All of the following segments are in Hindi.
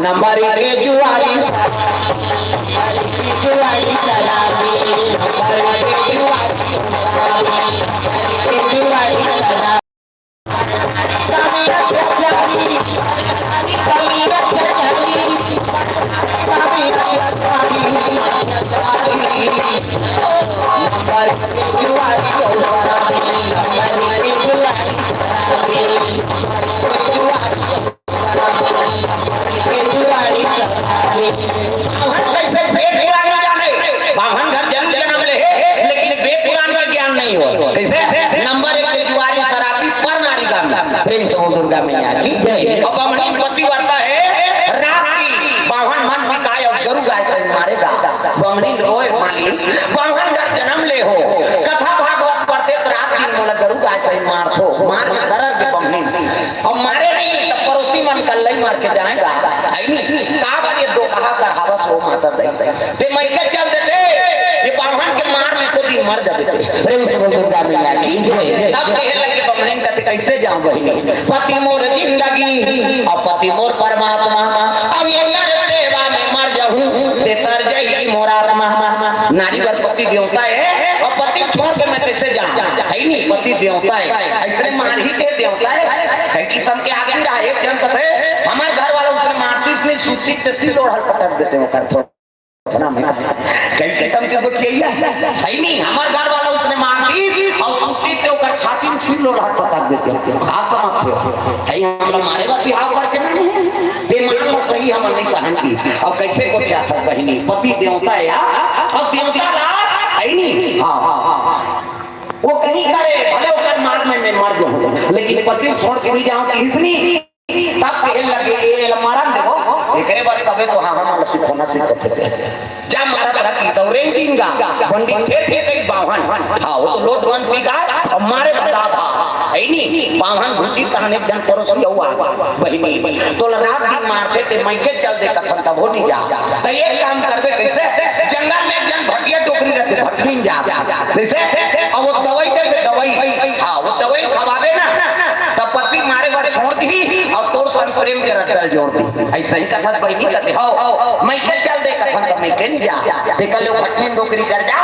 नंबर के जुआरी दुर्गा मैया की जय। अब हमारी पतिव्रता है रात की बावन मन बिकाय और गरु गाय से मारेगा बमनी रोए माली बावन घर जन्म ले हो कथा भागवत पढ़ते तो रात दिन मोला गरु गाय से मार थो मार दरर के बमनी अब मारे नहीं तो पड़ोसी मन कल ही मार के जाएगा है नहीं का बने दो कहा कर हवा सो माता दे ते मैं के चल देते ये बावन के मार में को दी मर जाते प्रेम से बोल दुर्गा मैया की जय। तब कहे लगे बमनी का कैसे जाऊं बहिनी पति मोर जिंदगी और पति मोर परमात्मा अब ये नर सेवा में मर जाऊं ते तर जाई मोर आत्मा नारी वर पति देवता है और पति छोड़ के मैं कैसे जाऊं है नहीं पति देवता है ऐसे मार ही के देवता है किस्म के आगे रहा एक जन कहते हमारे घर वालों उसने मारती से सूती तसी लोढ़ पटक देते हो कर ना मैं कई किस्म के गोटिया है नहीं हमारे घर वालों उसने मारती और सूती ते ओकर छाती में सुई लोढ़ पटक देते हो का समझते हो है हमरा मारेगा बिहाव करके नहीं ते मान सही हम नहीं सहन की अब कैसे गोटिया था बहिनी पति देवता है अब देवता रात है नहीं हां वो कहीं करे भले ओकर मार में मर जाऊं लेकिन पति छोड़ के नहीं जाऊं किसनी तब कहने लगे ये मारा देखो एकरे बारे कबे तो हां हम सिखाना सीखते थे जब मारा तरह की तो रेंटिंग का बंडी फिर कई बावन था वो तो लोट वन पी का और मारे बता था है नहीं बावन घुटी तहने जन पड़ोसी हुआ बहिनी तो रात दिन मारते थे मैं के चल दे कथन तब हो नहीं जा तो ये काम करबे कैसे जंगल में जन भटिया टोकरी रहते भटनी जा जैसे और वो दवाई दे दवाई हां वो दवाई खवावे ना तब पति मारे बारे छोड़ दी और तोर सन प्रेम के रत्तल जोड़ दी ऐसा ही कथन बहिनी कहते हो मैं के चल दे कथन तब मैं के जा देखा लो भटनी नौकरी कर जा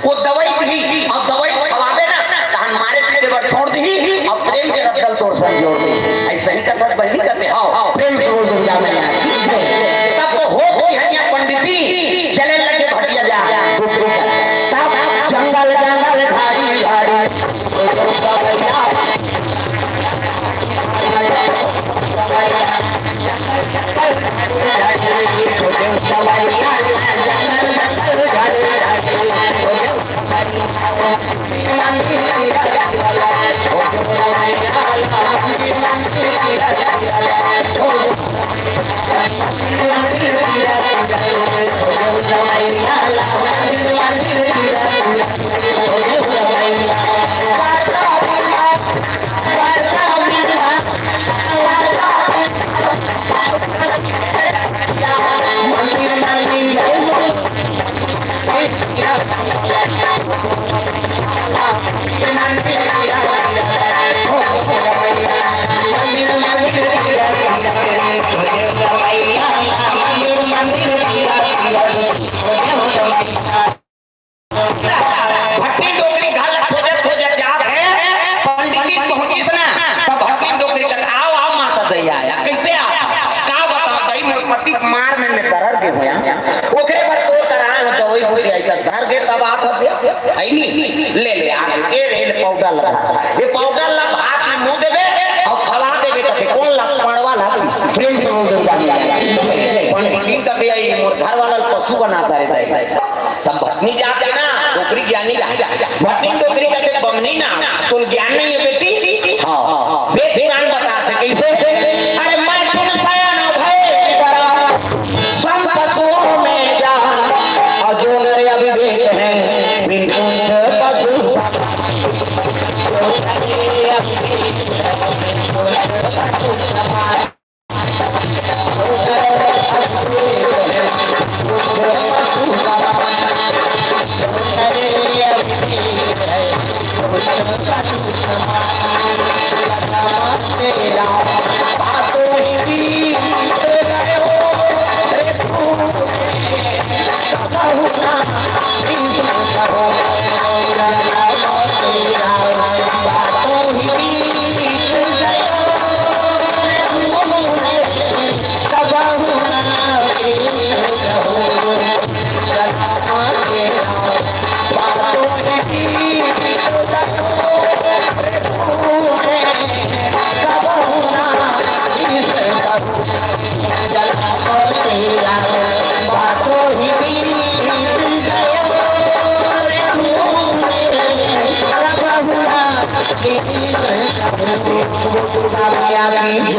वो दवाई दी और दवाई खवावे ना तहन मारे पीटे पर छोड़ दी और प्रेम के रत्तल तोर सन जोड़ दी ऐसा ही कथन बहिनी कहते हो प्रेम से बोल दुर्गा मैया तब तो हो गई है पंडिती चले लगे भटिया जा नौकरी कर तब जंगल जंगल झाड़ी झाड़ी मार में दरर के होया ओकरे पर तो करा तो वही हो गया का धर के तब हाथ से है नहीं ले ले आ ए रेल पाउडर लगा ये पाउडर लगा हाथ में मुंह देबे और खवा देबे कहते कौन लग पड़वा लग प्रेम से बोल दूंगा पंडित का भी आई मोर घर वाला पशु बनाता रहता है तब भटनी जाते ना डोकरी ज्ञानी भटनी डोकरी कहते बमनी ना तो ज्ञान नहीं है बेटी हां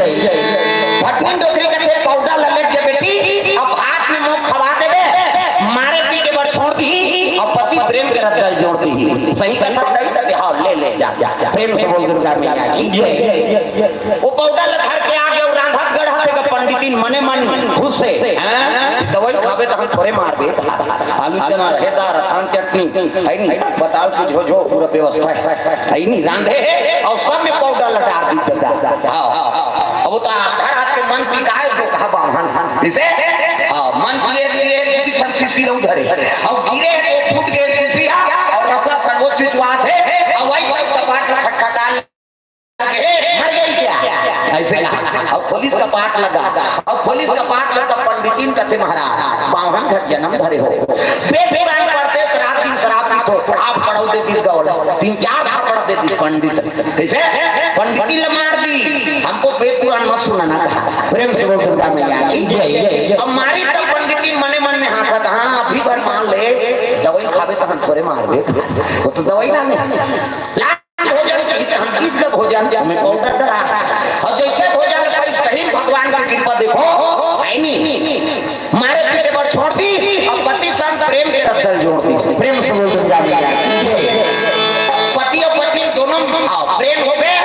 भटवन डोकरी करते पौधा ललट के बेटी अब हाथ में मुंह खवा देवे मारे पीटे पर छोड़ दी और पति प्रेम के रत्तल जोड़ दी सही करना नहीं करते हाँ ले ले जा जा प्रेम से बोल दुर्गा मैया की जय वो पौधा लधर के आगे और राधा गढ़ा के पंडितिन मने मन खुश से दवाई खावे तो हम थोड़े मार दे आलू चना रहेगा रसान चटनी है नहीं बताओ कि जो जो पूरा व्यवस्था है नहीं रांधे और सब में पाउडर लटा दी हां अब तो आधार हाथ के मन की काहे जो कहा बाहन जैसे मन किए लिए की फट सीसी रहो धरे और गिरे तो फूट गए सीसिया और रसा सर्वोच्च बात है और वही कपाट खटखटा मर गई क्या ऐसे अब पुलिस का पाठ लगा अब पुलिस का पाठ लगा पंडितिन कहते महाराज बावन घर जन्म धरे हो बेबेराई पढ़ते रात दिन शराब पीत हो आप पढ़ो दे दिस गौल 3-4 पढ़ दे दिस पंडित कैसे पंडिती ल मार दी हमको वेद पुराण मत सुनाना कहा प्रेम से बोल दुर्गा मैया की जय अब मारी तो पंडिती मने मन में हंसत हां अभी भर मान ले दवाई खावे तो हम थोड़े मारबे वो तो दवाई ना भोजन हम किस का भोजन हमें पाउडर डरा और जैसे भोजन का सही भगवान की कृपा देखो है नहीं मारे पीटे पर छोड़ दी और पति संग प्रेम के रत्तल जोड़ दी प्रेम से बोल दुर्गा मैया पति और पत्नी दोनों प्रेम हो गए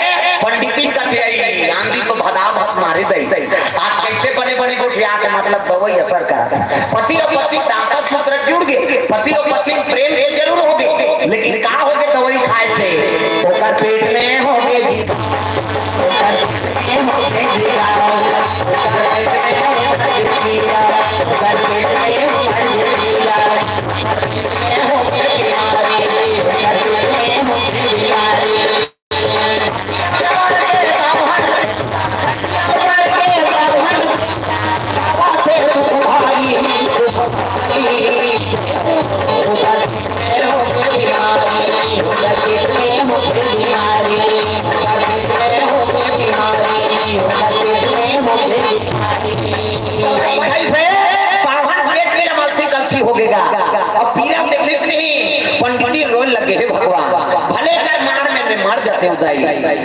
पंडिती का चाहिए आंधी तो भदा भत मारे दई आप कैसे बने बने गोठिया के मतलब दवाई असर करा पति और पत्नी ताकत सूत्र जुड़ गए पति और पत्नी प्रेम के जरूर हो गए लेकिन का हो गए दवाई खाए से ओकर पेट में हो गए जी ओकर पेट में हो गए जी ओकर पेट में हो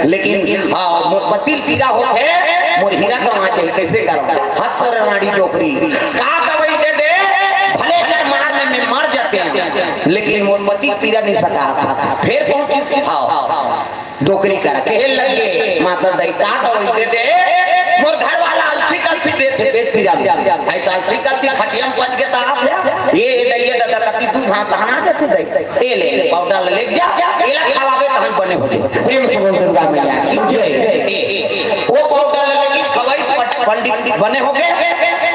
लेकिन पति पीरा होते मोर हीरा कमाते कैसे करो हाथ पर रानी डोकरी का दवाई दे दे भले कर मार में मर जाते हैं लेकिन मोर पति पीरा नहीं सका फिर कौन चीज खाओ डोकरी कर कहे लगे माता दई का दवाई दे दे मोर घर वाला अलसी कलसी देते पेट पीरा है तो अलसी कलसी खटियम पच के ताप ये दइए दादा कति तू हां तहना देते दई ए ले पाउडर ले जा एला खवावे तहन बने हो प्रेम से बोल दुर्गा मैया की जय वो पाउडर लगी खवाई पंडित बने हो गए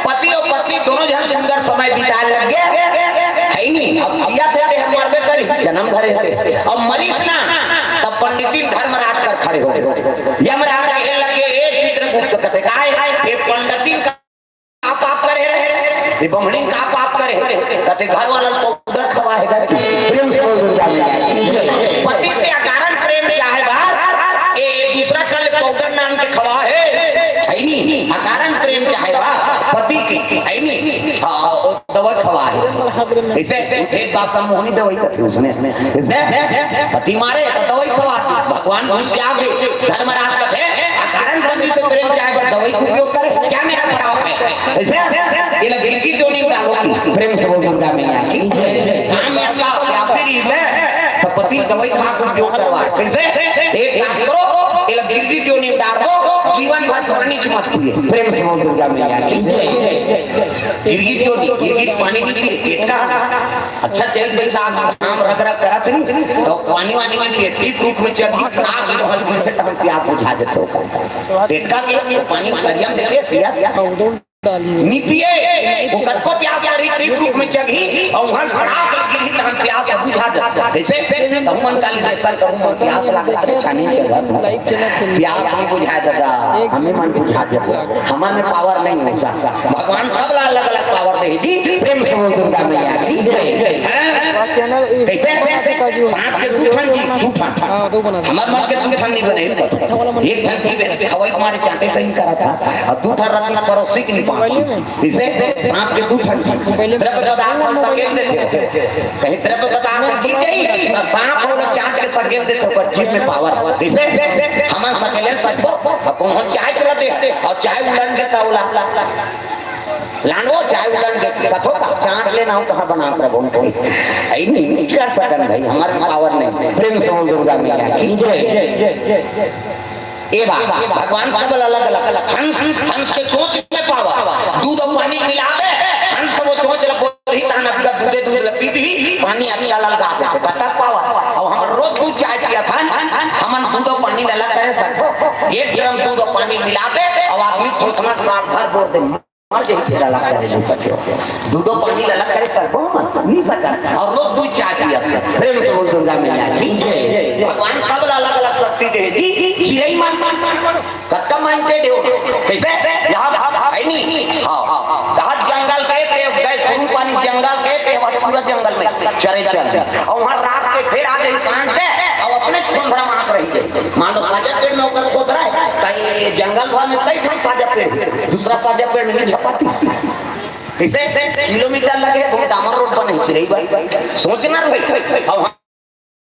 पति और पत्नी दोनों जन सुंदर समय बिताने लग गए है नहीं अब किया थे हम मरबे करी जन्म धरे थे अब मरी ना तब पंडित धर्मराज कर खड़े हो गए यमराज कहने लगे ए चित्रगुप्त कहते काय ये पंडित का पाप करे ये बमड़ी का पाप करे कहते घर वाला पाउडर खवाएगा प्रेम से बोल दुर्गा मैया पति से अकारण प्रेम क्या है बात ये दूसरा कल पाउडर नाम के खवा है नहीं अकारण प्रेम क्या है बात पति की है नहीं हां दवा खवा है ऐसे एक बात सम्मोहनी दवाई करती उसने पति मारे तो दवाई खवा भगवान से आगे धर्मराज कहते अकारण पति से प्रेम क्या है दवाई का उपयोग करे क्या मेरा खराब है ऐसे ये लगी की टोनी डालो प्रेम से बोल दुर्गा मैया की नाम में आपका आशीर्वाद है तो पति दवाई खा को उपयोग करवा ऐसे एक काम करो ये लगी की टोनी डाल दो जीवन भर पानी मत पिए। प्रेम से बोल दुर्गा मैया की गिरगिट जो गिरगिट पानी नहीं पिए पेट का अच्छा तेल पैसा काम रख रख करा तो पानी वानी में पिए ठीक रूप में जब खराब रहल में तब प्यास बुझा देते हो पेट का के पानी करियम देके पिया नहीं पिए वो कद को प्यास रही ठीक रूप में जगी और वहां खराब करके ही हम प्यास बुझा देते कैसे भगवान काली दर्शन करूं प्यास लगता है अच्छा नहीं चल रहा प्यास हम बुझा देता हमें मन बुझा देता हमारे में पावर नहीं है भगवान सब अलग अलग पावर दे जी। प्रेम से बोल दुर्गा मैया की जय। चैनल कैसे सांप के दूठन जी दूठन हमारे मन के दूठन नहीं बने एक ढंग की हवाई हमारे चांटे से ही करा था और दूठन रत्न परोसी की इसे सांप के दूठन द्रव्य पदार्थ सकेल देते कहीं द्रव्य पदार्थ गिर गई तो सांप और चांट के सकेल देते पर जीव में पावर इसे हम सकेले सको अपन चाय चला दे और चाय उड़न के तावला लानो चाय उड़न के कथो का चांट लेना हो कहां बना कर बोल कोई ऐ नहीं कर सकन भाई हमारे पावर नहीं। प्रेम से बोल दुर्गा मैया की जय। ए बाबा भगवान सब अलग अलग हंस हंस के चोंच में पावा दूध और पानी मिला दे हंस वो चोंच रही ताना का दूध पी भी पानी आनी अलग लगा दे बता पावा और हम रोज दूध चाय पिया था हमन दूध और पानी अलग करे सको 1 ग्राम दूध और पानी मिला दे और आदमी थोड़ा साल भर बोल दे और जही से अलग करे नहीं सके दूध और पानी अलग करे सको नहीं सका और रोज दूध चाय पिया। प्रेम से बोल दुर्गा मैया की जय। भगवान सब अलग अलग शक्ति दे जी चिड़ै मान कत्ता मानते देव कैसे यहां है नहीं हां जंगल गए थे गए शुरू पानी जंगल गए थे सूरज जंगल में चरे चल और वहां रात के फिर आ गई सांझ पे और अपने सुंदर मार रही थी मानो साजा पेड़ में होकर खोद रहा है कहीं जंगल भर में कई ठाई साजा पेड़ दूसरा साजा पेड़ नहीं झपाती कैसे किलोमीटर लगे तो डामर रोड बने चिड़ै भाई सोचना भाई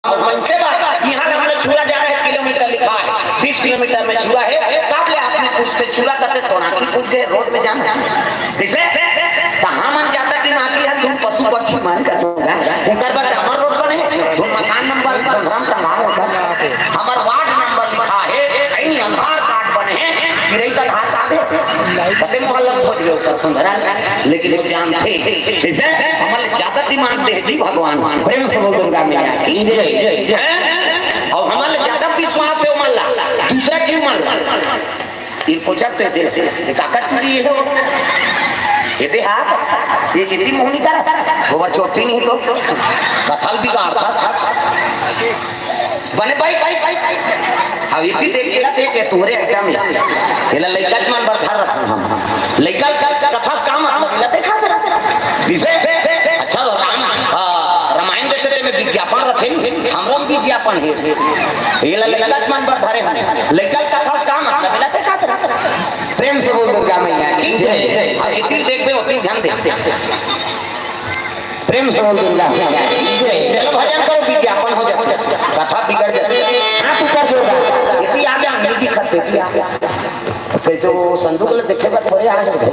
और मनसे बात यहां हमने छुरा जा रहे किलोमीटर लिखा है 20 किलोमीटर में छुरा है काबले आदमी कुछ से छुरा करते तो ना कि कुछ के रोड में जाना कैसे कहां मन जाता कि माटी है तुम पशु पक्षी मान का होगा उनकर बात हमर रोड बने तो मकान नंबर संग्राम का नाम होगा हमर वार्ड नंबर लिखा है कहीं आधार कार्ड बने हैं चिड़ै का घाट आते पते मोहल्ला खोज गए ऊपर सुंदरा लेकिन वो जानते कैसे हमर ज्यादा दिमाग दे दी भगवान। प्रेम से बोल दुर्गा मैया की जय। और हमारे ज्यादा विश्वास है मल्ला दूसरा क्यों मल्ला ये पूछते थे ताकत मरी है ये हाथ ये कितनी मोहनी कर वो चोटी नहीं तो कथल बिगाड़ था बने भाई अब इतनी देखे तुम्हारे एग्जाम में ये लइका मन बरखा रखा हम लइका का कथा काम मतलब देखा दिसे अच्छा रामायण देखते में विज्ञापन रखे हमरा में विज्ञापन है ये लइका मन बरखा रे लइका कथा काम मतलब देखा प्रेम से बोल दुर्गा मैया की जय। अब इतनी देखते होती ध्यान दे प्रेम से बोल दुर्गा मैया की जय। चलो भजन करो विज्ञापन हो जाए कथा बिगड़ जाती हाथ ऊपर जोड़ा इतनी आगे हमने की खत देती आगे कैसे वो संदूक ले देखे पर थोड़े आ जाए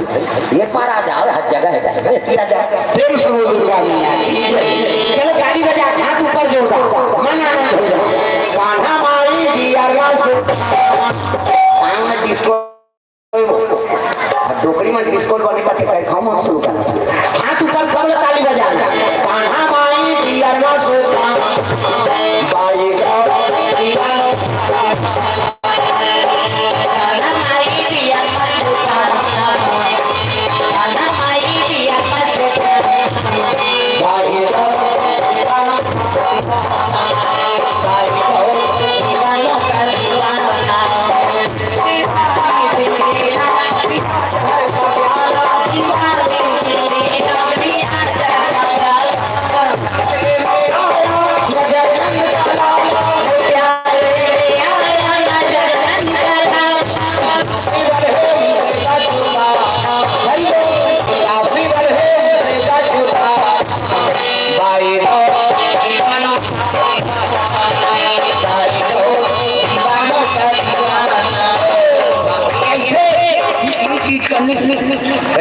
ये पार आ जाओ हर जगह है इतनी आ जाए। प्रेम से बोल दुर्गा मैया की जय। चलो गाड़ी बजा हाथ ऊपर जोड़ा मन आनंद हो जाए कान्हा माई डियर पांव में डिस्को डोकरी में डिस्को बने का थे खाओ हम शुरू करना हाथ ऊपर सब लोग ताली बजाना कान्हा माई डियर बाई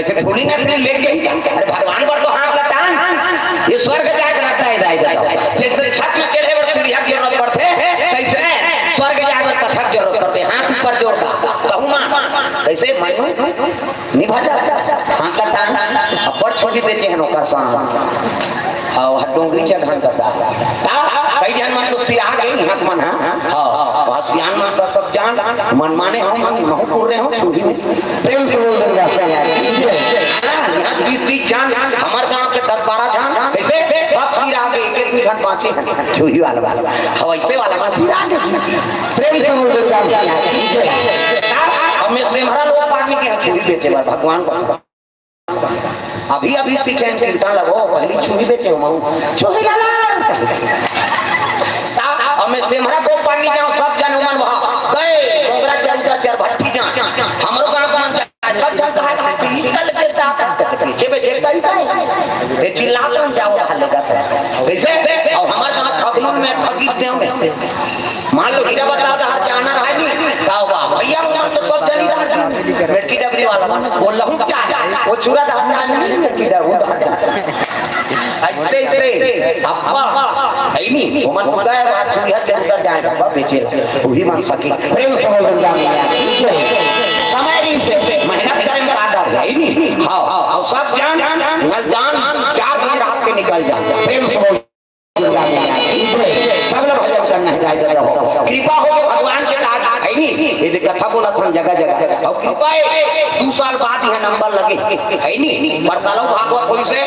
ऐसे भूली ना लेके भगवान पर तो हाथ लटान ये स्वर्ग जाके लगता है जैसे छत में चढ़े और सीढ़ियां गिरने पड़ते कैसे स्वर्ग जाके में कथक जरूर करते हाथ ऊपर जोड़ता कहूँ मां कैसे मानू निभा जा हाथ का टांग अपर छोटी बेटे हैं नौकर साहब और डोंगरी चढ़ान करता कई जन मन तो सिरा गई हाथ मन हां सियान मन सब जान मन माने हम महू पूर रहे हो छुही प्रेम से बोल दे यहाँ 20 जान हमारे गांव के 10-12 जान कैसे सब सिरा गए एक जन बाकी छुही वाला वैसे वाला बस सिरा प्रेम से बोल दे हमें सिमरा लोग आदमी के छुरी बेचे भगवान को अभी अभी सीखे कीर्तन लगो पहली छुरी बेचे हो छुरी हमें सिमरा को पानी जाओ सब जन उमन वहां गए मोगरा चलता चर भट्टी जा हमरो गांव का सब जन कहा निकल गिरता पीछे में देखता ही था ये चिल्लाते हैं जाओ हल्लेगा कैसे और हमारे गांव ठगनों में ठगी देंगे मान लो हीरा बता हर जाना है नहीं का भैया उमन तो सब जन ही बेटी डबरी वाला वो लहू क्या वो चूरा दाना नहीं बेटी डबरी ऐसे ऐसे अब्बा है नहीं उमन को गए बात छुई है चल कर जाए अब्बा बेचे वही मान सकी प्रेम से बोल दूंगा समय नहीं से मेहनत करें कादर है नहीं हां और सब जान 4 बजे रात के निकल जाए प्रेम से बोल दूंगा सब लोग भजन करना है कृपा हो भगवान के दाद है नहीं ये कथा बोला था जगह जगह और कृपा है 2 साल बाद यह नंबर लगे है नहीं बरसालों भागवत होई से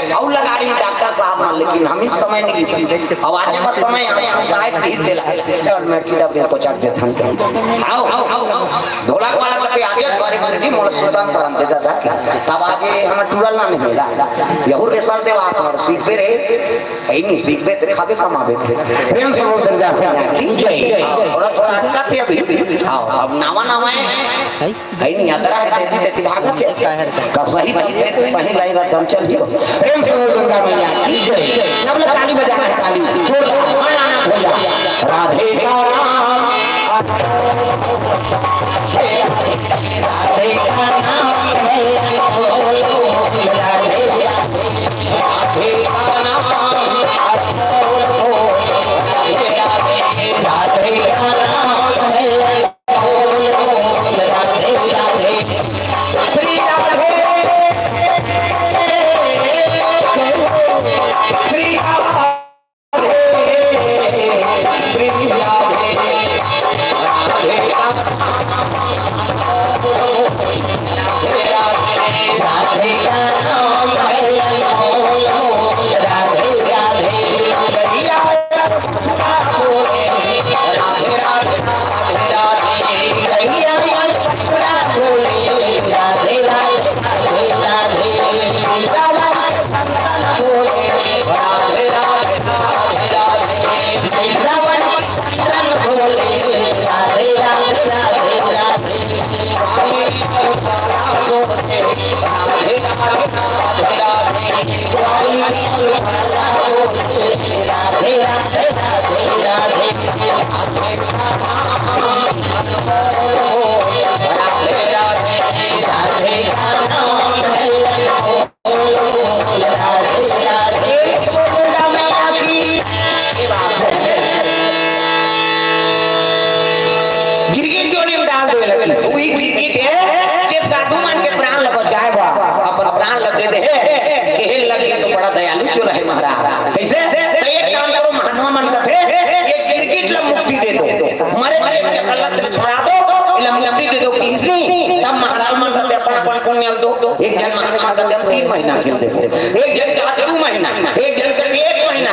और लगा रही डॉक्टर साहब मान लेकिन हम इस समय नहीं किसी अब आने पर समय गायब नहीं देला चल मैं कीड़ा पे को चक देता हूं आओ ढोलक वाला कते आगे बारे बारे की मोल सुल्तान परम देता था तब आगे हम टूरल ना मिला यहू रेसल देवा और सीख पे रे है नहीं सीख पे तेरे खाबे कमाबे प्रेम से बोल दे जा थोड़ा थोड़ा अटका थे अभी आओ अब नावा नावा है नहीं यात्रा है देती भागत का सही सही लाइन दम चल दियो प्रेम से बोल दूंगा मैया जय सब लोग ताली बजाना है ताली जोरदार आना हो जा राधे का नाम राधे का नाम है राधे का नाम एक जन महात्मा का जन्म 3 महीना खेल देते एक जन का 2 महीना एक जन का 1 महीना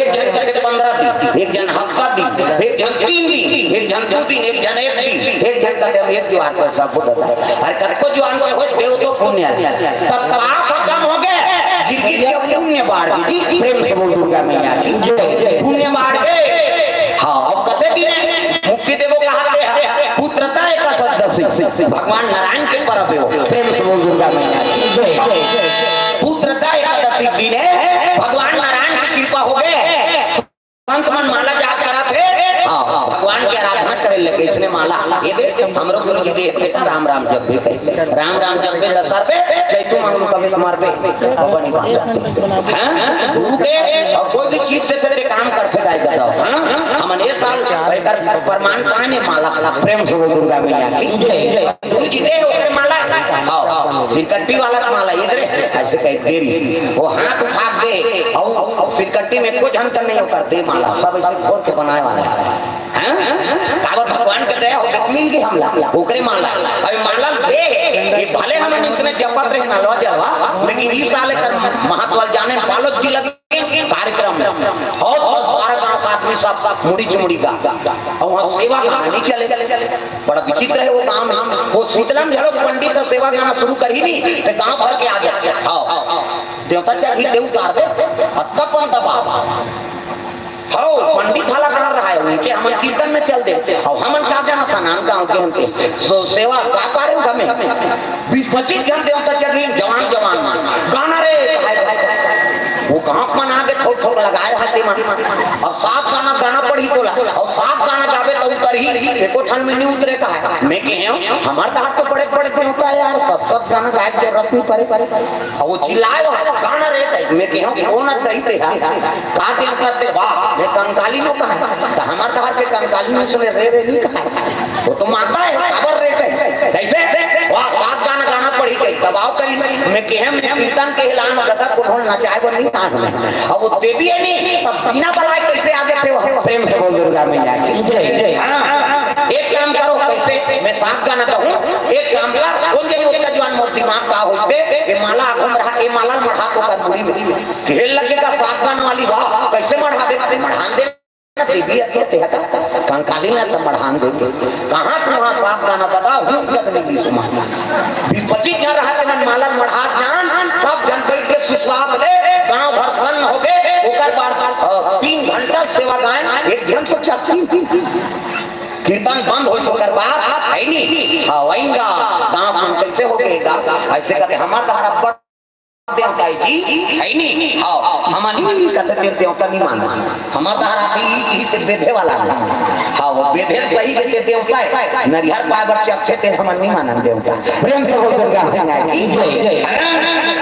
एक जन का 15 दिन एक जन हफ्ता दिन एक जन 3 दिन एक जन 2 दिन एक जन 1 दिन एक जन का जब एक द्वार पर सब होता है हर कर को जो अनुभव हो देव तो पुण्य तब पाप खत्म हो गए गिरगिट के पुण्य बाढ़ गई प्रेम से बोल दूंगा मैया पुण्य बाढ़ गए हां अब कते दिन मुक्ति देवो कहते हैं पुत्रता एक सदस्य भगवान नारायण के परम हो प्रेम से बोल दूंगा मैया पुत्रता एकादशी दिन है भगवान नारायण की कृपा हो गए संत मन माला जाप करा थे भगवान की आराधना करे लगे इसने माला ये देख हमरो गुरु जी दे राम राम जप भी राम राम जप भी दरबार पे चैतु मंगलू कभी तुम्हार पे बनी बात हां गुरु के कोई भी चीज से काम करते जाए जाओ हां हम ये साल एकर प्रमाण काने माला प्रेम से दुर्गा मैया की गुरु जी दे ओकरे माला हां सिरकट्टी वाला का माला इधर ऐसे कई देरी वो हाथ उठा दे और सिरकट्टी में कुछ अंतर नहीं होता दे माला सब ऐसे खोल के बनाए वाला हैं काबर भगवान के दया हो मिल के हमला ओकरे माला अभी माला दे ये भले हम इसमें जपत रहे ना लो जावा लेकिन इस साल कर महत्व जाने बालक जी लगे कार्यक्रम और 10-12 गांव का आदमी सब मुड़ी चुमुड़ी का और वहां सेवा गानी चले बड़ा विचित्र है वो गांव में वो शीतलम झलो पंडित तो सेवा गाना शुरू कर ही नहीं तो गांव भर के आ जाते हां देवता क्या घी देव उतार दे हत्ता पन दबा हां पंडित हला कर रहा है उनके हम कीर्तन में चल दे और हमन का जाना था नाम गांव के उनके सो सेवा का पारे हमें 20-25 जन देवता क्या जवान गाना रे वो कहां मना के ठोक लगाए हाथी में अब 7 गाना गाना पड़ी तो और 7 गाना गावे तो उतर ही एको ठन में नहीं उतरे का है मैं कहे हमार तो हाथ तो बड़े बड़े तो होता है यार 7 गाना गाए के जरूरत नहीं पड़े और वो चिल्लाए गाना रे मैं कहे कौन कहते है का दिन करते वाह मैं कंकाली नो कहा तो हमार तो हाथ के कंकाली में से रे नहीं कहा वो तो मानता है खबर रे कैसे वाह 7 गाना गाना पड़ी गई दबाव करी मैं कहे मैं कीर्तन के ऐलान में गदा को नचाए वो नहीं अब वो देवी है नहीं तब बिना बुलाए कैसे आगे थे वो प्रेम से बोल दुर्गा मैया की हां एक काम करो कैसे मैं 7 गाना कहूं एक काम कर कौन जब उसका जवान मोर दिमाग का होते ये माला घूम रहा ये माला मढ़ा को कर मुड़ी में खेल लगेगा 7 गाना वाली वाह कैसे मढ़ा दे मढ़ान दे देवी कहते हैं कंकाली ना तो मढ़ान दे कहां तुम्हारा 7 गाना दादा हूं कतनी भी सुमा 20-25 जन रहा है मन माला मढ़ा जान सब जन बैठ के सुस्वाद ले गांव भर सन हो गए ओकर बाद 3 घंटा सेवा गायन एक जन को चलती कीर्तन बंद हो सोकर बात है नहीं हां वहींगा गांव हम कैसे हो गएगा ऐसे कहते हमारा हरब्बा देवता जी है नहीं हां हमारी कहते देवता नहीं मानना हमारा हाथी ही बेधे वाला हां वो बेधे सही के देवता है नरिहर पावर से अच्छे थे हम नहीं मानन देवता प्रेम से बोल दुर्गा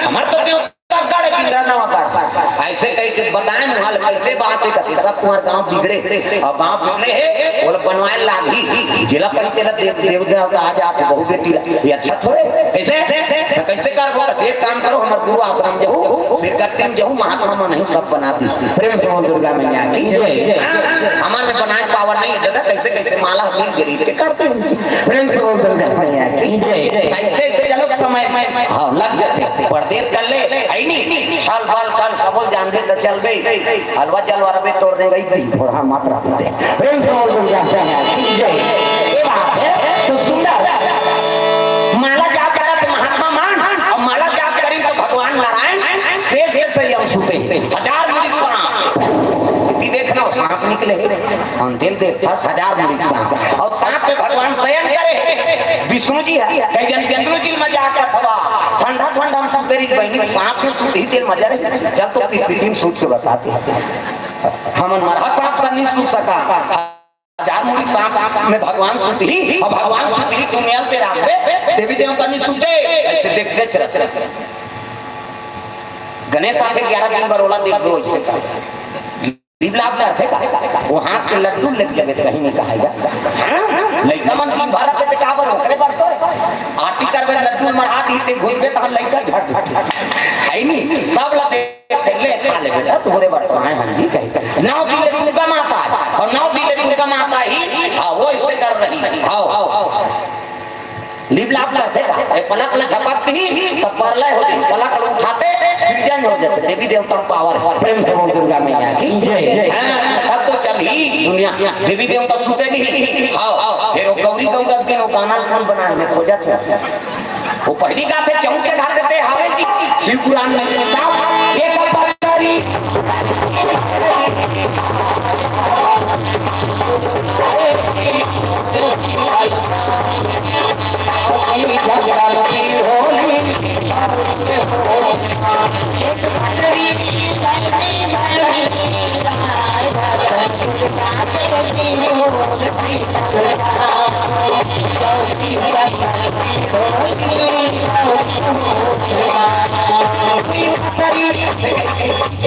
हमार तो देवता गड़े पिंडा ना कर ऐसे कह के बताएं हाल कैसे बात है कि सब तुम्हारे गांव बिगड़े और गांव बिगड़े है बोले बनवाए लागी जिला परिषद देव देवता आ जाते बहु बेटी ये अच्छा थोड़े कैसे कर बोल एक काम करो हमारे गुरु आश्रम जाओ फिर करते जाओ महात्मा में नहीं सब बनाती प्रेम से बोल दुर्गा मैया की हमारे बनाए पावर नहीं दादा कैसे कैसे माला मिल गिरी के करते प्रेम से बोल दुर्गा मैया की कैसे चलो समय में हां लग जाते परदेश कर ले है नहीं छल बल कर सबल जान दे तो चल गई हलवा जलवा रबे तोड़ने गई थी और हम मात्रा दे प्रेम से बोल दुर्गा मैया की जय ये बात है तो सुंदर माला जाप करा तो महात्मा मान और माला जाप करी तो भगवान नारायण से सही हम सुते 1000 मुड़ी सांप देखना सांप निकले हम दिल देखता 1000 मुड़ी सांप और सांप पे भगवान शयन करे विष्णु जी है कई जन विष्णु जी मजाक करवा ठंडा ठंडा हम सब तेरी बहनी सांप में सूती तेल मजा रहे जब तो पीपीटी सूत के बताते हैं हमन मरहा सांप से नहीं सूत सका 1000 मुड़ी सांप में भगवान सूती और भगवान सूती दुनिया पे राम देवी देवता नहीं सूते ऐसे देखते चरत गणेश आके 11 दिन बरोला देख दो ऐसे बिबलाप में अर्थ है वो हाथ के लड्डू लेके कहीं नहीं कहेगा लइका मन की भारत पे काबर ओकरे पर तो आरती करबे लड्डू मरा दी ते घुसबे त लइका झट झट है नहीं सब लगे ले खा ले बेटा तोरे बर्तन है हम जी कहे 9 दिले दुर्गा माता और 9 दिले दुर्गा माता ही वो ऐसे कर रही आओ लिबलाप करते ए पलक ल झपकती ही तब परलय होती पलक ल उठाते सृजन हो जाते देवी देवता पावर प्रेम से बोल दुर्गा मैया की जय अब तो चली दुनिया देवी देवता सुते नहीं आओ फिर वो गौरी गौरव के गाना कौन बनाने में खोजा था वो पहली गाते चौके गाते थे हावे जी शिव पुराण में एक बारी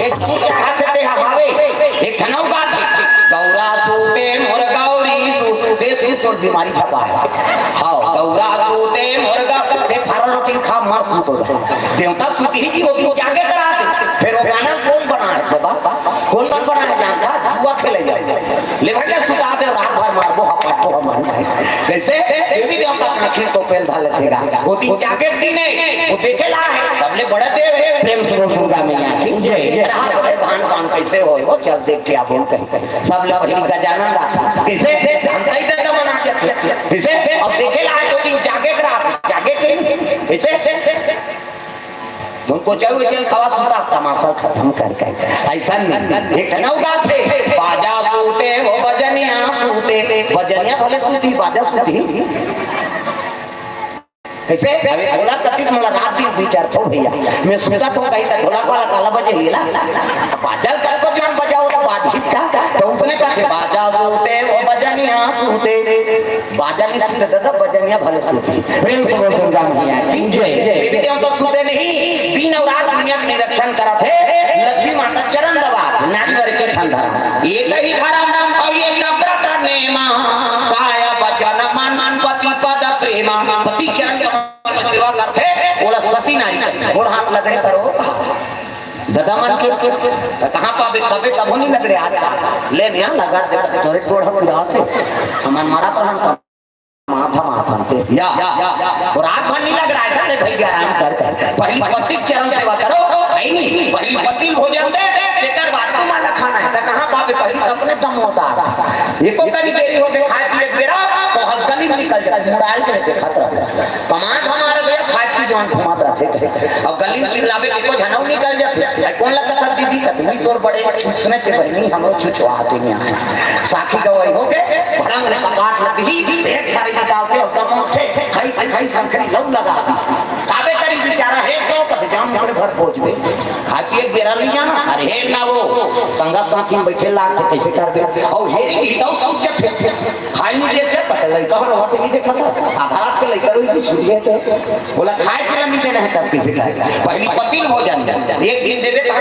एक पूजा हाथ पे हमारे एक खनौगा थी गौरा सोते बीमारी छपा है। हाँ गौरा सोते मुर्गा ते फारा रोटी खा मर सूतो देवता सूती ही की होती जाके कराते फिर वो गाना कौन बना है बाबा कौन बना है जानता जुआ खेले जाए ले भैया सुताते रात भर मारबो हपाटो हम कैसे देवी देवता आंखें तो पेल धाल देगा होती जाके दिन वो देखेला है सबले बड़ा देव है प्रेम से बोल दुर्गा मैया की जय बड़े धान कान कैसे हो वो चल देख के आप बोल कहीं सब लोग भली का जाना था कैसे हम कई तरह बना के कैसे अब देखेला है तो दिन जाके रात जाके कैसे तुमको चाहिए चल खवा सुता तमाशा खत्म कर ऐसा नहीं एक नौका थे बाजा सूते हो बजनिया सूते बजनिया भले सूती बाजा सूती कैसे अभी ढोला कत्तीस मला रात दिन विचार छो भैया मैं सुता तो कहीं तक ढोला वाला काला बजे हिला बाजा कर को जान बजाओ तो बाधित का तो उसने कहा बाजा सूते वो बजनिया सूते बाजा नहीं सूते दादा बजनिया भले सूती प्रेम से बोल दुर्गा मैया की जय देवी देवता तो सूते नहीं दिन और रात दुनिया का निरीक्षण करा थे लक्ष्मी माता चरण दबा नारी के ठंडा ये कहीं धर्म और ये नवरत नेमा काया वचन मन पति पद प्रेमा पति चरण सेवा करते बोला सती नारी गोड़ हाथ लगने करो दादा मन के कहां पावे कबे कबो नहीं लगड़े आज ले नया लगा दे तोरे गोड़ हम रात से हमन मारा तो हम माथा पे या और रात भर नहीं लग रहा है चले भाई आराम कर पहली पति चरण सेवा करो नहीं पहली पति भोजन दे तेकर बाद को माला खाना है तो कहां पावे पहली अपने दम होता है एको कनी देरी हो गई खाए पिए बेरा तो हम गली निकल जाते मोबाइल के खतरा कमान हमारे भैया खाए की जवान घुमात रहते अब गली में चिल्लावे को झनौ निकल जाते कौन लगता था दीदी कतनी तोर बड़े सुने के बहनी हमरो छुछुआते में साखी गवाई हो गए भरंग ने कपाट लगी एक थारी निकालते और दमों से खाई संखरी लग लगा काबे करी बेचारा है तो कत जाम हमरे घर पहुंच गए खाए पिए बेरा नहीं जाना अरे हे ना वो संगा साथी में बैठे लाग के कैसे कर दे और हेरी ही तो सोच के खाई नहीं जैसे पता लई तो होत नहीं देखा था आधार के लेकर हुई सूर्य थे बोला खाए के नहीं देना है तब किसी खाएगा पहली पति भोजन एक दिन दे दे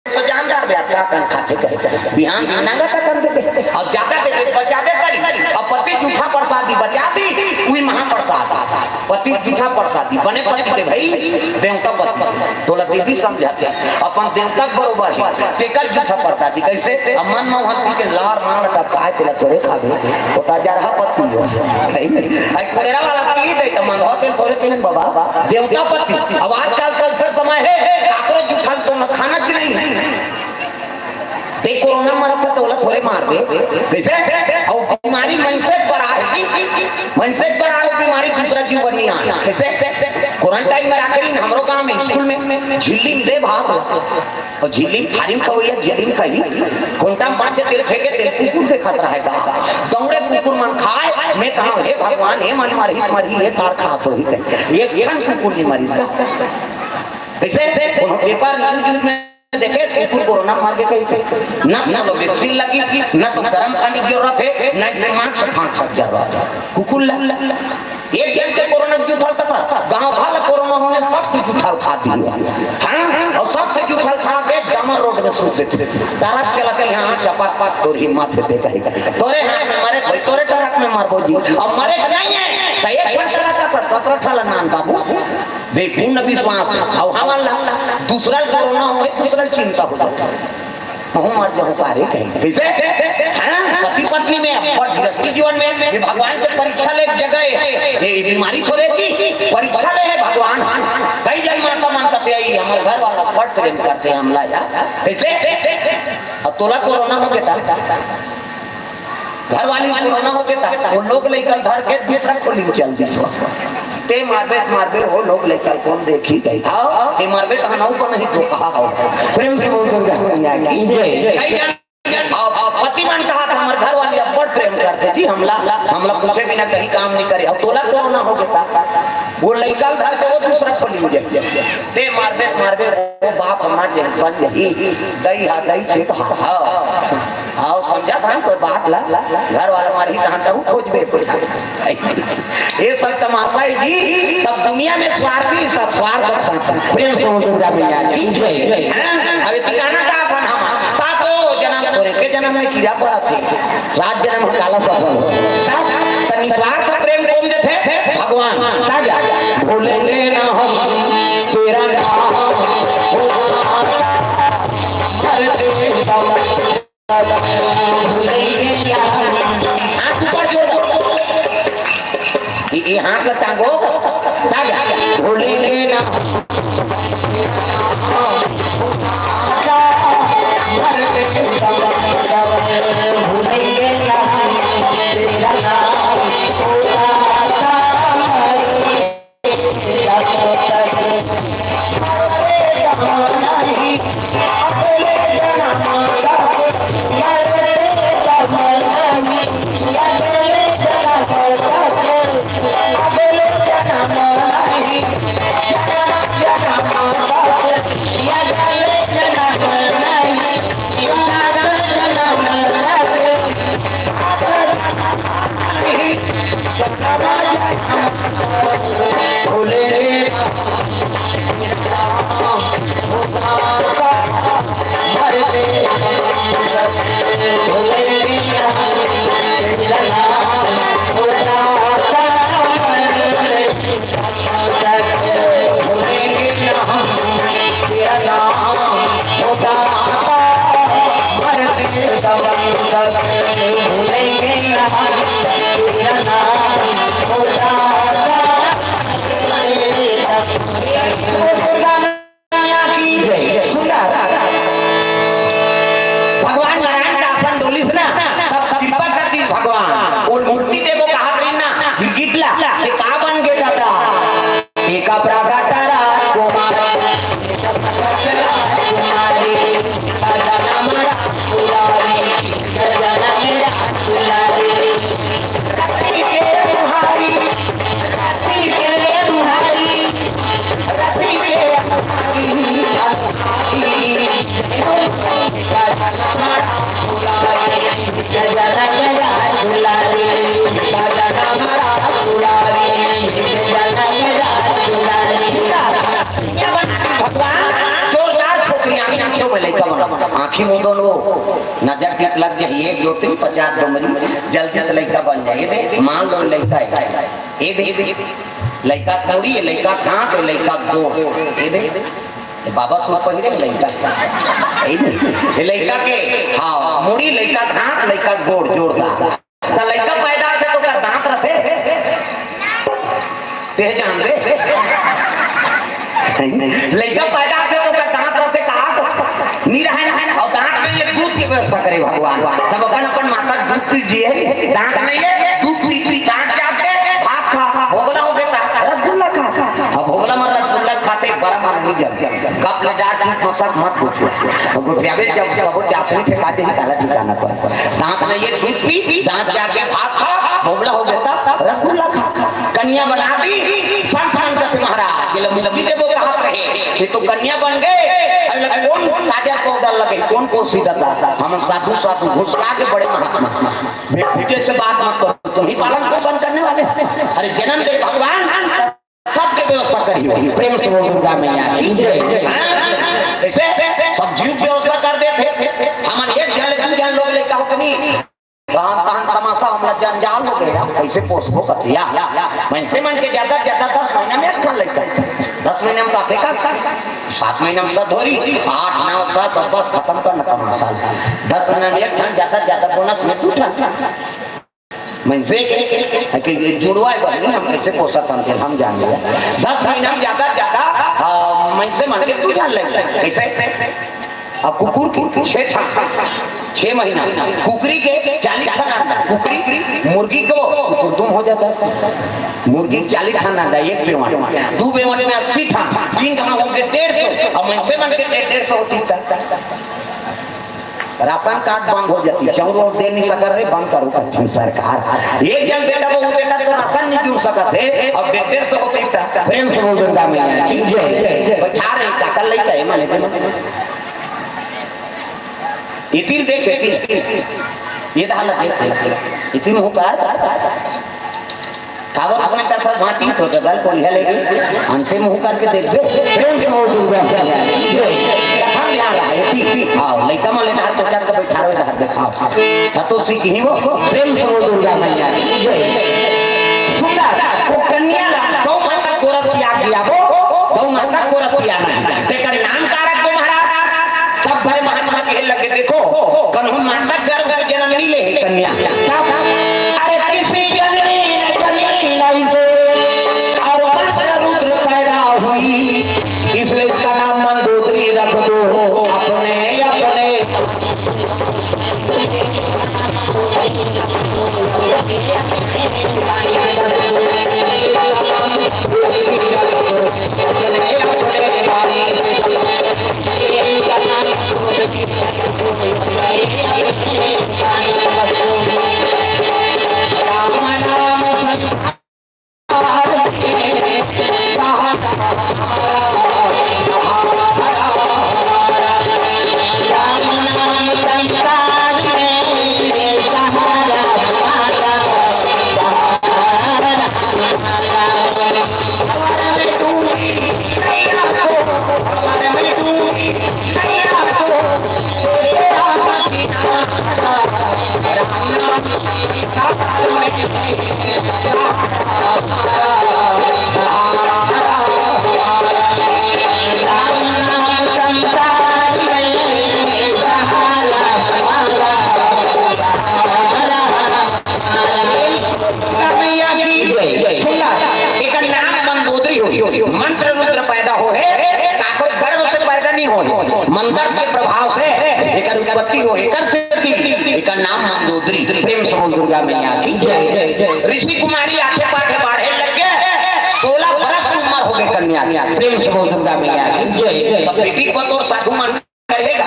तो जानदार व्याख्या कर खाते करे बिहान नागा का कर देते अब ज्यादा देते बचावे करी अब पति जूठा प्रसादी बचाती कोई महाप्रसाद पति जूठा प्रसादी बने पति के भाई देवता पति तोला देवी समझाते अपन देवता बरोबर है तेकर जूठा प्रसादी कैसे मन मोहन के लार मार का काय तेला तोरे खाबे ओटा जा रहा पति हो आई कोरेरा वाला की दे त मन होते तोरे के बाबा देवता पति अब आजकल कल से समय है काकरो जूठा तो खाना चाहिए ते कोरोना मरत था तोला थोड़े मार दे कैसे और बीमारी मनसे पर आए बीमारी दूसरा जीव बनी आ कैसे क्वारंटाइन में आके हमरो काम स्कूल में झिल्ली दे भाग और झिल्ली थारी खवैया झिल्ली खाई कोंटा पांच तेल फेंके तेल कुकुर के खतरा है का दौड़े कुकुर मन खाए मैं कहा हे भगवान हे मन मारी मरी ये कार खात हो ही एक कुकुर नहीं मरी कैसे पेपर न्यूज़ में देखे कुकुर कोरोना मार के कहीं ना लोग वैक्सीन लगी ना तो गर्म पानी की जरूरत है ना दिमाग से फांक सक जा रहा कुकुर एक जन के कोरोना की उठाल था गांव वाला कोरोना होने सब कुछ उठाल खा दिया हां और सब से उठाल खा के डामर रोड में सूत देते तारा चला के यहां चपात तोर हिम्मत दे कहेगा तोरे हाथ में मारे कोई तोरे ट्रक में मारबो जी अब मरे नहीं है तो एक ट्रक का 17 साल नाम बाबू देखू न विश्वास हवा दूसरा कोरोना हो दूसरा चिंता हो जाता मर जाऊं पारे कहीं पति पत्नी में और गृहस्थी जीवन में भगवान की परीक्षा ले जगह ये बीमारी थोड़े की परीक्षा ले है भगवान कई जन माता मान करते आई हमारे घर वाला बड़ प्रेम करते हैं हमला जा कैसे अब तोला कोरोना हो गया घर वाली कोरोना हो गया वो लोग लेकर घर के दूसरा खोली चल दी ते मारबे हो लोग लेकर कौन देखी गई हां ते मारबे कहनाऊ को नहीं तो कहा हो प्रेम से बोल दुर्गा मैया की जय पति मान कहा था हमारे घर वाले बड़ प्रेम करते थी हमला पूछे बिना कहीं काम नहीं करे अब तोला कोरोना हो गया वो लेकर घर के वो दूसरा खोली जाए ते मारबे बाप हमारे बन यही दई छे हां आओ समझा था कोई बात ला घर वाला मारी कहां तू खोजबे कोई ये सब तमाशा है जी तब दुनिया में स्वार्थी सब स्वार्थ संसार प्रेम से दुर्गा मैया की जय अभी ठिकाना का अपन हम सातों जन्म तोरे के जन्म में कीड़ा पड़ा थे 7 जन्म काला सफल ये हाथ ला टांगो टांग भूलेंगे ना भूलेंगे ना तेरा नाम आँखी मुंह दोनों नजर टिक लग जाए 1 2 3 50 डमरी जल्दी से लड़का बन जाए। ये देख मान लो लड़का है ये देख लड़का कौड़ी है लड़का कांट है लड़का गोड़ ये देख बाबा सो पहिरे लड़का ये लड़का के हाँ मुड़ी लड़का कांट लड़का गोड़ जोड़ता तो लड़का पैदा है तो का दांत रखे ते जान दे लड़का पैदा है तो का दांत रखे कहा नीरा है और दांत में ये दूध की व्यवस्था करे भगवान सब अपन अपन माता दूध पीजिए दांत नहीं है दूध पी दांत जाके भात खा भोगला हो बेटा रसगुल्ला खा अब भोगला में रसगुल्ला खाते बड़ा मार नहीं जब कप ले जा चूट मसक मत पूछो गोटियाबे जब सब चासनी के खाते ही काला ठिकाना पर दांत में ये दूध पी दांत जाके भात खा भोगला हो बेटा रसगुल्ला खा कन्या बना दी संत संत महाराज ये मुक्ति देवो कहां रहे ये तो कन्या बन गए कौन काजल पाउडर लगे कौन को सीधा था हम साधु साधु घुसला के बड़े महात्मा बेटे से बात मत करो तुम ही पालन पोषण करने वाले अरे जन्म दे भगवान सबके व्यवस्था करिए प्रेम से बोल दुर्गा मैया ऐसे सब जीव व्यवस्था कर देते हम एक जन लोग लेकर हो कभी तान तमाशा हमरा जंजाल हो गया कैसे पोसबो कथिया मन के ज्यादा 10 महीना में अच्छा लगता है 10 महीने में काफी का 7 महीने में सधोरी 8 9 10 बस खत्म करना कम साल 10 महीने में एक ठन ज्यादा बोनस में 2 ठन मन से कि जुड़वा है हम कैसे पोसा हम जान लिया 10 महीना में ज्यादा मन से मन के 2 ठन लगता है कैसे अब कुकुर की 6 महीना कुकरी के 40 ठन अंडा कुकरी मुर्गी को कुकुर हो जाता है मुर्गी 40 ठन अंडा एक बेमारी 2 बेमारी में 80 ठन 3 कमा हो के 150 और मनसे मन के 150 होती है राशन कार्ड बंद हो जाती है चौरो दे नहीं सक रहे बंद करो सरकार एक जन बेटा वो देता तो राशन नहीं क्यों सकत है अब 150 होती है प्रेम से बोल दुर्गा मैया जय बैठा रहे का कल लेता है माने इतिल देख ये हालत देख इतिल हो का कावर उसने करता भांची तो गल को लिया लेगी अंतिम मुंह करके देख दे प्रेम से बोल दूंगा कथा में आ रहा है इति हां लइका में लेना तो चार का बैठा रहे हाथ दिखाओ तो सीख ही वो प्रेम से बोल दूंगा मैया सुंदर वो कन्या गौ माता कोरस किया गया वो गौ माता कोरस किया ना तेकर नाम कारक को महाराज सब भाई महात्मा के लगे देखो कन्हु माता घर जन्म नहीं ले कन्या अरे किसी जननी नहीं से मंत्र रुद्र पैदा हो है काको गर्भ से पैदा नहीं हो मंत्र के प्रभाव से एकर उत्पत्ति हो एकर सिद्धि एकर नाम मंदोदरी प्रेम से बोल दुर्गा मैया की जय। ऋषि कुमारी आके पाठे बाढ़े लग गए 16 बरस की उम्र हो गई कन्या प्रेम से बोल दुर्गा मैया की जय। तब बेटी को तो साधु मान करेगा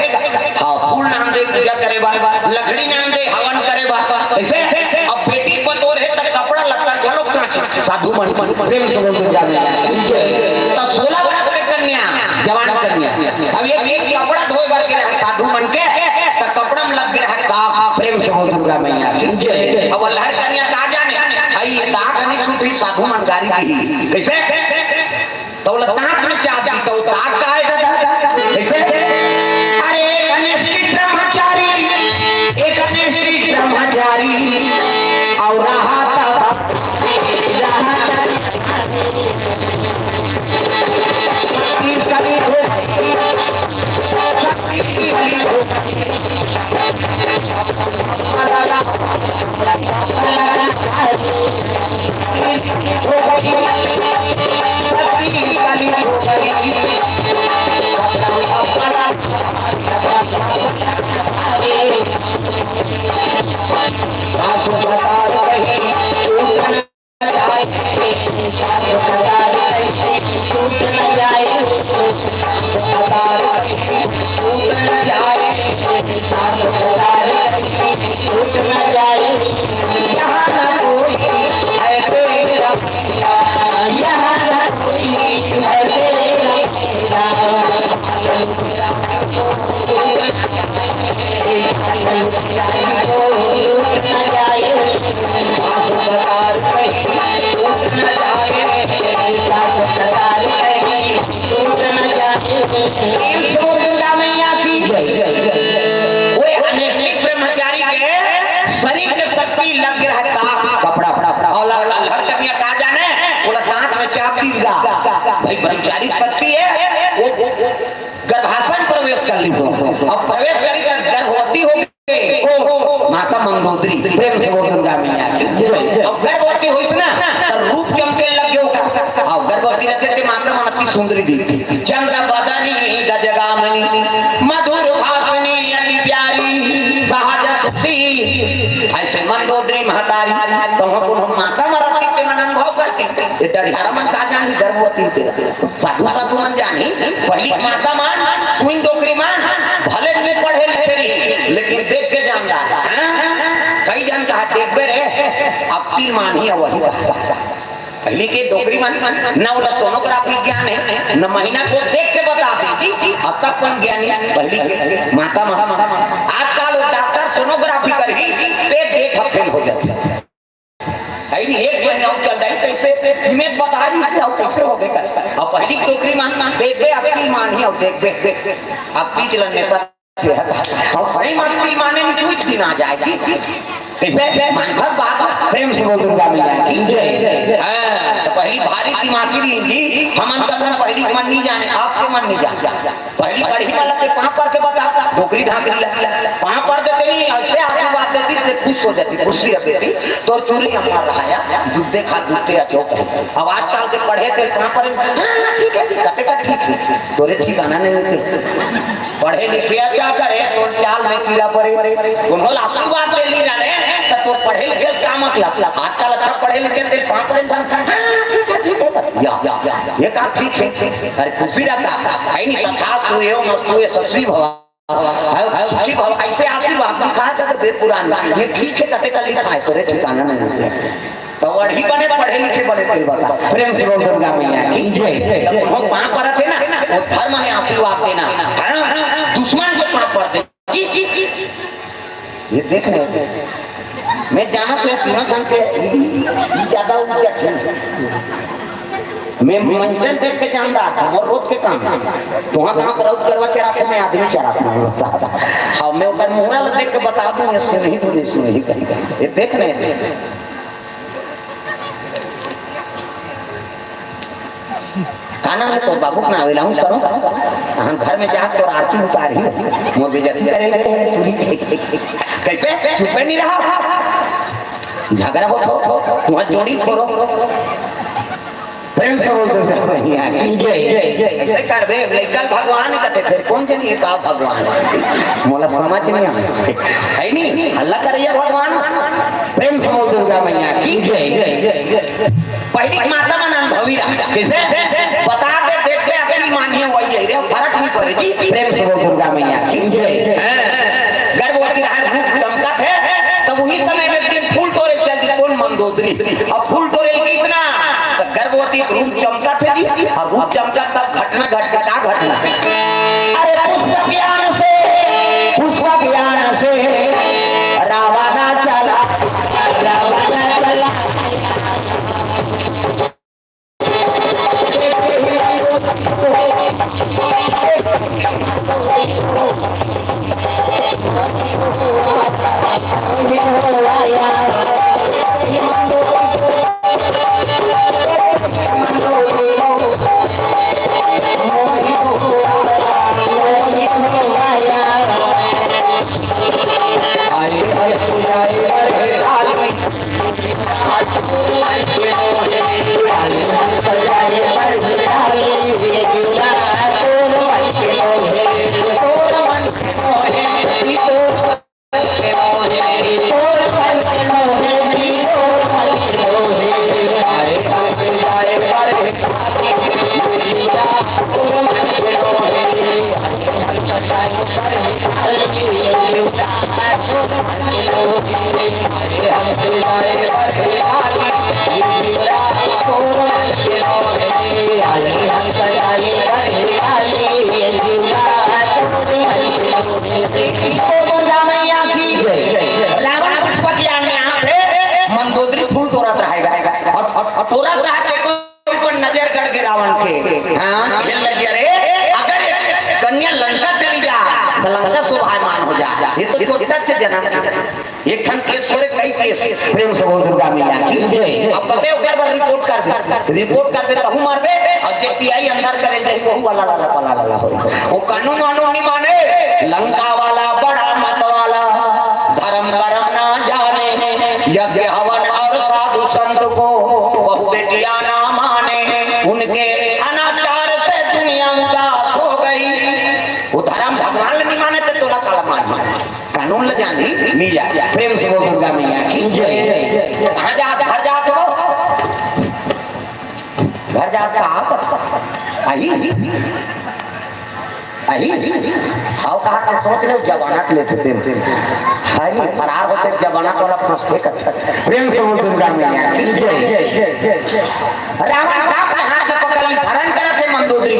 हां फूल नाम दे पूजा करे बा लकड़ी नाम दे हवन करे बा ऐसे अब बेटी को तो है तब कपड़ा लगता चलो साधु मान प्रेम से बोल दुर्गा मैया की जय। तो 16 बरस की कन्या जवान कन्या अब ये कपड़ा धोए बार के साधु मन के तो कपड़ा में लग गया का प्रेम से बोल दुर्गा मैया की जय। अब लहर कन्या का जाने आई दाग नहीं छूटी साधु मन गारी की कैसे तो दांत में चाप दी तो दाग का है दादा कैसे अरे कनिष्ठ ब्रह्मचारी एक कनिष्ठ ब्रह्मचारी और रहा शरीर के शक्ति लग रहा है कपड़ा और हर कन्या कहा जाने बोला दांत में चाप दीजिएगा भाई ब्रह्मचारी शक्ति है वो गर्भाशय प्रवेश कर लीजिए अब प्रवेश करेगा गर्भवती हो गई माता मंदोदरी प्रेम से बोल दुर्गा मैया की अब गर्भवती हुई ना तो रूप चमके लग गया और गर्भवती रहते थे माता मन सुंदरी दिखती चंद्र बदनी गजगामनी मधुर भाषणी अति प्यारी सहजसी ऐसे मंदोदरी महतारी तो हम माता मरती के मन अनुभव करते ये डरियारा मन का जानी गर्भवती थे साधु साधु मन जानी पहली माता मान सुई डोकरी मान भले में पढ़े लिखे रही लेकिन देख के जान जा कई जन कहा देख रे अब तीन मान ही वही पहले के डोकरी मान न वाला सोनोग्राफी ज्ञान है न महीना को देख के बता दी अब तक कौन ज्ञानी पहले के माता आजकल डॉक्टर सोनोग्राफी करी ते डेट फेल हो जाती है एक महीना चल जाए कैसे मैं बता रही हूं कैसे हो गए अब पहली टोकरी मान देख दे अपनी मान ही अब देख अब बीच नेता और सही माने में कुछ भी ना जाएगी कैसे मनभर बात प्रेम से बोल दुर्गा मैया की जय। हां पहली भारी दिमागी लीजिए हमन कथन पहली मन नहीं जाने आपके मन नहीं जाने पहली बड़ी वाला के पांव पर के बता डोकरी ढाक ली पांव पर देते नहीं ऐसे आशीर्वाद देती से खुश हो जाती खुशी रहती तो चोरी अम्मा रहाया दूध देखा दूधते चौक अब आजकल के पढ़े थे पांव पर ठीक है कते का ठीक है तोरे ठिकाना नहीं पढ़े लिखे क्या करे तो चाल में कीड़ा पड़े उन्होंने आशीर्वाद ले ली जाने तो पढ़े लिखे का मतलब आजकल अच्छा पढ़े लिखे थे पांच ये का ठीक है अरे खुशी रहता है नहीं तथा तू एवं मस्तु ये सस्वी भवा सुखी भवा ऐसे आशीर्वाद लिखा है तो पुराना ये ठीक है कते का लिखा है तोरे ठिकाना नहीं होते तो वही बने पढ़े लिखे बने तेरे बता प्रेम से बोल दुर्गा मैया की जय। हम पांव पड़ते ना वो धर्म है आशीर्वाद देना, दुश्मन को पांव पड़ते ये देख रहे मैं जाना तो तीनों जन के ज्यादा क्या मैं मंजिल देख के जानता था और रोज के काम तो वहाँ कहाँ पर करवा चढ़ाते मैं आदमी चढ़ाता हाँ मैं उधर मुहरा देख के बता दूँ इससे नहीं तो इससे नहीं करेगा ये देख रहे हैं। खाना है तो बाबू ना आवेला हूँ करो हम घर में जा तो आरती उतारी मोर बेइज्जती करे कैसे चुप नहीं रहा झगड़ा हो तुम्हारा जोड़ी खोरो प्रेम से बोल दुर्गा मैया की जय। ऐसे करबे लेकिन भगवान कहते फिर कौन जानिए का भगवान मोला समझ नहीं है नहीं हल्ला करिए भगवान प्रेम से बोल दुर्गा मैया की जय। पहली माता का नाम भवीरा कैसे बता दे देख ले अपनी मानिए वही है फर्क नहीं पड़े जी प्रेम से बोल दुर्गा मैया की जय। गर्भवती रहा चमका थे तब वही समय में दिन फूल तोड़े चलती कौन मंदोदरी अब फूल तोड़े कृष्णा गर्भवती रूप चमका थे जी और रूप चमका तब घटना घट का क्या घटना अरे पुष्प ज्ञान से रावण चला नजर करके रावण के हाँ लग गया रे अगर कन्या लंका चली जा तो लंका शोभायमान हो जा ये तो छोटा से जन्म एक खन केस छोड़े कई केस प्रेम से बोल दुर्गा मैया की जय। अब कते ऊपर पर रिपोर्ट कर दे तहु मारबे और जे पीआई अंदर करे जाई वो वाला वाला हो वो कानून वानून नहीं माने लंका वाला बड़ा मत वाला धर्म करम ना जाने यज्ञ हवन और साधु संत को बहु बेटियां ना माने उनके अनाचार से दुनिया उदास हो गई वो धर्म भगवान नहीं माने तो तोला काला मान कानून ल जानी मिया प्रेम से बोल दुर्गा मैया की जय। कहां जा घर जा तो घर जा कहां आई हाउ कहा के सोच ले जवानत लेते थे हाय फरार होते जवानत वाला प्रश्न का प्रेम से बोल दुर्गा मैया की जय। रावण बाप ने हाथ पकड़ ली शरण करे थे मंदोदरी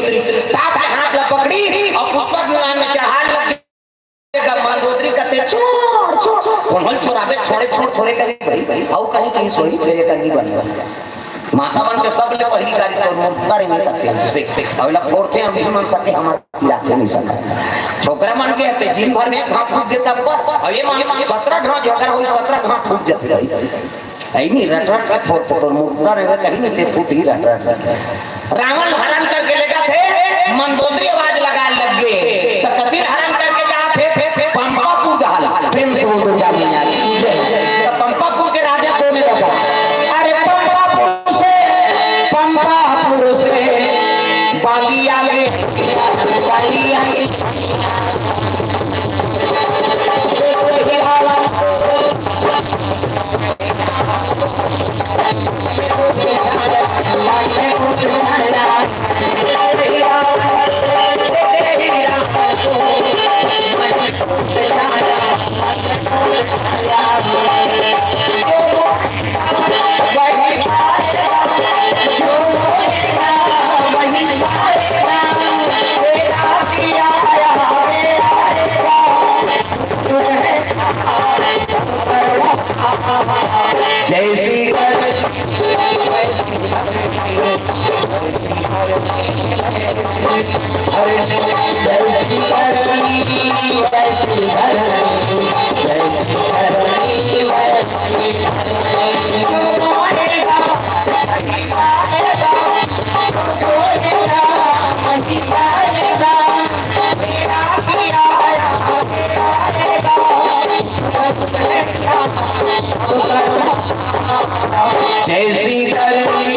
बाप ने हाथ पकड़ी और पुष्पक विमान में चढ़ा लगा मंदोदरी कहते छोड़ कोमल चोरावे छोड़े कभी भाई और कहीं सोई मेरे करनी बन माता मन के सब ले पहली गाड़ी और मुक्तारे में कथे से अगला फोड़ते हम भी मन सके हमारे याद नहीं सका छोकरा मन के हते दिन भर में घाट फूट देता पर और ये मान 17 घाट अगर होई 17 घाट फूट जाते रही नहीं रट के फोड़ते तो मुक्तारे में कहीं नहीं ते फूट ही रट रावण हरण करके लेगा थे मंदोदरी आवाज लगा लग गए तो कथिन हरण करके जा थे पंपापुर का प्रेम से बोल दुर्गा मैया की जय। पंपापुर के राजा को में लगा अरे पंपापुर से बालिया में ऐसी धरनी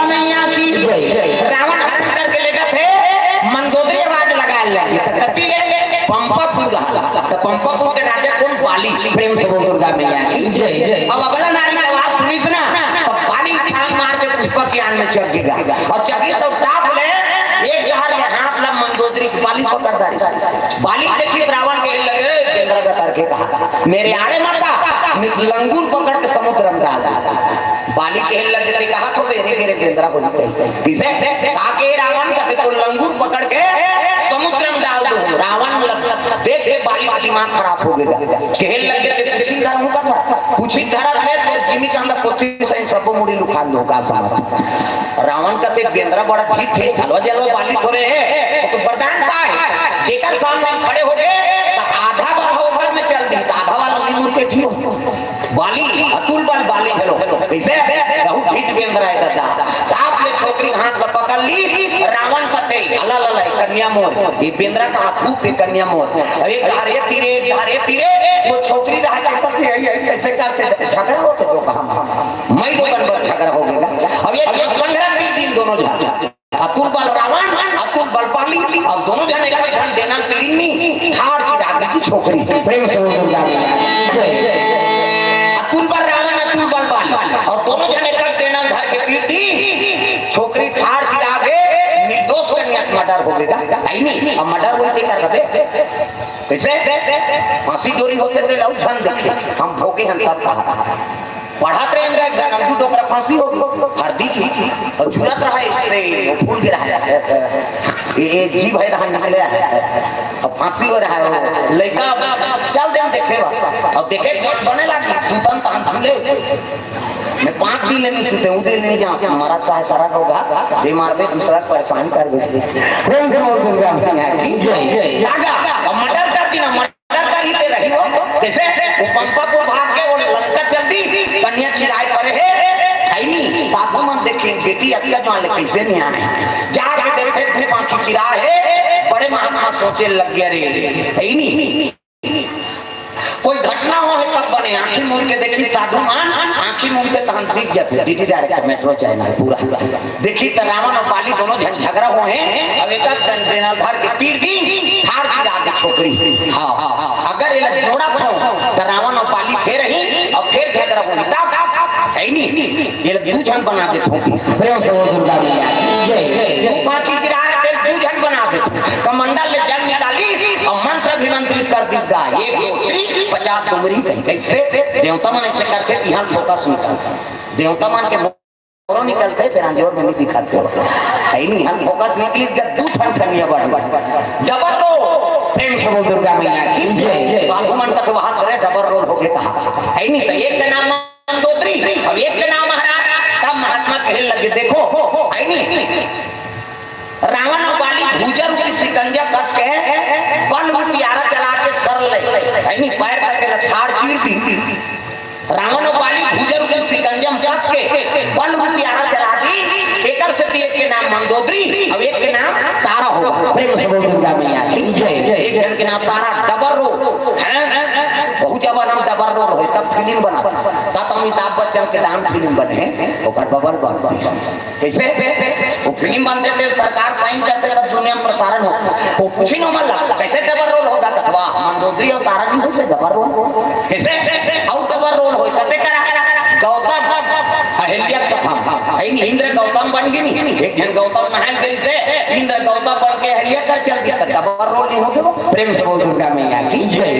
मैया की रावण हरण करके लेकर थे मंदोदरी आवाज लगा लगी कति ले पंपापुर तो पंपापुर के राजा कौन बाली प्रेम से बोल दुर्गा मैया की अब अगला नारी की आवाज सुनीस ना तो बाली छाल मार के पुष्पक के आन में चढ़ गया और चढ़ी तो टाप ले एक लहर के हाथ लब मंदोदरी की बाली पकड़ दारी बाली देखी रावण के लगे केंद्र का करके कहा मेरे आड़े माता लंगूर पकड़ के समुद्र में डाल बाली के लगे कहा तो मेरे घेरे केंद्र को किसे आके रावण का तो लंगूर पकड़ के समुद्र में डाल दो रावण देख के बाली का दिमाग खराब हो गया खेल लगे कुछ धर्म होगा था कुछ धर्म है तो जिमी के अंदर पोथी से सब मुड़ी लुखा लो का साथ रावण का ते केंद्र बड़ा ठीक थे हलवा जलवा बाली थोड़े है तो वरदान पाए जेकर सामने खड़े हो गए आधा बार होकर में चल दी आधा वाला निमुर के ठियो बाली अतुल बल बाली हेलो कैसे बहुत हिट केंद्र है दादा आपने छोकरी हाथ में पकड़ ली रावण का ते अला लला कन्या मोर ये बेंद्रा का हाथ पे कन्या मोर अरे धारे तीरे वो छोकरी रहा करते ऐसे करते झगड़ा हो तो कहा मैं तो बराबर झगड़ा हो गया अब ये संग्राम के दिन दोनों झगड़ा अतुल बल रावण अतुल बल बाली और दोनों जने का धन देना तीनी हार की डाली की छोकरी प्रेम से बोल अतुल बल रावण अतुल बल बाली और दोनों जने का देना घर के तीर्थी छोकरी हार की डागे निर्दोष कन्या मर्डर हो गया नहीं अब मर्डर वही कर रहे कैसे फांसी डोरी होते थे लव छन देखे हम भोगे हम तब कहा पढ़ाते रहेंगे नंदू डोकरा फांसी होगी हरदी की और झूलत रहा इससे फूल गिरा है ये जीव है धान निकले अब फांसी हो रहा है लड़का चल दे देखे अब देखे बने लगी सुतन तान झूले मैं 5 दिन नहीं सुते उधर नहीं जा हमारा चाहे सारा होगा बीमार में दूसरा परेशान कर देते प्रेम से बोल दुर्गा लागा और मर्डर करती ना मर्डर कर ही रही हो कैसे वो पंपापुर भाग के वो लंका चल दी कन्या चिराय पर है नहीं साधु मन देखे बेटी अतिया जो आले कैसे नहीं आए जाके देखते थे पांखी चिरा है बड़े महात्मा सोचे लग गया रे है नहीं कोई घटना हो है तब बने आंखें मूंद के देखी साधु मान आंखें मूंद के तहन दिख जाते डीडी डायरेक्ट मेट्रो चैनल पूरा देखी तो रावण और बाली दोनों झगड़ा हुए हैं अब एक देना घर के तीर दी हार की रात छोकरी हाँ अगर ये जोड़ा था तो रावण और बाली फिर रही और फिर झगड़ा हुई तब है नहीं ये दूजन बना देते प्रेम से वो दुर्गा मैया बाकी गिरा दूजन बना देते कमंडल ने जल निकाली और मंत्र अभिमंत्रित कर दिया ये 50 डुमरी कैसे देवता मन ऐसे करते यहाँ फोकस नहीं देवता मन के मोरो निकलते फिर अंजोर में नहीं दिखाते है नहीं हम फोकस निकली दूध फन करनी बढ़ डबल रोल प्रेम से बोल दुर्गा मैया की साधु मन का तो वहां करे डबल रोल हो गया कहा है नहीं तो एक का नाम मंदोदरी अब एक का नाम महाराज तब महात्मा कहने लगे देखो है नहीं रावण और बाली भूजर की शिकंजा कस के वन हथियारा चला के सर ले नहीं पैर का लठाड़ चीर दी रावण और बाली भूजर की शिकंजा कस के वन हथियारा चला दी एकर से एक के नाम मंदोदरी अब एक के नाम तारा होगा प्रेम से बोल दुर्गा मैया एक जन के नाम तारा डबल रोल है बहुत जब नाम डबल रोल हो तब फिल्म बना तब अमिताभ बच्चन के नाम फिल्म बने ओकर बबल बन कैसे वो फिल्म बनते थे सरकार साइन करते तब दुनिया में प्रसारण होता वो कुछ नहीं मतलब कैसे डबल रोल होगा कथवा मंदोदरी और तारा नहीं हो से डबल रोल कैसे आउट डबल रोल हो कते करा गौतम अहिल्या कथा इंद्र गौतम बन गई नहीं एक जन गौतम महल दिल से इंद्र गौतम बन के अहिल्या का चल गया डबल रोल नहीं हो गया प्रेम से बोल दुर्गा मैया की जय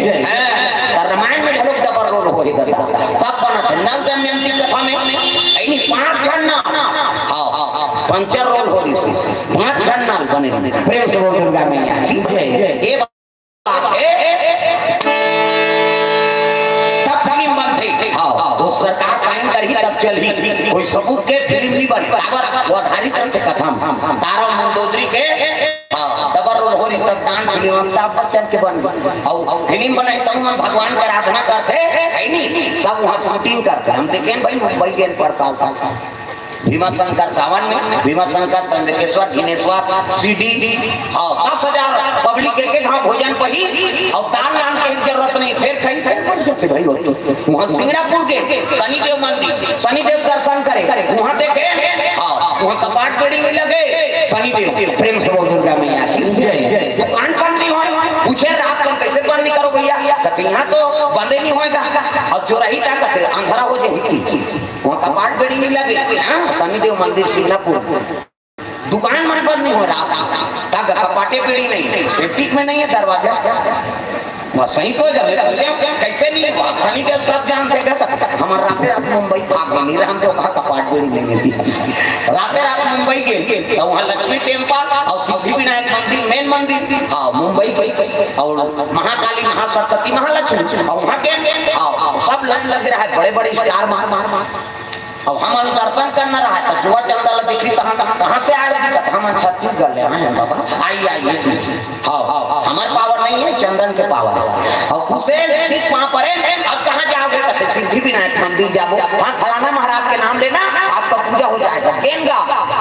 रामायण में लोग डबल रोल हो गया तब बना नाम दमयंती कथा में ऐनी 5 जन हां पंचर रोल हो रही थी 5 जन नाम बने प्रेम से बोल दुर्गा मैया की जय ये बात है तब फिल्म बन थी हां वो सरकार साइन कर ही तब चली कोई सबूत के फिल्म नहीं बनी बराबर वो आधारित थे कथा तारा मंदोदरी के डबल रोल हो रही सब डांस फिल्म अमिताभ बच्चन के बन और फिल्म बनाई तब हम भगवान की आराधना करते है नहीं तब वहाँ शूटिंग करते हम देखें भाई मुंबई के पर साल भीमा शंकर सावन में, भीमा शंकर त्र्यंबकेश्वर घिनेश्वर सीडी और 10,000 पब्लिक एक हाँ भोजन पही और दान लान की जरूरत नहीं। फिर कहीं थे भाई वहाँ सिंगापुर के शनिदेव मंदिर, शनिदेव दर्शन करे वहाँ देखे वहाँ कपाट पेड़ी में लगे शनिदेव। प्रेम से बोल दुर्गा मैया की दुकान बंद नहीं हो, पूछे रात को कैसे बंद नहीं करो भैया, कहते यहाँ तो बंदे नहीं होएगा और चोराही का कहते अंधेरा हो जाएगी। वहाँ कपाट पेड़ी नहीं लगे शनिदेव मंदिर सिंगापुर, दुकान मन बंद नहीं हो रहा, कपाटे पेड़ी नहीं, सेफ्टी में नहीं है दरवाजा सही तो कैसे नहीं शनि के सब जानते हमारे राते रात मुंबई भाग नहीं रहा, हम तो कहा कपाट पेड़ी नहीं थी। राते रात मुंबई के तो वहाँ लक्ष्मी टेम्पल और सिद्धि विनायक मंदिर मेन मंदिर थी मुंबई और महाकाली महासरस्वती महालक्ष्मी और वहाँ के सब लाइन लग रहा है, बड़े बड़े स्टार मार मार मार। अब हम दर्शन करना रहा है तो जुआ चंदल देखी कहाँ से आ रही है, हम छत्तीसगढ़ ले आए बाबा, आइए आइए। हाँ हमारे पावर नहीं है, चंदन के पावर है। और वहाँ पर अब कहाँ जाओगे, कहते सिद्धि विनायक मंदिर जाओ, वहाँ फलाना महाराज के नाम लेना आपका पूजा हो जाएगा। गेंगा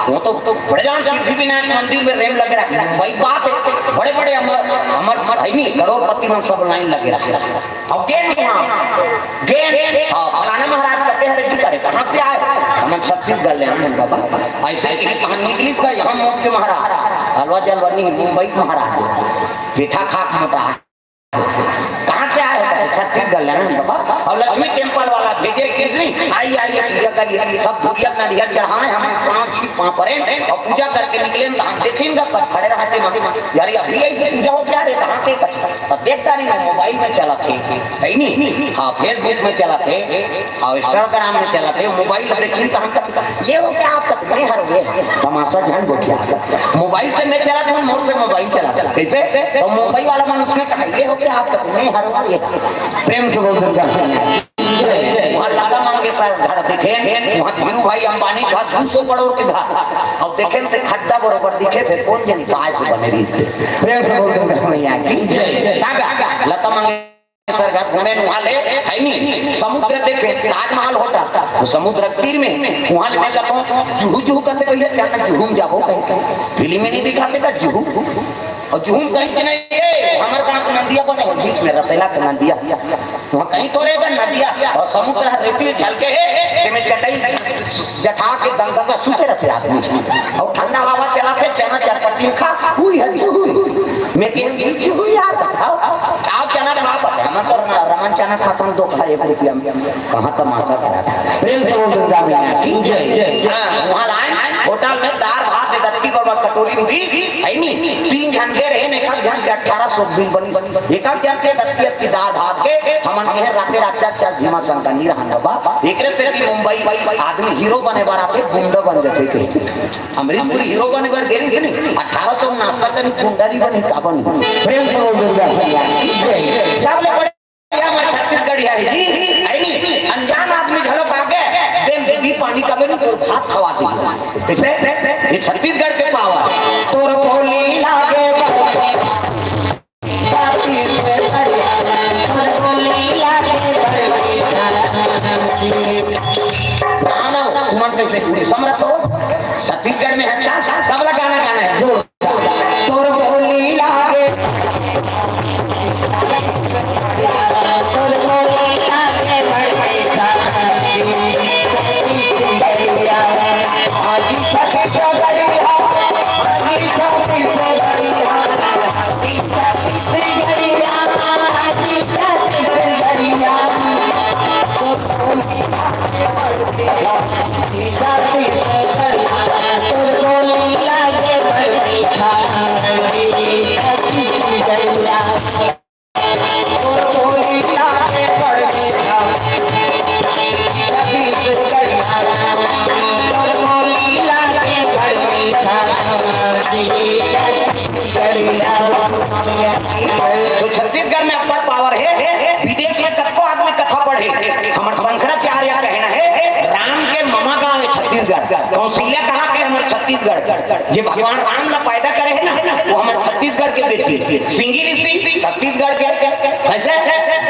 वो तो बड़े जान सिद्धि विनायक मंदिर में रेम लगे रखना, वही बात है, बड़े बड़े अमर नहीं करोड़पति में सब लाइन लगे रखना। और गेंद फलाना महाराज कहते हैं करे कहाँ से हम छत्तीसगढ़ ले आए बाबा, ऐसे कहाँ निकली का यहाँ मोट के महाराज अलवा जलवनी मुंबई महाराज पीठा खाक मोटा कहाँ से आए छत्तीसगढ़ ले आए बाबा। और लक्ष्मी टेम्पल वाला भेजे किसने आइए आइए पूजा करिए, सब पूजा अपना निहर चढ़ाए हम वहाँ पड़े और पूजा करके निकले तो हम देखेंगे सब खड़े रहते यार अभी ऐसे पूजा हो क्या रे कहाँ के देखता नहीं, मोबाइल में चला थे नहीं हाँ फेसबुक में चला थे और इंस्टाग्राम में चला थे, मोबाइल देखी तो हम ये हो क्या आप नहीं हर गए तमाशा ध्यान बोलिए मोबाइल से नहीं चला था, मोर से मोबाइल चला था कैसे तो मुंबई वाला मनुष्य ने कहा ये हो क्या आप नहीं हर गए। प्रेम से बोल वहाँ लाला मंगेशकर घर देखे, वहाँ धीरू भाई अंबानी घर 200 करोड़ के घर और देखे तो खड्डा बरोबर दिखे थे कौन जन कहाँ से बने रही थे। प्रेम से बोल लता मंगेशकर घर घूमे वहाँ ले है नहीं समुद्र देखे ताजमहल होता तो समुद्र तीर में वहाँ ले लगा जुहू जुहू करते कहिए अचानक जुहूम जाओ कहीं फिल्म में नहीं दिखाते का जुहू और जुहूम कहीं नहीं है हमारे कहाँ नदिया बने बीच में रसेला का नदिया वहाँ कहीं तो रहेगा नदिया और समुद्र रेती झलके है में चटाई जठा के दंगा का सूते रहते आदमी और ठंडा हवा चलाते चना चरपटी खा हुई है यार आप चना खा पाते हम तो रमन चना खाता हूँ 2 खा 1 रुपया में कहाँ तमाशा करा था। प्रेम से बोल दुर्गा मैया की जय। वहाँ लाए होटल में दाल भात गत्ती बाबा कटोरी में दी है नहीं 3 घंटे रहे ने एक घंटे 1800 बिल बनी एक घंटे गत्ती दाल भात के हमन के राते रात 4 भीमा शंकर नहीं रहना बा एकरे से मुंबई आदमी हीरो बने बार आते गुंडा बन जाते थे अमरीशपुरी हीरो बने बार गेली से नहीं 1800 नाश्ता करनी गुंडा नहीं बने का बन। प्रेम से बोल दुर्गा सब ले बड़े हमारे छत्तीसगढ़ है जी है नहीं अनजान आदमी झलक आ गए दिन देवी पानी का भी तो भात खवा दी इसे ये छत्तीसगढ़ के पावर तोर बोली लागे समरथ हो छत्तीसगढ़ में है सब गाना गाना है जो तोर बोली लागे तो छत्तीसगढ़ में अपना पावर है, विदेश में कत्को आदमी कथा पढ़े हमारे शंकराचार्य कहना है राम के मामा गांव है छत्तीसगढ़ कौशल्या कहाँ के हमारे छत्तीसगढ़ जे भगवान राम ला पैदा करे है ना वो हमारे छत्तीसगढ़ के बेटी सिंगी ऋषि छत्तीसगढ़ के ऐसे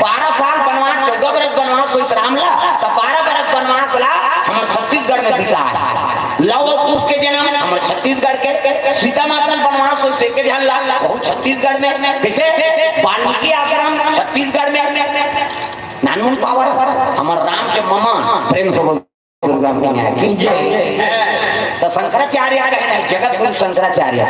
12 साल बनवास 14 बरस बनवास राम ला तो 12 बरस बनवास ला हमारे छत्तीसगढ़ में बिता है लव और कुश के जन्म हमारे छत्तीसगढ़ के सीता माता बनवास से के ध्यान ला बहुत छत्तीसगढ़ में कैसे वाल्मीकि आश्रम छत्तीसगढ़ में नानमुन पावर हमारे राम के मामा प्रेम से दुर्गा मैया की जय। तो शंकराचार्य आ गए जगत गुरु शंकराचार्य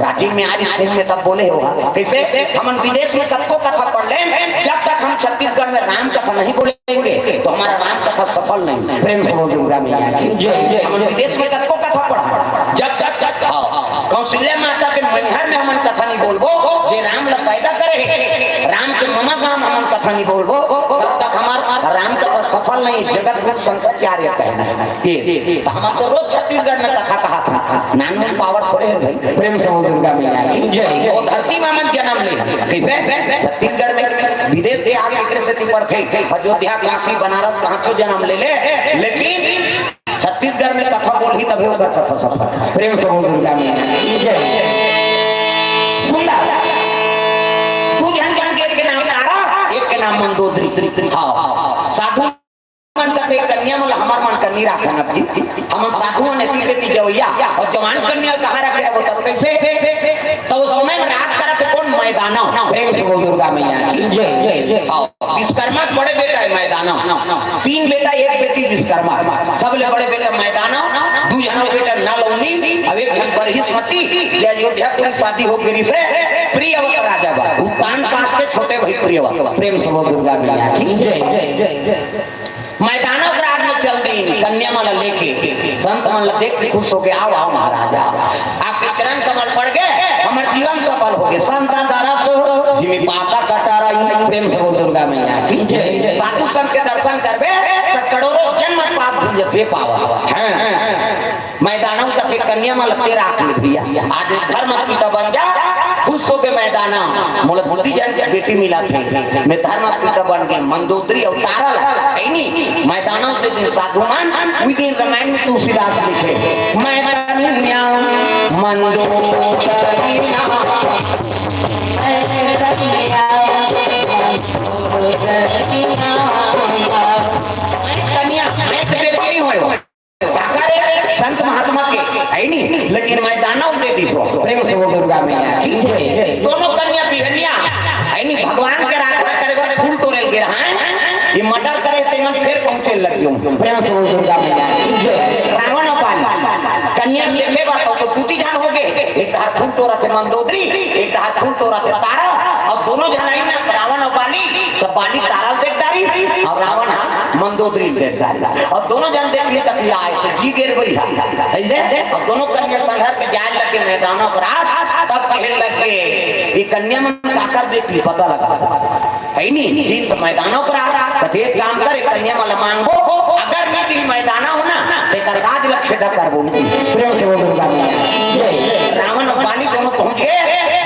रांची में आज स्कूल में तब बोले होगा कैसे हम विदेश में कथो कथा पढ़ ले जब तक हम छत्तीसगढ़ में राम कथा नहीं बोलेंगे तो हमारा राम कथा सफल नहीं। प्रेम से दुर्गा मैया की जय। हम विदेश में कथो कथा पढ़ा जब तक कौशल्या माता के मैहर में हमन कथा नहीं बोलबो जे राम ला पैदा करे राम के ममा गांव हमन कथा नहीं बोलबो तब तक हमारा राम कथा सफल नहीं। जगत गुरु शंकराचार्य कहना है ये हम तो रोज छत्तीसगढ़ में कथा कहा था नानमुन पावर थोड़े है भाई। प्रेम से दुर्गा मैया की जय। वो धरती में हमन जन्म ले कैसे छत्तीसगढ़ में विदेश से आगे एकरे से पढ़ते अयोध्या काशी बनारस कहां तो जन्म ले लेकिन छत्तीसगढ़ में कथा बोली तभी होगा कथा सफल। प्रेम से दुर्गा मैया की जय। सुन तू जान के एक के नाम तारा एक के नाम मंदोदरी साधु मन का कन्या मतलब हमार मन करनी रखा ना हम साधुओं ने पीते की जवैया और जवान कन्या कहाँ रखे वो तब कैसे तो उस समय में रात करा तो कौन मैदाना प्रेम से दुर्गा मैया की जय। विश्वकर्मा बड़े बेटा है मैदाना 3 बेटा 1 बेटी विश्वकर्मा सब ले बड़े बेटा मैदाना 2 जन बेटा नलौनी अब 1 जन बरहिस्मती जे अयोध्या की शादी हो गई से प्रियवत राजा बा उत्तान पात के छोटे भाई प्रियवत। प्रेम से दुर्गा मैया की जय। मैदानों रात में चल दी कन्या माला लेके संत माला देख के खुश हो गए आओ आओ महाराजा आपके चरण कमल पड़ गए हमारे जीवन सफल हो गए संता दारा सो जिमी पाता कटा रही। प्रेम से दुर्गा मैया की जय। साधु संत के दर्शन करबे तो करोड़ों जन्म पाप धुंजते पावा मैदानों का कन्या माला तेरा आखिर भैया आज धर्म पिता बन जा खुश हो के मैदाना मोल बुद्धि जन के बेटी मिला थे मैं धर्म पिता बन गए मंदोदरी और तारा है नहीं मैदानों के दिन साधुमान उस दिन रामायण में तुलसीदास लिखे मैदानिया मंदोदरी संत महात्मा के है नहीं लेकिन मैदानों के दिशो प्रेम से दुर्गा मैया की दोनों कन्या बिहनिया है नहीं भगवान के आराधना करे फूल तोड़े गिरा ये मर्डर करे ते मन फिर पहुंचे लगियो। प्रेम से दुर्गा मैया की जय। रावण अपन कन्या लेके बात तो दूती जान हो गए एक हाथ फूल तोड़ा थे मंदोदरी एक हाथ फूल तोड़ा थे तारा और दोनों जन आई ना रावण और बाली तो बाली तारा देखदारी और रावण मंदोदरी देखदारी और दोनों जन देख लिए तक आए तो जी गेर बड़ी ऐसे और दोनों कन्या संघर्ष के जाए लगे मैदानों पर तब कहने लगे ये कन्या में काकर बेटी पता लगा है नहीं दिन तो मैदानों पर आ रहा तो एक काम करे कन्या में मांगो अगर नहीं मैदाना हो ना तो राज लक्ष्य कर बोलती। प्रेम से दुर्गा मैया। रावण और बाली दोनों पहुंच गए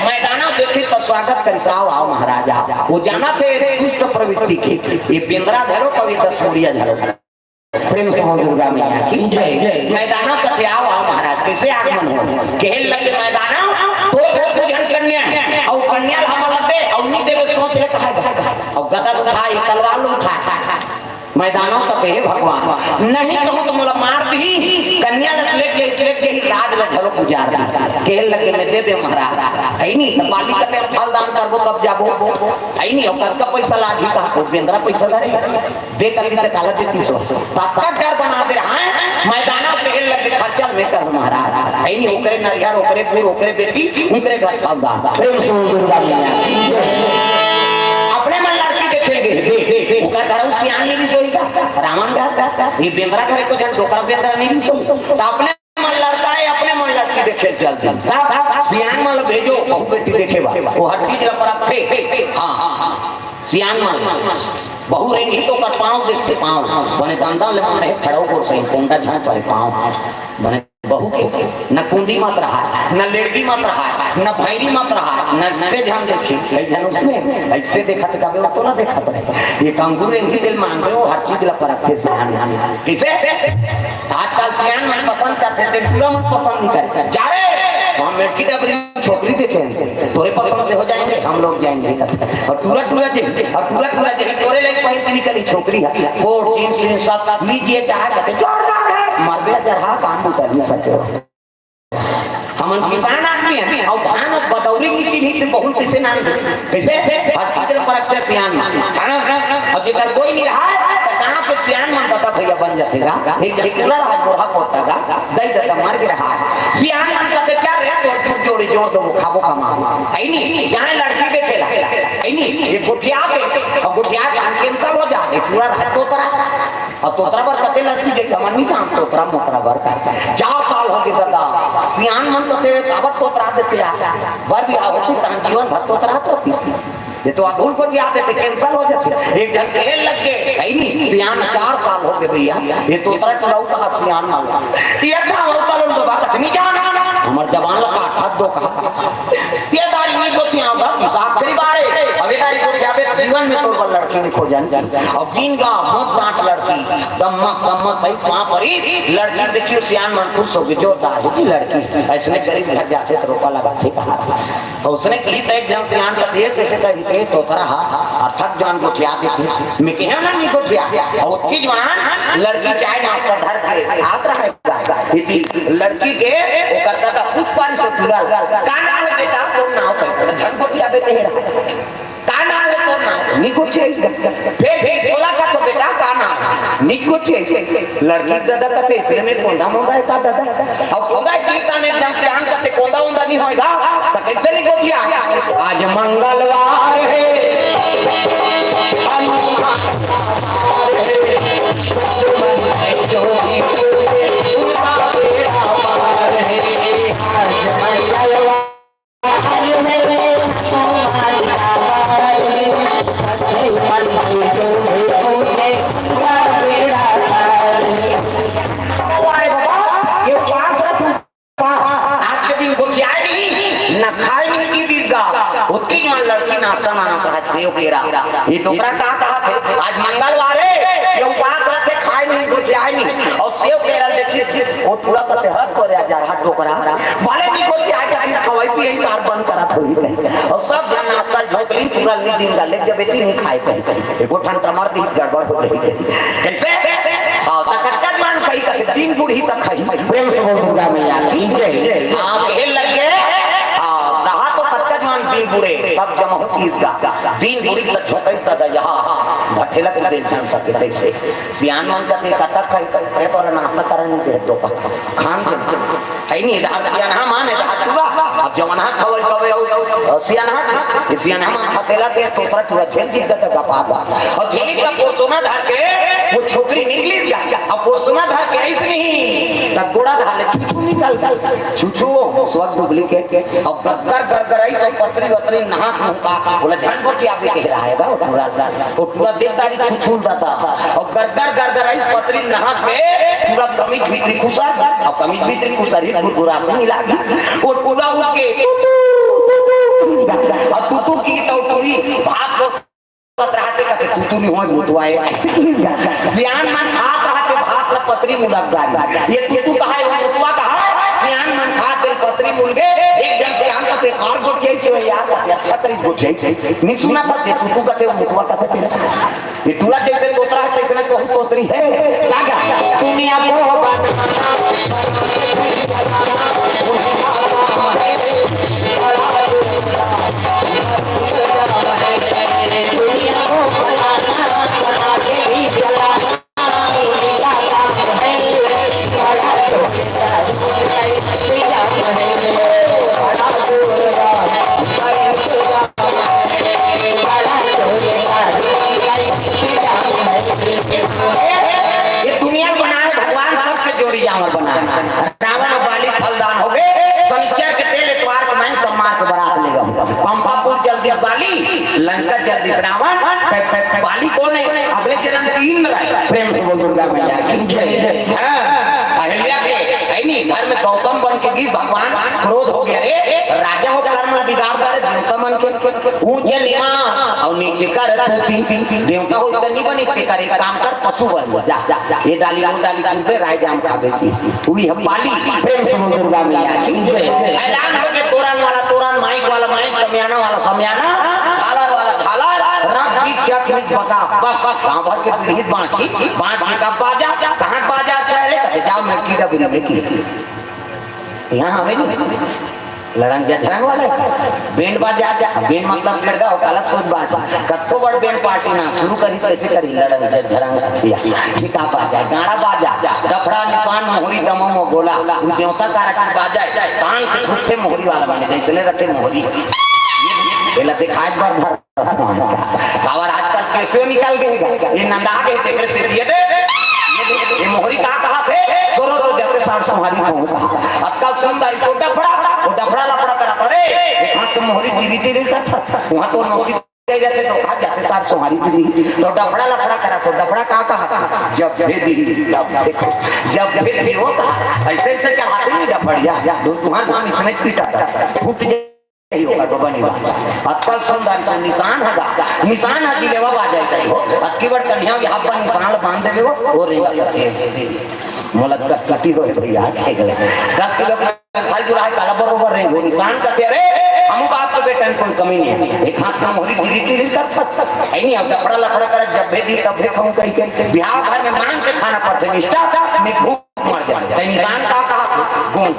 मैदाना देखे तो स्वागत कर साव आओ महाराजा वो जाना थे दुष्ट प्रवृत्ति के ये पिंजरा धरो कभी 10 मुड़िया धरो। प्रेम से दुर्गा मैया की जय। मैदाना कथे आओ आओ महाराज कैसे आगमन हो खेल लगे मैदाना तो जन कन्या और कन्या हम लगते और नहीं देवे सोच ले कहा और गदर उठाई तलवार उठा मैदानों का कहे भगवान नहीं कहूं तो मोला मार दी कन्या लेके राज में झलो गुजार खेल लगे मैं दे दे महाराज है नहीं तो बाली का फल दान करबो तब जाबो है नहीं और का पैसा लागी का तो बेंद्रा पैसा दे कर के काला देती सो ताका डर बना दे हां मैदानों खेल लगे खर्चा में कर महाराज है नहीं ओकरे नरियार ओकरे पूर ओकरे बेटी ओकरे घर फल दान। प्रेम से दुर्गा मैया अपने मन लड़की देखेंगे ओकर घर सियान नहीं सोईगा रावण घर ये बेंद्रा करे को जन डोकरा बेंद्रा नहीं सोई तो अपने मन लड़का है अपने मन लड़की देखे चल सियान मन भेजो बहु बेटी देखे वो हर चीज रख थे हां सियान मन बहु रहेंगी तो कर पांव देखते पांव बने दंदा ले मारे खड़ो को सही कोंडा झाड़ पड़े पांव बने बहु के न कुंडी मत रहा न लड़की मत रहा न भैरी मत रहा न से ध्यान देखी कई जन उसमें ऐसे देखा तो कभी तो ना देखा पड़े ये कंगूर इनकी दिल मांग रहे हो हर चीज लग रखे सियान किसे आजकल सियान मन पसंद करते थे पूरा मन पसंद नहीं करते जा रे हम मिर्ची डबरी छोकरी देखे हैं तोरे पसंद से हो जाएंगे हम लोग जाएंगे और टूरा टूरा जे तोरे लायक पहिर के निकली छोकरी है कोट जींस सब लीजिए चाहे कहते जोरदार है मरबे जरहा काम उतर नहीं सके हम किसान आदमी हैं और धान और बदौरी की चीज ही बहुत किसे नाम कैसे हर चीज पर अच्छा सियान और जिधर कोई नहीं रहा कहां पे सियान मन बता भैया बन जातेगा एक पूरा रहा गोरा पोटागा दई दई मर के रहा सियान मन का क्या रे तो जोड़ी जोड़ दो खाबो कमा है नहीं जाने लड़की देखेला है नहीं ये गुठिया पे और गुठिया का कैंसर हो जाए पूरा रहा तोतरा और तोतरा पर कते लड़की जे मन नहीं काम तोतरा मोतरा बर का 4 साल हो गए दादा सियान मन तो ते कावत तोतरा देते आ बर भी आवत तान जीवन भर तोतरा तो ये तो अधूल को भी आते थे कैंसर हो जाते एक जन खेल लग गए है नहीं सियान 4 साल हो गए भैया ये तोतरा टुराऊ का सियान मांगा ये क्या होता लोग बात नहीं जाना हमार जवान लगा ठग दो का ये दारी नहीं को थिया बा हिसाब करी बारे अबे दारी को छाबे जीवन में तोर लड़की ने खो जान अब दिन का मुंह डांट लड़की दम्मक सही वहां परी लड़की देखियो सियान मन खुश हो गई जोरदार है लड़की ऐसे गरीब घर जाते तो रोका लगा थे कहा और उसने की एक जन सियान का ये कैसे कही तो तोरा हा थक जान को ठिया दी मैं कहे ना नहीं को ठिया और की जवान लड़की चाहे नाश्ता धर के हाथ रहा इति लड़की के वो करता था कुछ पानी से पूरा कान आवे बेटा तुम ना हो झन को ठिया बेटे रहा कान आवे तो ना निको चाहिए फिर बोला का तो बेटा कान आ निको चाहिए लड़की दादा कहते इसलिए में कोंदा मोंदा है दादा अब कोंदा कीर्तन में एकदम से आन कहते कोंदा मोंदा नहीं होएगा तो कैसे निको ठिया आज मंगलवार है सेव केरा ये टोकरा कहा थे आज मंगलवार है ये उपवास रखे खाए नहीं कुछ आए नहीं और सेव केरा देखिए वो पूरा करते हर को जा रहा टोकरा वाले नहीं कोई आके ऐसा खवाई पिए कार बंद करा था और सब नाश्ता झोपड़ी पूरा नहीं दिन का ले जब बेटी नहीं खाए कहीं एगो ठन टमाटर दी गड़बड़ हो रही कैसे हां तकत्तर मान कहीं का दिन बूढ़ी तक खाई प्रेम से बोल दूंगा मैं यार आप ये लग गए रहा तो तकत्तर मान दिन बूढ़े तब जमा होती दिन बुरी तक छोटे तदा यहां भट्ठेला के दिन जान सके देख से सियान मन का कथा खाई है तो नाश्ता करने दे दो खान है नहीं सियान हां माने अब जवाना खवल कवे सियान हां खतेला के तोरा पूरा झेल जी का पाता और झेली का पोसोना धर के वो छोकरी निकली गया अब पोसोना धर के ऐसे नहीं तब गोड़ा ढाले छुछू निकल छुछू स्वर्ग डुप्लीकेट अब गरगर ऐसे पत्री वत्री नहा मुका बोला ध्यान को क्या भी कह रहा है वो पूरा देखता ही छुछूल जाता और गरगर ऐसे पत्री नहा पे पूरा कमीज भीतरी खुसा और कमीज भीतरी खुसा ही गुरगुरा से मिला वो पूरा उनके और तू की तो पूरी भाग को पतराते का तू नहीं होए मुतवाए सियान मन खात रहते भात ला पत्री मुलक गाड़ी ये तू कहा है मुतवा कहा सियान मन खात दिल पत्री मुल गए एक जन से हम कहते और को कैसे हो यार अच्छा तरीके को चाहिए नहीं सुना था तू कहते मुतवा कहते ये टूला जैसे तोतरा है तैसे तो तोतरी है लागा दुनिया रावण वाली फलदान हो गए शनिचर के तेल इतवार को मैं सम्मान के बारात ले गया पंपापुर जल्दी वाली लंका जल्दी रावण वाली कौन है अगले जन्म की इंद्र है प्रेम से बोल दुर्गा मैया अहिल्या के है नहीं घर में गौतम बन के गी भगवान क्रोध हो गया रे राजा हो घर में बिगाड़ कर देवता मन के ऊंचे निमा और नीचे कर देवता हो इतनी बनी के करे काम कर पशु बन जा ये डाली वो डाली पे राय जाम खा गई हुई हम पाली प्रेम से दुर्गा मैया शामियाना झालर वाला झालर रंग क्या बता बस गांव भर के पीड़ित बांची का बाजा कहां बाजा चले जाओ मैं की डबी की यहाँ हमें लड़ंग झरंग वाले बैंड बाजा बैंड मतलब लड़का हो काला सोच बात कत्तो बड़ बैंड पार्टी ना शुरू करी कैसे करी लड़ंग झरंग ठीक आ बाजा गाना बाजा डफड़ा निशान मोहरी दमो मो गोला देवता कारक बाजा कान के खुद मोहरी वाला बने जैसे रहते मोहरी ये लते खाज बार भर और आजकल कैसे निकल गए ये नंदा के देख से दिए दे ये मोहरी कहा थे सोरो तो जाते साठ संहारी को अक्कल सुंदर को डफड़ा लफड़ा करा अरे वहां तो मोहरी टीवी टीवी का था वहां तो नौसी गए जाते तो आ जाते साठ संहारी दी तो डफड़ा लफड़ा करा तो डफड़ा कहा जब भेदी देखो जब भेदी हो ऐसे ऐसे चाहते नहीं डफड़िया तुम्हारा नाम इसमें पीटा फूट अक्कल सुंदर से निशान हजी लेवा आ जाता है अक्की बड़ कन्या यहाँ पर निशान बांध दे वो रेगा मोलक कटी हो भैया 10 किलो भाई जुड़ा है काला बरोबर रे वो निशान करते रे हम बाप के बेटन कोई कमी नहीं है एक हाथ में मोहरी गिरी कर ऐ नहीं अब डफड़ा लफड़ा कर जब भेदी तब देखूं कहीं बिहार भर में मांग के खाना पड़ते निष्ठा में भूख मर जाए निशान का कहा कौन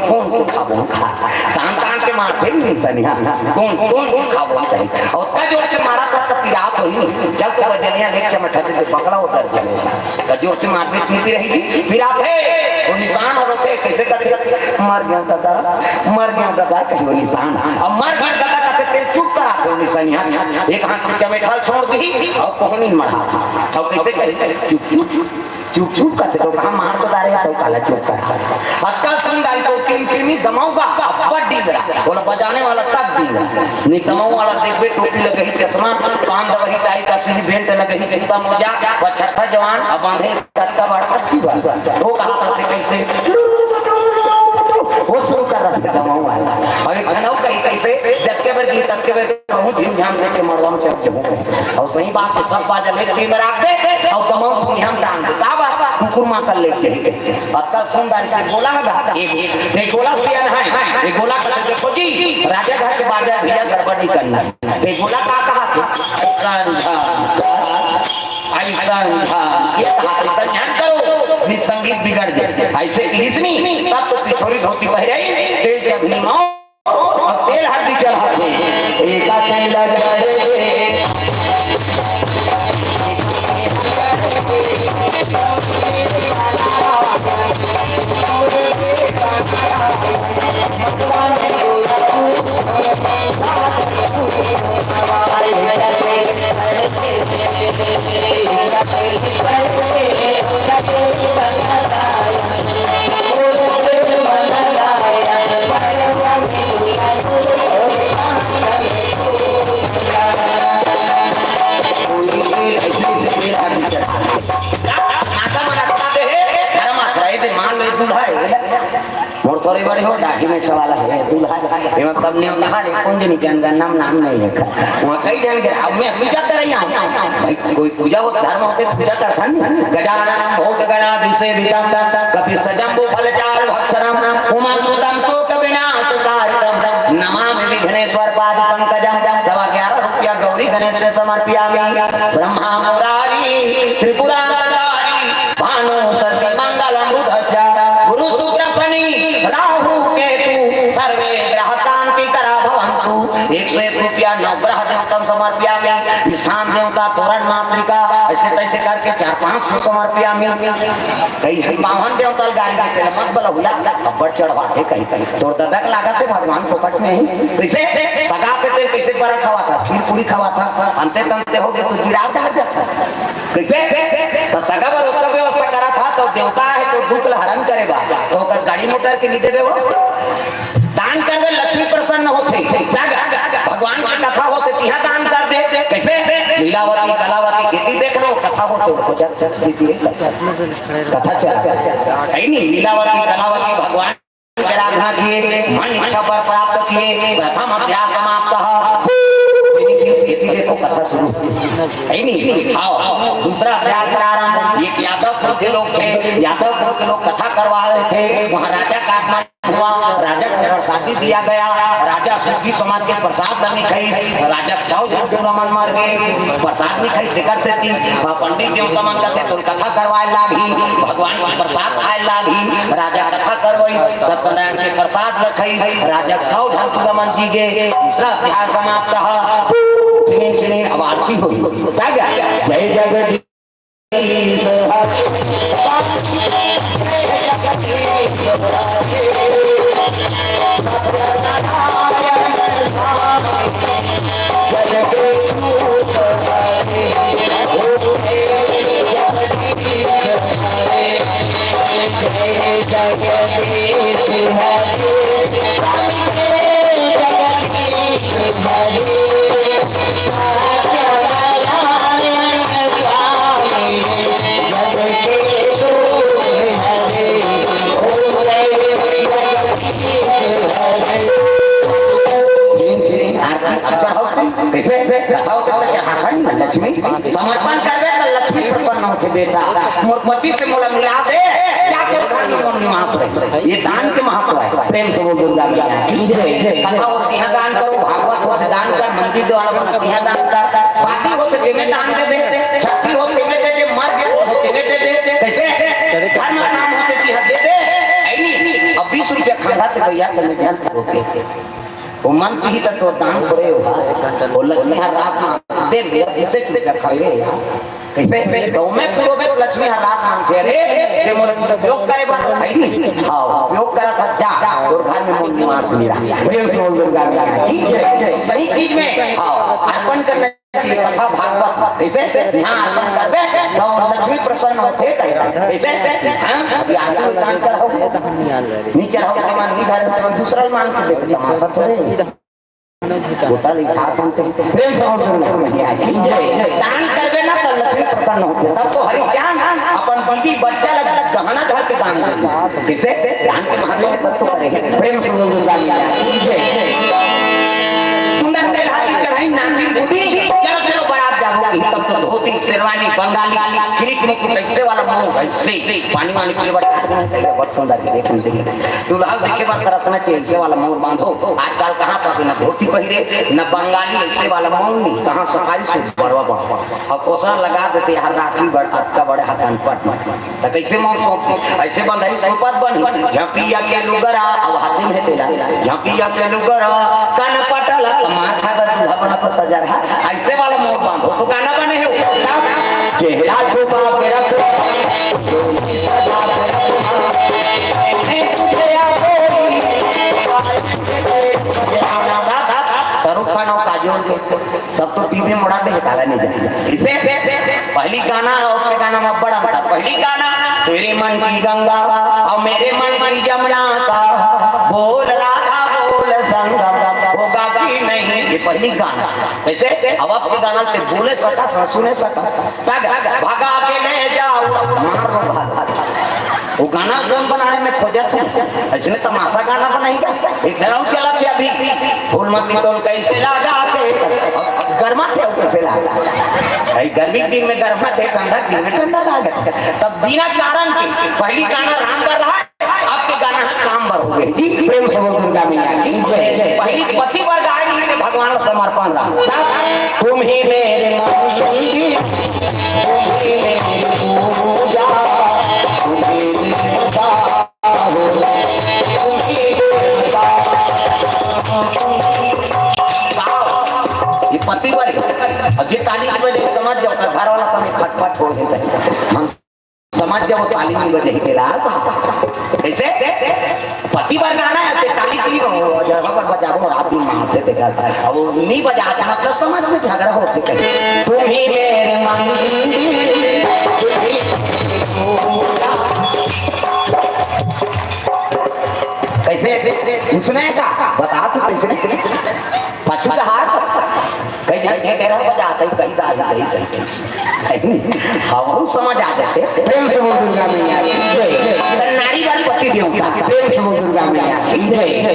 खा तान के मारते नहीं सनिया कौन खाओ कहीं और कजोर से मारा तो पिरात होई जब के बजनिया लेके चमटा दे पकड़ा उतर जाए कजोर से मारपीट नहीं रहेगी पिरात है वो निशान और होते कैसे करते मर गया दादा कहीं वो निशान अब मर गया दादा कहते तेरे चुप करा दो निशानिया एक हाथ में चमेटा छोड़ दी और कोहनी मरा और कैसे करे चुप करते तो कहां मार तो डाले तो काला चुप कर अक्कल सुंदर तो टीमी दमाऊंगा अब डीगरा बोला बजाने वाला तब डीगरा नहीं दमाऊ वाला देखबे टोपी लगे चश्मा कान दबही टाई का सीधी बेल्ट लगे जूता मोजा और छठा जवान अब बांधे कत्ता बड़ा की बात वो कहा करते कैसे वो शुरू कर रहा था दमाऊ वाला और एक खनाऊ कहीं कैसे जब के बार तक के बार कहूं ध्यान दे के मरवा में चढ़ जाऊं और सही बात है सब बाजा ले टीम में रख दे और दमाऊ को हम टांग दे का बात कुकुर मां कर लेके अक्कल सुंदर से बोला है ये गोला सियान है ये गोला कर देखो जी राजा घर के बाजा भैया गड़बड़ नहीं करना ये गोला का कहा था ऐसा ये कहा ध्यान करो नि संगीत बिगड़ जाए ऐसे इसमें तब तो पिछोरी धोती पहरे तेल के अग्नि माओ और तेल हल्दी चढ़ा दे एक तेल लगे थोड़ी बड़ी हो दाढ़ी में सवाल है दूल्हा ये सब ने कहा रे कुंज निकन का नाम नहीं है वहां कई ध्यान के अब मैं पूजा कर रही हूं भाई कोई पूजा हो धर्म होते पूजा करथन गजानन भूत गणाधीशे विदम कपि सजंबु फलचार भक्षरम उमा सुतम शोक विनाश कारकम नमामि विघ्नेश्वर पाद पंकजम 11.5 रुपया गौरी गणेश से समर्पयामि ब्रह्मा मुरारी त्रिपुरारी भानु सती मंगलम बुधस्य गुरु शुक्र शनि राहु केतु सर्वे ग्रह शांति करा भवन्तु 101 रुपया नवग्रह देवतम समर्पयामि स्थान देवता तोरण मातृका ऐसे तैसे करके 4-5 समर्पयामि कई है बावन देवता गाड़ी के मत बलहुला अब्बड़ चढ़वाते कहीं तोड़ ददक लागते भगवान फोकट में ही कैसे सगाते थे कैसे बड़ा खावा था खीर पूरी खावा था अंते तंते हो गए तो गिराव डाल जाता कैसे तो सगा पर उसका व्यवस्था करा था तो देवता है तो दुख हरण करेगा तो कर गाड़ी मोटर के लिए देवे वो दान कर दे लक्ष्मी प्रसन्न होते भगवान की कथा होते तिहा दान कर दे कैसे लीलावती कलावती खेती देख लो कथा होते कथा चल नहीं लीलावती कलावती भगवान की आराधना किए मन इच्छा पर प्राप्त किए प्रथम अध्याय समाप्त देखो कथा शुरू है नहीं आओ दूसरा अध्याय प्रारंभ। एक यादव से लोग थे यादव के लोग कथा करवा रहे थे वहाँ राजा का हुआ, राजा को प्रसादी दिया गया। राजा सुखी समाज के प्रसाद नहीं खाई, राजा सौ झूठा मन मार गए प्रसाद नहीं खाई दिक्कत से थी। पंडित देवता मन का थे तो कथा करवाए लागी, भगवान का प्रसाद खाए लागी, राजा कथा करवाई, सत्यनारायण के प्रसाद न खाई, राजा सौ झूठा मन जी गए। दूसरा अध्याय समाप्त है। अब आरती हुई, जय जगदीश लक्ष्मी समर्पण करवे तो लक्ष्मी प्रसन्न होते बेटा। मोरपति से मोला मिला दे जाके घर में निवास रहे। ये दान के महत्व है। प्रेम से बोल दुर्गा कथा और तिहा दान करो, भागवत हो दान कर, मंदिर द्वारा बना तिहा दान कर, स्वाति हो तो देवे दान दे दे, छठी हो देवे दे दे, मर गए हो देवे दे दे, कैसे धर्म काम होते तिहा दे दे। है नहीं अब 20 रुपया खंडा तो भैया कर ध्यान होते वो मन की तो दान करे हो वो लक्ष्मी हर रात दे दे इसे क्या खाए कैसे तो मैं पूरे में लक्ष्मी हर रात मांगते रे ये मोर उपयोग करे बा नहीं हां उपयोग करा था जा और घर में मोर निवास मिला प्रेम से बोल दुर्गा सही चीज में हां अर्पण करने कथा भागवत ऐसे यहां अर्पण करबे तो लक्ष्मी प्रसन्न होते कैसे हां अभी आगे दान करो नीचे रहो के मान नहीं धर्म दूसरा ही मान के देखो तमाशा थोड़े होता लिखा सुनते प्रेम से दान करबे ना तो लक्ष्मी प्रसन्न होते तब तो हरि ज्ञान अपन बीबी बच्चा लगा गहना धर के दान दे किसे ज्ञान के महत्व में तो करेंगे प्रेम से दुर्गा सुंदर तेल हाथी चढ़ाई नाची बूढ़ी चलो चलो बारात जाओगी तब तो धोती शेरवानी बंगाली क्रिक मुकुट ऐसे वाला मुंह ऐसे पानी वाली के बड़ा बहुत सुंदर के देखने देंगे दुल्हा देखे बात तरसना चाहिए ऐसे वाला मुंह बांधो। आजकल कहां पर ना धोती पहने ना बंगाली ऐसे वाला मुंह नहीं कहां सफाई से बड़वा बड़वा और कोसरा लगा देते हर रात्रि बड़ा का बड़े हाथन पट तो कैसे मुंह सोच ऐसे बंधाई सुपत बनी झपिया के लुगरा अब हाथी में तेरा झपिया के लुगरा कान पटल माथा दूल्हा बना तो तजर ऐसे वाला मुंह बांधो तो गाना बने है चेहरा छुपा के रखो शाहरुख खान और काजोल सब तो टीवी में मुड़ा दे काला नहीं जाए इसे पहली गाना और गाना में बड़ा बड़ा पहली गाना तेरे मन की गंगा और मेरे मन की जमुना का बोल राधा बोल संगम होगा कि नहीं ये पहली गाना वैसे अब आपके गाना पे बोले सका सुने सका भागा के ले जाओ मार दो वो गाना कौन बनाने में खोजत है इसने तमाशा गाना बनाएगा एक धराव चला थे अभी फूलमती तो कैसे लगा के गर्मा थे कैसे लगा भाई गर्मी के दिन में गर्मा थे ठंडा दिन में ठंडा लगा तब बिना कारण के पहली गाना राम कर रहा है आपके गाना काम भर हो गए प्रेम से दुर्गा मैया पहली पति वर्ग आए भगवान समर्पण रहा तुम ही मेरे ये पति वर्ग अभी ताली की वजह समझ जाओ घर वाला समय खटपट हो गया हम समझ जाओ ताली की वजह के लाल कैसे पति वर्ग आना है ताली की जगह बजाओ रात में मां से देखा था अब नहीं बजाता मतलब समझ में झगड़ा हो चुका है तुम ही मेरे मन कैसे उसने का बता तू कैसे पछू का हाथ कई जगह कह रहा बजाता है कहीं दा जा रही हम समझ आ जाते प्रेम से बोल दुर्गा मैया नारी वाली पति देवता प्रेम से बोल दुर्गा मैया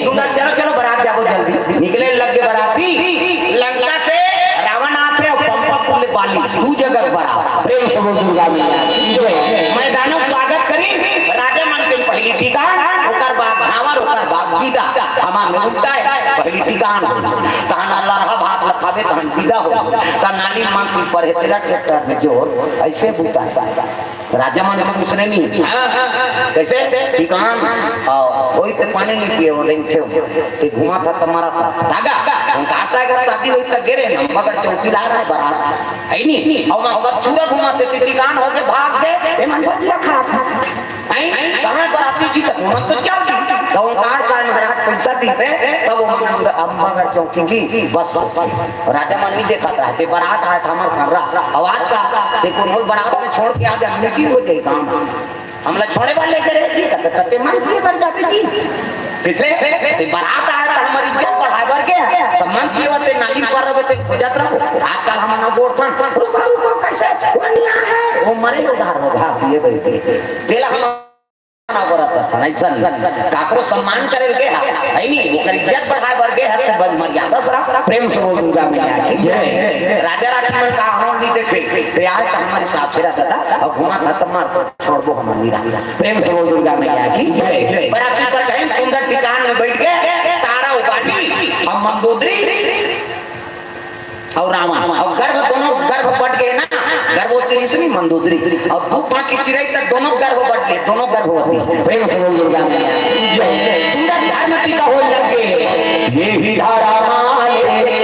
सुंदर चलो चलो बारात जाओ जल्दी निकले लग गए बाराती लंका से रावण आते और पंपा बाली तू जगह बड़ा प्रेम से बोल दुर्गा मैया मैदानों स्वागत करी राजा मन के पहली टीका ओकर बाद भावर ओकर बाद विदा हमार में उठता है पहली ठिकान तहन अल्लाह रहा भाग लखावे तहन विदा हो ता नाली मां की पर है तेरा ट्रैक्टर में जोर ऐसे बुता है राजा माने को कुछ नहीं कैसे ठिकान कोई तो पानी नहीं पिए वो लेंगे ते घुमा था तुम्हारा था धागा उनका आशा कर शादी हुई तक गिरे ना मगर चौकी ला रहा है बारात है नहीं और मैं सब चूड़ा घुमाते थे ठिकान हो के भाग दे ये मन भजिया खा था कहां बराती जी तक मत तो चल तो कार साहब ने हाथ पैसा दी से तब वो अम्मा घर चौकी की बस राजा मन नहीं देखा था ते बारात आया था हमारा सर्रा आवाज का देखो नोल बारात में छोड़ के आ गया हमने की हो जाए काम हमला छोड़े वाले के रहती तते मन की कर जाती थी किसले ते बारात आया था हमारी इज्जत बढ़ा कर के तो मन की होते नाली पर रहे थे गुजरात रहो आजकल हम ना गोठन रुको कैसे वो नहीं है वो मरे उधार हो भाग दिए बैठे तेला हम ना करता था नहीं सन काकरो सम्मान करे के है नहीं वो कर इज्जत बढ़ाए बर के हत बन मर्यादा सरा प्रेम से बोलूंगा मैं की जय राजा राजन का हम नहीं देखे ते आज हमारे साथ से रहता था और घुमा था तमार छोड़ दो हम नहीं प्रेम से बोलूंगा मैं की जय बराती पर कहीं सुंदर ठिकान में बैठ के तारा उपाटी हम मंदोदरी और रामा और गर्भ दोनों गर्भ बढ़ गए ना गर्भवती ऋषि मंदोदरी और धूप मां की चिड़ै तक दोनों गर्भ बढ़ गए दोनों गर्भवती प्रेम से बोल दुर्गा मैया सुंदर धारमती का हो लगे ये ही धारा माले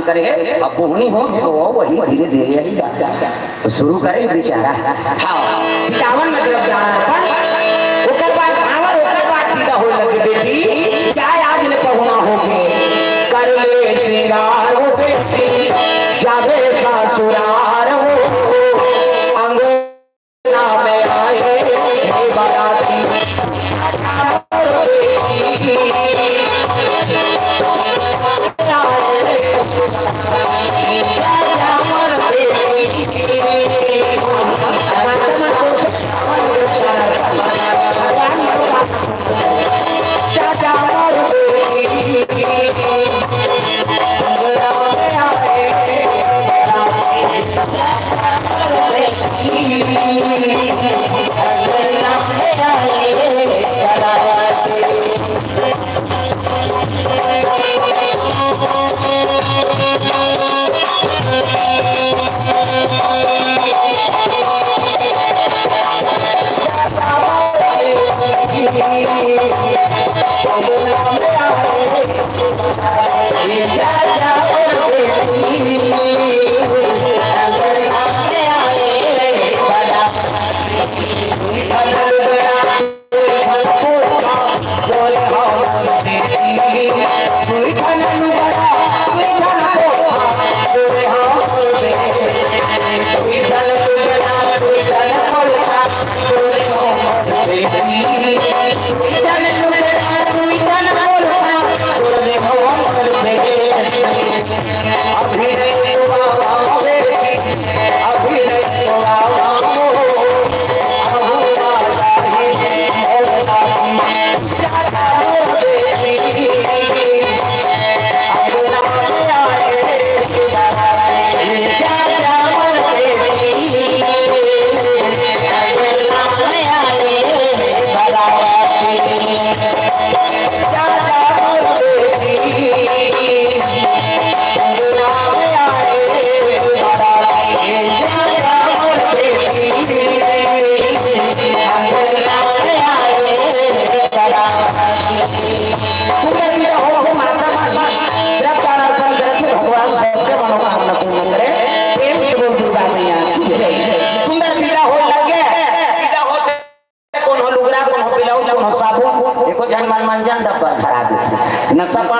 करे अब बोहनी हो जो वही धीरे धीरे शुरू करे बेचारा हां 51 मतलब दान ओकर बाद भावर ओकर बाद विदा हो लगे बेटी क्या आज ने पहुना होगे कर ले श्रृंगार हो बेटी जावे ससुरार हो अंगना में आए हे बाराती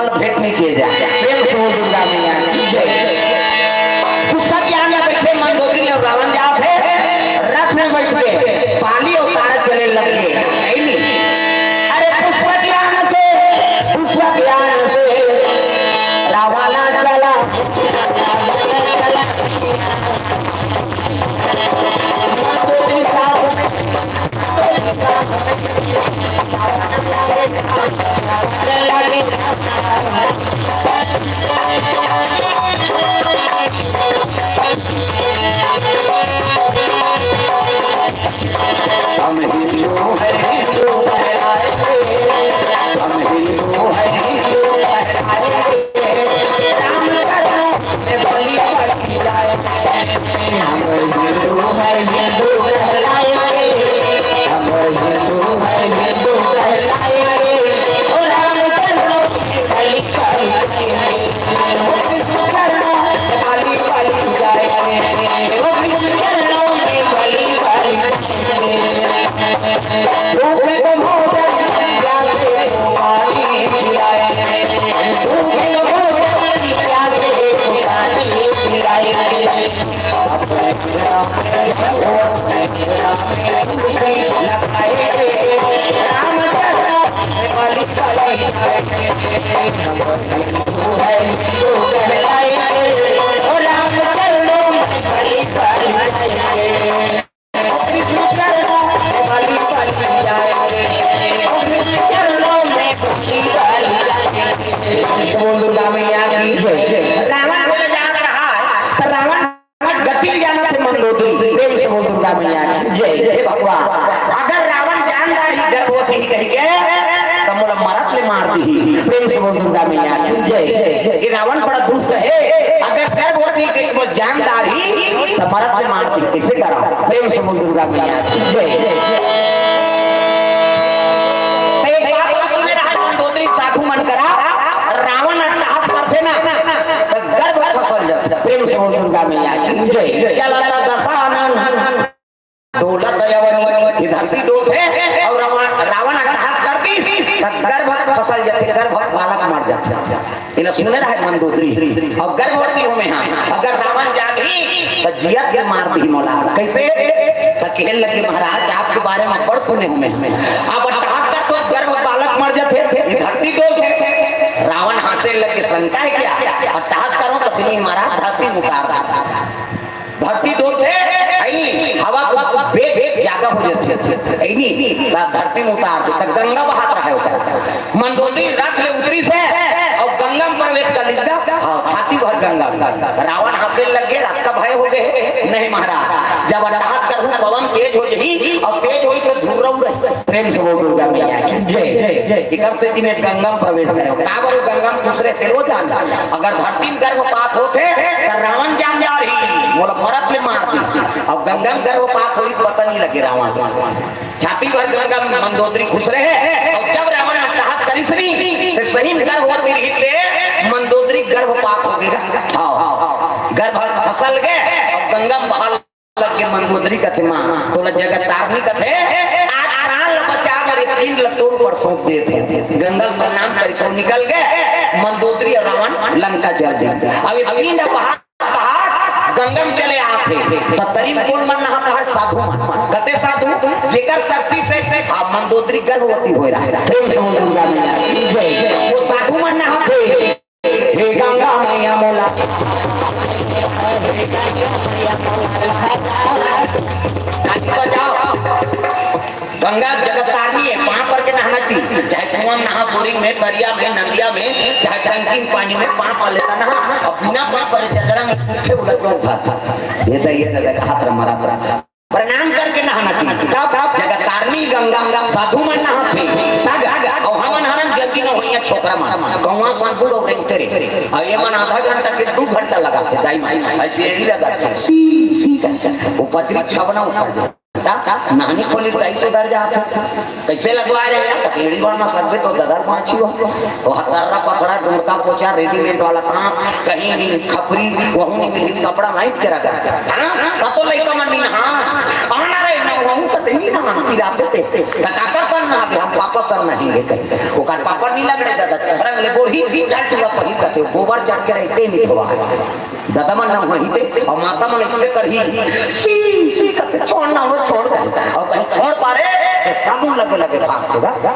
माल भेंट नहीं किए जाए। प्रेम से बोल दुर्गा मैया की जय। पुस्तक ज्ञान में बैठे मंदोदरी और रावण जात है, रथ में बैठ के पाली और तारा चले लगे, नहीं? अरे पुष्प ज्ञान से रावण चला, हम हिंदू है हिंदू कहलाएंगे, हम हिंदू है हिंदू कहलाएंगे, राम करो में बलि पड़ी जाए। हम हिंदू है हिंदू कहलाएंगे, हम हिंदू है हिंदू कहलाएंगे, और राम करो में बलि पड़ी जाए। कृष्ण करो बलि पड़ी जाए, कृष्ण करो में बलि पड़ी जाए। भूखे को भोजन प्यासे को पानी पिलाए, भूखे को भोजन प्यासे को पानी पिलाए। राम चरण में बलि पड़ी जाए, राम चरणों में बलि पड़ी जाए। कृष्ण चरणों में बलि पड़ी जाए, कृष्ण चरणों में बलि पड़ी जाए। बोल दुर्गा मैया की जय। रावण को जान रहा है तो रावण गति जाना थे मंदोदरी। प्रेम से बोल दुर्गा मैया की जय। हे भगवान, अगर रावण जानदार ही गर्भवती ही कही के तो मोला मरत ले मार दी। प्रेम से बोल दुर्गा मैया की जय। ये रावण बड़ा दुष्ट है, अगर गर्भवती के वो जानदार ही तो मरत ले मार दी, कैसे करा? प्रेम से बोल दुर्गा मैया की जय। एक बात सुने रहा मंदोदरी साधु मन करा, रावण अट्टहास करते ना तो गर्भ फसल जाता। प्रेम से बोल दुर्गा मैया की जय। चलता दशानन डोलत यवनी, धरती डोलते और रावण अट्टहास करती गर्भ फसल जाते, गर्भ बालक मर जाते। इन्हें सुने रहा मंदोदरी और गर्भवती हो में हाँ, अगर रावण जागी तो जिया के मार दी मोला। कैसे? तो कहने लगे महाराज आपके बारे में बड़ सुने हमें, आप अट्टहास कर तो गर्भ बालक मर जाते, धरती डोलते। रावण हंसे लगे, शंका है क्या? अट्टहास करो तो नहीं मारा, धरती उतार दा, धरती डोलते हवा को बेग जागा हो जाती, धरती में उतार दे तो गंगा बहात रहा है। मंदोदरी रथ ले उतरी से और गंगा में प्रवेश कर लिया, छाती भर गंगा। रावण हंसे लगे, रथ का भय हो गए। नहीं महाराज, जब अट्टहास कर पवन तेज हो गई और तेज हुई तो धूल रही। प्रेम से बोल दुर्गा मैया की जय। इधर से दिन गंगा में प्रवेश करो, काबर गंगा में दूसरे तेलो जान। अगर धरती में गर्भपात होते तो रावण जान जा रही, मोला मरत ले मार दी। अब गंगा में गर्भपात हुई तो पता नहीं लगे रावण, छाती भर गंगा में मंदोदरी खुश रहे। और जब रावण अट्टहास करी सनी तो सही गर्भवती रही, मंदोदरी गर्भपात हो गया, गर्भ फसल गए और गंगा में बहाल लग के मंदोदरी कथे मां तोला जगत तारनी कथे आज प्राण बचा मेरे पिंड लतोर पर सौंप देते। गंगा प्रणाम कर सो निकल गए, मंदोदरी और रावण लंका चल गए। अभी पिंड बहा गंगा में चले आते तरी में कौन मन नहाता है? साधु मन। कते साधु जेकर शक्ति से आप मंदोदरी गर्भवती हो रहा है। प्रेम से बोल दुर्गा मैया की जय। वो साधु मन नहाते, हे गंगा मैया मोला गंगा जगत तारनी है, वहां पर के नहाना चाहिए। चाहे कुआं नहा, बोरिंग में, दरिया में, नदिया में, चाहे टंकी पानी में, पाप पा लेता नहा और बिना पाप पर जगड़ा में उठे उलट था। ये तो हाथ मरा प्रणाम करके नहाना चाहिए। जगत तारनी गंगा साधु मन नहाते और हम नहाना जल्दी न होइया छोकरा मन गौवा संपुर और तेरे और ये मन आधा घंटा के 2 घंटा लगाते दाई ऐसे ही लगाते सी वो पचरी छबना ऊपर नानी खोली तो सुधर जाता। कैसे लगवा रहे हैं? टेढ़ी बढ़ना सकते तो ददर पाँची हो तो हथर्रा पकड़ा डुमका पोचा रेडीमेड वाला काम कहीं भी खपरी वहू नहीं मिली, कपड़ा लाइट करा कर तो लइका मन हाँ आना रहे ना वहू तो नहीं ना पिराते थे काकर पर ना आगे हम पापा सर नहीं है कहीं वो कान पापा नहीं लग रहे दादा रंग ले बोरी भी चाल तुला पही कहते गोबर चाट के रहते नहीं थवा दादा मन नाम वहीं पे और माता मन इससे कर ही सी करके छोड़ना वो छोड़ दे और कहीं छोड़ पा रहे तो साबुन लगे लगे पाक होगा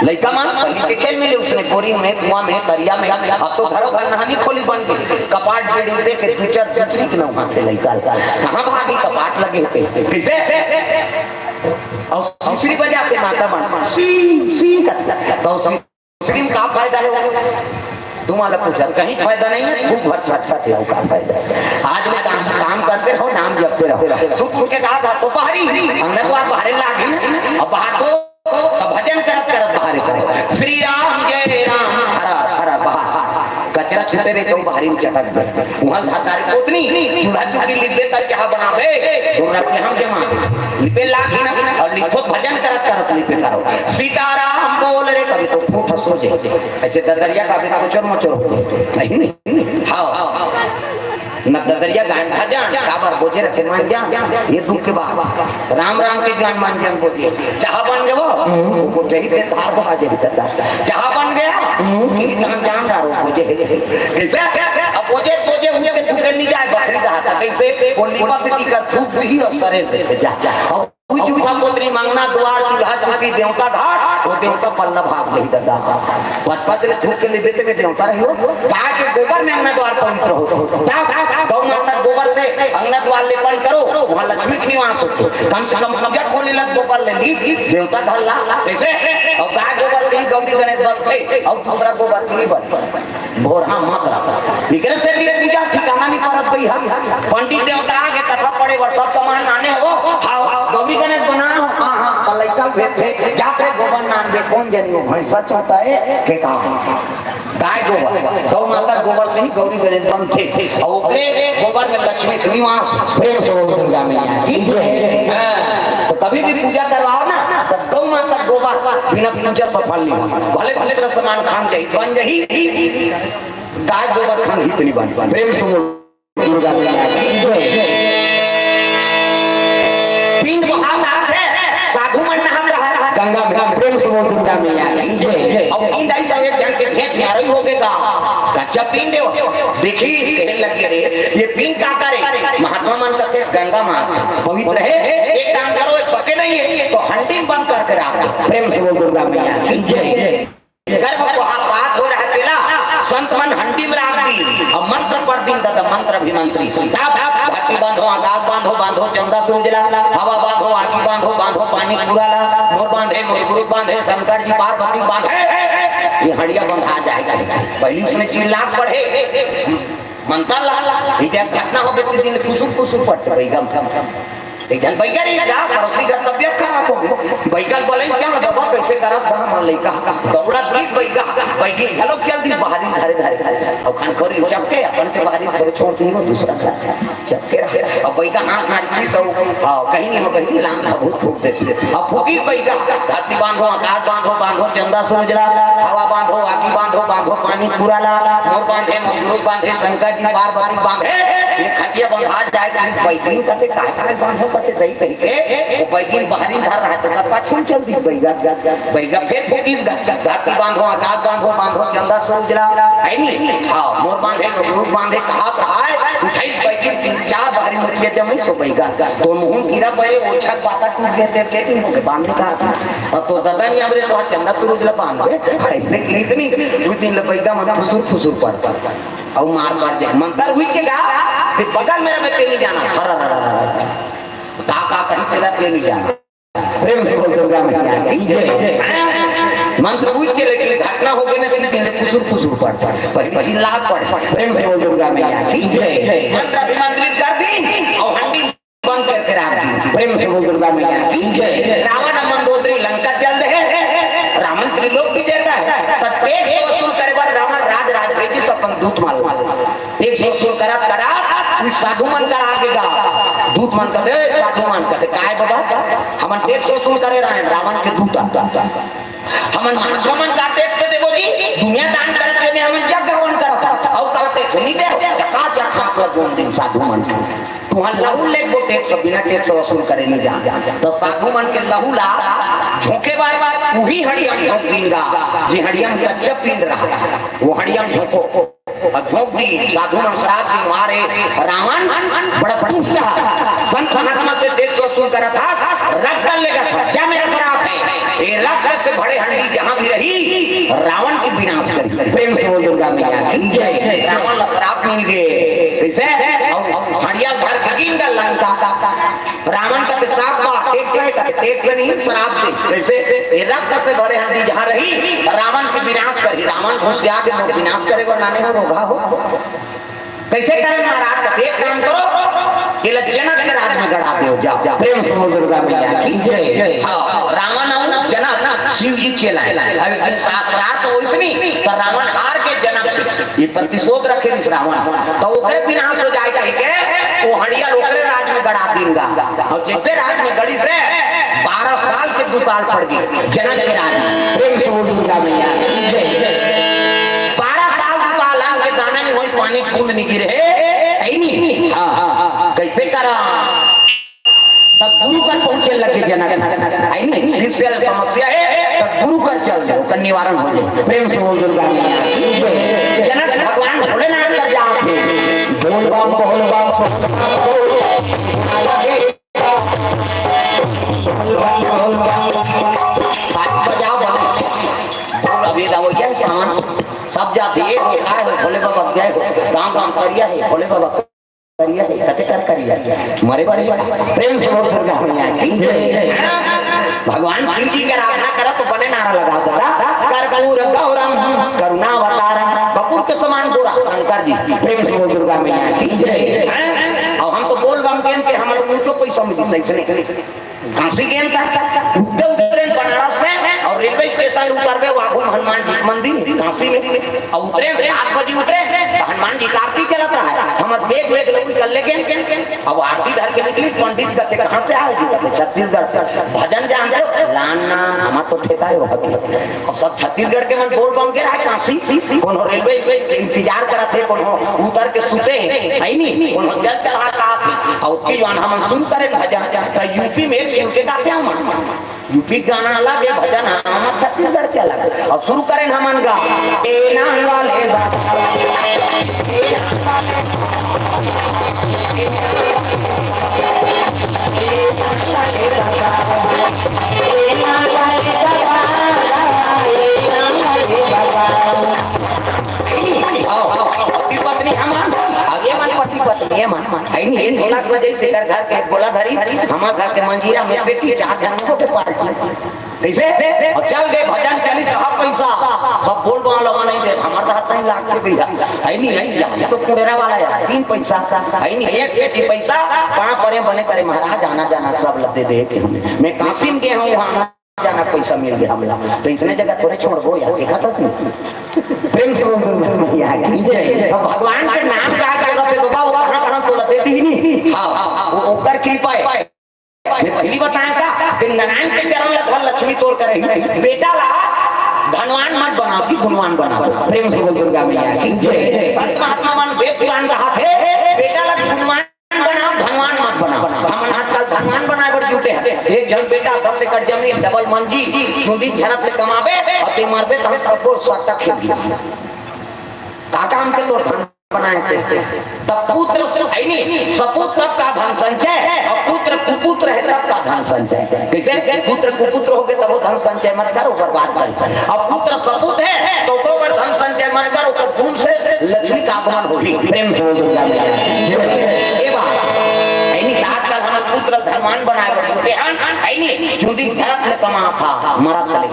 लड़का मान पली के खेल में उसने बोरी में कुआं में दरिया में अब तो घरों घर नहानी खोली बन गई कपाट बिल्डिंग दे के टीचर दूसरी के ना थे लड़का कहां भागी कपाट लगे थे किसे और सीसरी बजाते माता मन सी करता तो सीसरी का फायदा है तुम्हारा पूछा कहीं फायदा नहीं है खूब भर छटका थे का फायदा आज में काम करते रहो नाम जपते रहो सुख के कहा तो बाहरी हमने तो आप बाहर लागी अब बाहर तो भजन करत करत बाहर करो श्री राम जय राम हरा हरा बाहर कचरा छुटे रहे तो बाहरी में चटक दे वहां धातारी पोतनी चूल्हा चुकी लिख देता चाह बनावे दोनों के हम जमा लिपे लागी ना और लिखो भजन करत करत लिपे करो सीताराम बोल रे कभी तो फूट हंसो जे ऐसे ददरिया का भी कुचर मचर नहीं हां न ददरिया गान भजन काबर बोझे रखे मान जा ये दुख के बाद राम राम के गान मान जान बोझे चाह बन गयो वो जही के धार को आजे देता चाह बन गया ये गान जान रहा बोझे कैसे अब बोझे बोझे हुए के चुके नहीं जाए बकरी का हाथ कैसे वो लिपत की कर थूक दी और सरे दे जा कोई झूठा पोतरी मांगना द्वार चूल्हा चुकी देवता घाट वो देवता पल्ला भाग नहीं दादा पच ले थूक के लिए बेटे के देवता रहियो गाय के गोबर में अंगना द्वार पवित्र हो गौ माता गोबर से अंगना द्वार ले पड़ करो वहां लक्ष्मी की निवास हो कम से कम कब्जा खोले लग गोबर ले ली देवता घर ला कैसे और गाय गोबर से ही गौरी गणेश बनते और दूसरा गोबर नहीं बन भोरा मत रहा लेकिन से लिए पूजा ठिकाना नहीं करत भाई हम पंडित देवता आगे कथा पड़े वर्ष सब सामान आने हो हां गौरी गणेश बना हां लइका भेटे जाके गोबर नान बे कौन जनियो भैंसा चोता है के कहा गाय गोबर गौ माता गोबर से ही गौरी गणेश बनते और ओकरे गोबर में लक्ष्मी के निवास प्रेम से दुर्गा मैया ठीक है तो कभी भी पूजा करवाओ ना तो गौ माता गोबर बिना पूजा सफल नहीं भले भले तरह सामान खान जाई बन जाई गाय गोबर खान ही नहीं बन प्रेम से दुर्गा मैया ठीक है पिंड महाभारत है साधु मन नाम रहा गंगा में प्रेम से दुर्गा मैया अब पिंड ऐसा एक जन के भेंट मारई हो गएगा कच्चा पिंड देखी कहने लगे रे ये पिंड का करे महात्मा मन कहते गंगा मां पवित्र है एक काम करो पके नहीं है तो हंडिंग बंद करके रख प्रेम से दुर्गा मैया गर्भ को बात हो रहा केला संत मन हंडी में रख दी अब मंत्र पढ़ दी दादा मंत्र अभिमंत्री धरती बांधो आकाश बांधो बांधो चंदा सूरजला हवा बांधो आगी बांधो बांधो पानी पूरा ला मोर बांधे मोर गुरु बांधे शंकर जी पार्वती बांधे ये हड़िया बंधा जाएगा पहली उसने चिल्लाक पढ़े मंत्र ला ये जब घटना हो गई दिन कुसुम पढ़ते भाई गम एक जन बैगल जा पड़ोसी का तबियत खराब हो गई बैगल बोले क्या बाबा कैसे करत हम लइका दौड़ा दी बैगी चलो चल दी बाहरी धारे धारे और खान करी चपके अपन के बाहरी थोड़े छोड़ दी दूसरा चपके रहे अब बैगा हाथ मारी सब कहीं नहीं कहीं लाम ना भूत फूक देती अब फूकी बैगा धरती बांधो आकाश बांधो बांधो चंदा सूरजला हवा बांधो आगी बांधो बांधो पानी पूरा ला मोर बांधे मोर गुरु बांधे शंकर जी पार्वती बांधे ये खटिया बंधा जाएगा बैगी कहते काय बांधो पते दही कही के वो बैगिन बाहरी धार रहा तो कपा छुल चल दी बैगा फिर फूकी धरती बांधो आकाश बांधो बांधो चंदा सूरजला है नहीं हां मोर बांधे गुरु बांधे हाथ रहा उठाई बैगिन तीन चार बाहरी मुठिया जमी सो बैगा तो मुंह गिरा पड़े वो छक पाता टूट गए थे लेकिन मुझे बांधने का था और तो दादा नहीं हमरे तो चंदा सूरजला बांध दे ऐसे कितनी उस दिन बैगा मन फुसुर पड़ता और मार जाए मंत्र हुई चेगा फिर बगल मेरा में तेली जाना हरा काका कहीं तेरा तेली जाना प्रेम से बोल दुर्गा मैया मंत्र हुई चले लेकिन घटना हो गई ना कि फुसुर पड़ता पहली चिल्ला पड़ प्रेम से बोल दुर्गा मैया मंत्र अभिमंत्रित कर दी और हंडी बंद करके रख दी प्रेम से बोल दुर्गा मैया रावण मंदोदरी लंका चल रहे रावण त्रिलोक भी देता है तो टैक्स वसूल करे बाद रावण राज भेजी सब दूत माल टैक्स वसूल करा साधु मन कर आगेगा दूत मन कर साधु मन कर काय बाबा हम टैक्स वसूल करे रहे रावण के दूत हम महात्मा मन का टैक्स देखो जी दुनिया दान करके में हम जग ग्रहण करता और का टैक्स सुनी दे चकाचक हाथ लगोन दिन साधु मन तुहां लहू ले को टैक्स बिना टैक्स वसूल करे नहीं जा तो साधु मन के लहू ला झोंके बार वही हड़ियम झोंक देगा जी हड़ियम कच्चा पीन रहा वो हड़ियम झोंको और झोंक दी साधु मन श्राप दी मारे रावण बड़ा पुरुष रहा संत महात्मा से टैक्स वसूल करा था रख डालेगा था क्या मेरा श्राप है ये रख से बड़े हंडी जहां भी रही रावण की विनाश करी प्रेम से बोल दुर्गा मैया की जय रावण का श्राप मिल गए कैसे हड़िया घर गिन का लंका रावण का श्राप बा टैक्स नहीं श्राप दे कैसे ये रक्त से बड़े हंडी जहां रही रावण की विनाश करी रावण घुस जाके विनाश करेगा नाने का होगा हो कैसे करें महाराज एक काम करो कि जनक के राज में गड़ा दो जाओ प्रेम से बोल दुर्गा मैया की जय हां रावण और जनक शिव जी चलाए अगर शास्त्रार्थ तो इसमें तो रावण हार के जनक से ये प्रतिशोध रखे इस रावण तो ओकरे विनाश हो जाए कह के वो हड़िया ओकरे राज में गड़ा देगा और जैसे राज में गड़ी से 12 साल के दुकाल पड़ गई जनक के राज प्रेम से बोल दुर्गा मैया की जय 12 साल दुकाल के दाना में वही पानी बूंद नहीं गिरे है नहीं हां कैसे करा तब गुरु कर पहुंचे लगे जनक है नहीं शिष्य समस्या है तो गुरु कर चल जाओ का निवारण हो जाए प्रेम से बोल दुर्गा मैया की जय जनक भगवान भोलेनाथ कर जाते बोल बम सब जाते भोले बाबा जय हो राम राम करिया है भोले बाबा करिया है कते कर करिया मरे बारे प्रेम से बोल दुर्गा मैया की जय भगवान शिव जी की आराधना करो तो बने नारा लगा दो कर कपूर गौरम करुणा अवतारम कपूर के समान गोरा शंकर जी प्रेम से बोल दुर्गा मैया की जय और हम तो बोल बम के हमारे मुंह को पैसा मिली सही से काशी गेन का उतरे बनारस में और रेलवे स्टेशन उतरबे वाघो हनुमान जी मंदिर काशी में और उतरे 7 बजे उतरे हनुमान जी का आरती चलत रहा है हम देख लोग कर ले अब आरती धर के निकली पंडित कहते कहां से आए जी छत्तीसगढ़ से भजन जान दो लाना हमार तो ठेका है अब सब छत्तीसगढ़ के मन बोल बम के रहा काशी कोनो रेलवे इंतजार करा थे कोनो उतर के सुते है नहीं कोनो जल चढ़ा का थी और उसकी जवान हम शुरू करे भजन यूपी में सुन के गाते हम यूपी गाना अलग है भजन हम छत्तीसगढ़ के अलग है और शुरू करें हमन गा ए नाम वाले पत्नी हमार आगे मन पति पत्नी है मन है नहीं इन ढोलक बजे से घर के बोला धरी हमार घर के मंजीरा में बेटी 4 जनों के पार्टी कैसे और चल गए भजन चली सब पैसा सब बोल वाला नहीं दे हमार तो 8 लाख के भैया है नहीं है तो कुड़ेरा वाला यार 3 पैसा है नहीं एक बेटी पैसा कहां परे बने करे महाराज जाना सब लते दे के मैं कासिम के हूं वहां जाना पैसा मिल गया हमला तो इसने जगह थोड़े छोड़ दो यार देखा तो प्रेम से भगवान के नाम का बाबा तो देती ही नहीं हां वो ओकर कृपा है मैं पहली बताया था कि नारायण के चरण में धन लक्ष्मी तोड़ कर बेटा ला धनवान मत बनाओ कि गुणवान बनाओ प्रेम से दुर्गा मैया की जय संत महात्मा मन वेद पुराण कहा थे बेटा ला गुणवान बनाओ धनवान मत बनाओ हम आजकल धनवान बनाए पर जुटे हैं एक जन बेटा 10 एकड़ जमीन डबल मंजी सुंदी झनक से कमावे और ते मरबे तो सबको सट्टा खेल काका हम के तो बनाए थे तब पुत्र से है नहीं सपूत तब का धन संचय और पुत्र कुपुत्र है तब का धन संचय कैसे पुत्र कुपुत्र हो गए तब वो धन संचय मत करो बर्बाद कर अब पुत्र सपूत है तो धन संचय मत करो तो धूम से लक्ष्मी का आगमन होगी प्रेम से दुर्गा मैया ये बात पुत्र धनवान बनाए बड़े है नहीं चुंदी झड़क में कमा था मरा तले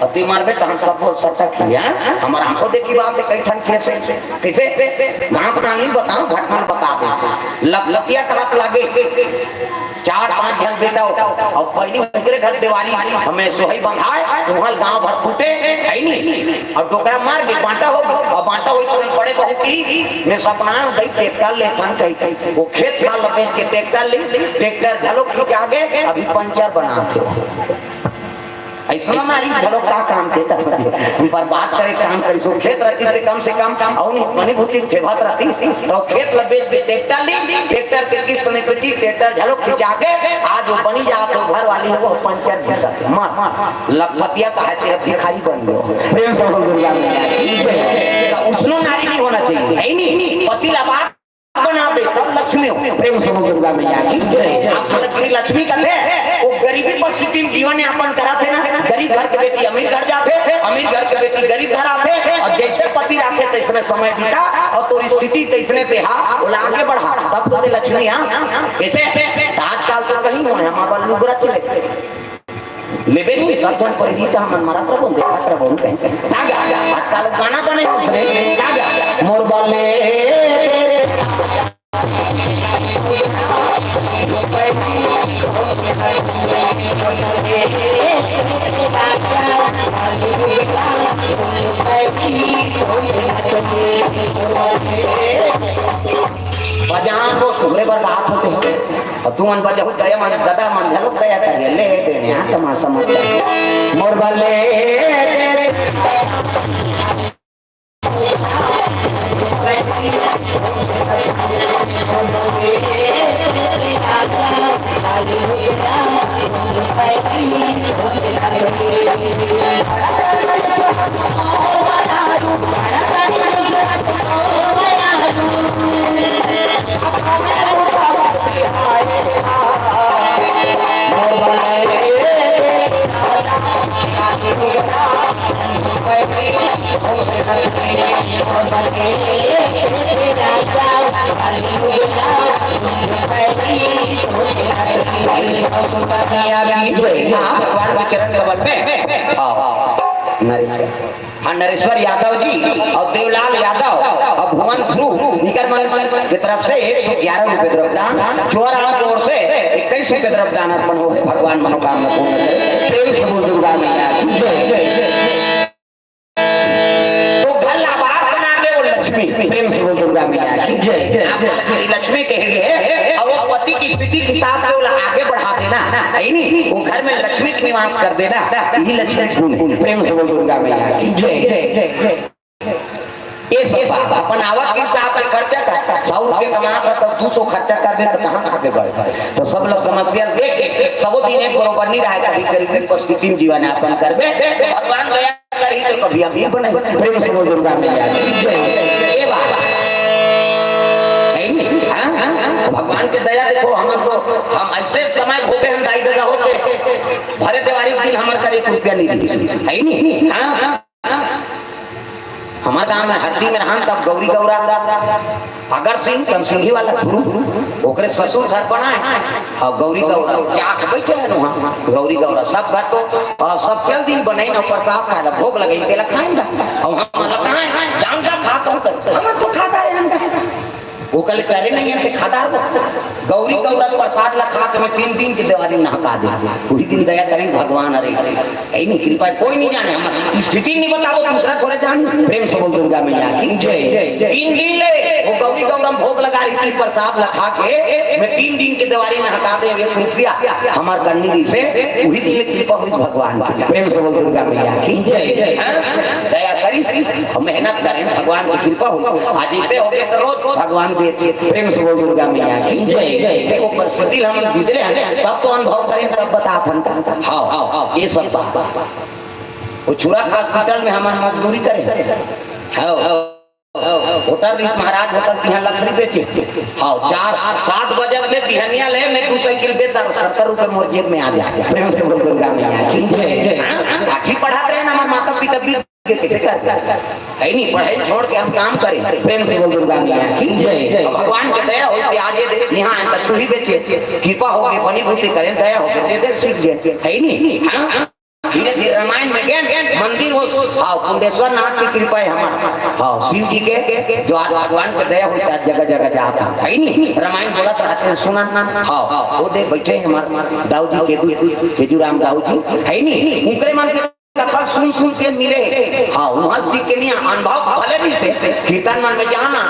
अति मारबे तो हम सब बोल सकता किया हमारा आंखों देखी बात है कई ठन कैसे कैसे गांव प्राणी बताओ घटना बता दे लकिया करत लागे 4-5 जन बेटा और पहली उनके घर दिवाली हमें सोहई बंधाए वहां गांव भर फूटे है नहीं और डोकरा मार के बांटा हो और बांटा हुई तो बड़े बहुत की मैं सपना गई ट्रैक्टर ले थन कही वो खेत का लपेट के ट्रैक्टर ले ट्रैक्टर झलो के आगे अभी पंचर बना थे ऐसा हमारी घरों का काम देता हम पर बात करे काम करी सो खेत रहती थे कम से कम काम और नहीं मनी भूति थे बात रहती तो खेत लबे ट्रैक्टर ली ट्रैक्टर के किस बने पेटी ट्रैक्टर झलो खिंचा के आज वो बनी जा तो घर वाली है वो पंचर घिसा मार लखपतिया का है तेरा भिखारी बन गयो प्रेम से बोल दुनिया में उसनो नारी नहीं होना चाहिए है नहीं पति लबाद बना दे तब लक्ष्मी हो प्रेम से बोल दुर्गा मैया की जय आप लक्ष्मी लक्ष्मी कहते हैं वो गरीबी परिस्थिति में जीवन यापन कराते ना गरीब घर के बेटी अमीर घर जाते अमीर घर के बेटी गरीब घर आते और जैसे पति रखे तैसने समय बीता और तो स्थिति तैसने पे हा वो आगे बढ़ा तब तो लक्ष्मी हां कैसे आजकल तो कहीं हो हमारा लुगरा चले लेबे नहीं सत्वन परिणीता मन मरा प्रभु देखा प्रभु कहीं तागा आजकल गाना बने उसने तागा मोर बाले बजान को तुम्हारे पर बात होते हैं और तुम मन बजा हो गया मन गदा मन झलक गया कर ले देने हां तमा समझ मोर वाले भगवान के चरण कमल में नरेश्वर यादव जी और देवलाल यादव और भुवन ध्रुव निकर मन की तरफ से 111 रुपए द्रव्यदान चोराम की ओर से 21 रुपए द्रव्यदान अर्पण हो भगवान मनोकामना पूर्ण करे प्रेम से बोल दुर्गा मैया की जय तो घर लाभार बना दे वो लक्ष्मी प्रेम से बोल दुर्गा मैया की जय आप मेरी लक्ष्मी कहेंगे और वो पति की स्थिति के साथ वो आगे बढ़ा देना है नहीं वो घर में लक्ष्मी का निवास कर देना यही लक्ष्मी गुण प्रेम से बोल दुर्गा मैया की जय ये सब अपन आवक के साथ खर्चा करता 100 रुपए कमाता सब 200 खर्चा कर दे तो कहां कहां पे बढ़े तो सब लोग समस्या देख के सब दिन एक बराबर नहीं रहा कभी गरीबी परिस्थिति में जीवन यापन करबे भगवान दया करी तो कभी हम भी बने प्रेम से बोल दुर्गा मैया की जय ये बात भगवान की दया देखो हम तो हम ऐसे समय भोगे हम दाई दादा होते भरे दिवाली दिन हमारे कर 1 रुपया नहीं दी है नहीं हमारे गांव में हरदी में रहन तब गौरी गौरा अगर सिंह कम सिंही वाला गुरु ओकरे ससुर घर बनाए और गौरी गौरा क्या बैठे हैं वहां गौरी गौरा सब घर तो सब चल दिन बने ना प्रसाद खाए भोग लगे के खाएंगे और हम लगाए जान का खाता हम तो खाता है वो कल करे नहीं है खाता गौरी गौरा प्रसाद लखा के मैं 3 दिन की दिवाली नहा दे पूरी दिन दया करें भगवान अरे नहीं कृपा कोई नहीं जाने हम स्थिति नहीं बताओ दूसरा थोड़े जान प्रेम से बोल दुर्गा मैया की जय 3 दिन ले वो गौरी गौरा भोग लगा रही थी प्रसाद लखा के मैं 3 दिन की दिवाली नहा दे 1 रुपया हमार गन्नी से वही दिन कृपा हुई भगवान की प्रेम से बोल दुर्गा मैया की जय दया करी मेहनत करें भगवान की कृपा हो आज इसे हो गए तो रोज भगवान प्रेम से बोल दुर्गा मैया की जय वो परिस्थिति हम गुजरे हैं तब तो अनुभव करें तब बता हाँ ये सब वो चूरा हॉस्पिटल में हमारी मजदूरी करें होटल महाराज होटल यहाँ लकड़ी बेचे हाँ 4-7 बजे में बिहनिया ले मैं 2 साइकिल बेचता 70 रुपए मोर जेब में आ जाए प्रेम से बोल दुर्गा मैया की जय लाठी पढ़ाते हैं हमारे माता पिता भी कैसे करते है नहीं पढ़ाई छोड़ के हम काम करें प्रेम से बोल दुर्गा मैया की जय भगवान के दया होती आगे दे यहाँ कछुही बेचे कृपा हो गई बनी भूति करें दया हो गई दे सीख गए है नहीं धीरे धीरे रामायण में गए मंदिर हो हाँ कुंडेश्वर नाथ की कृपा है हमारा हाँ शिव जी के जो भगवान के दया होता है जगह जगह जाता है नहीं रामायण बोला रहते हैं सुना हाँ वो दे बैठे हमारे दाऊ जी के खेजूराम दाऊ जी है नहीं उनके मन कथा सुन के मिले। हाँ वहाँ सीख के लिए अनुभव भले नहीं से कीर्तन मन में जाना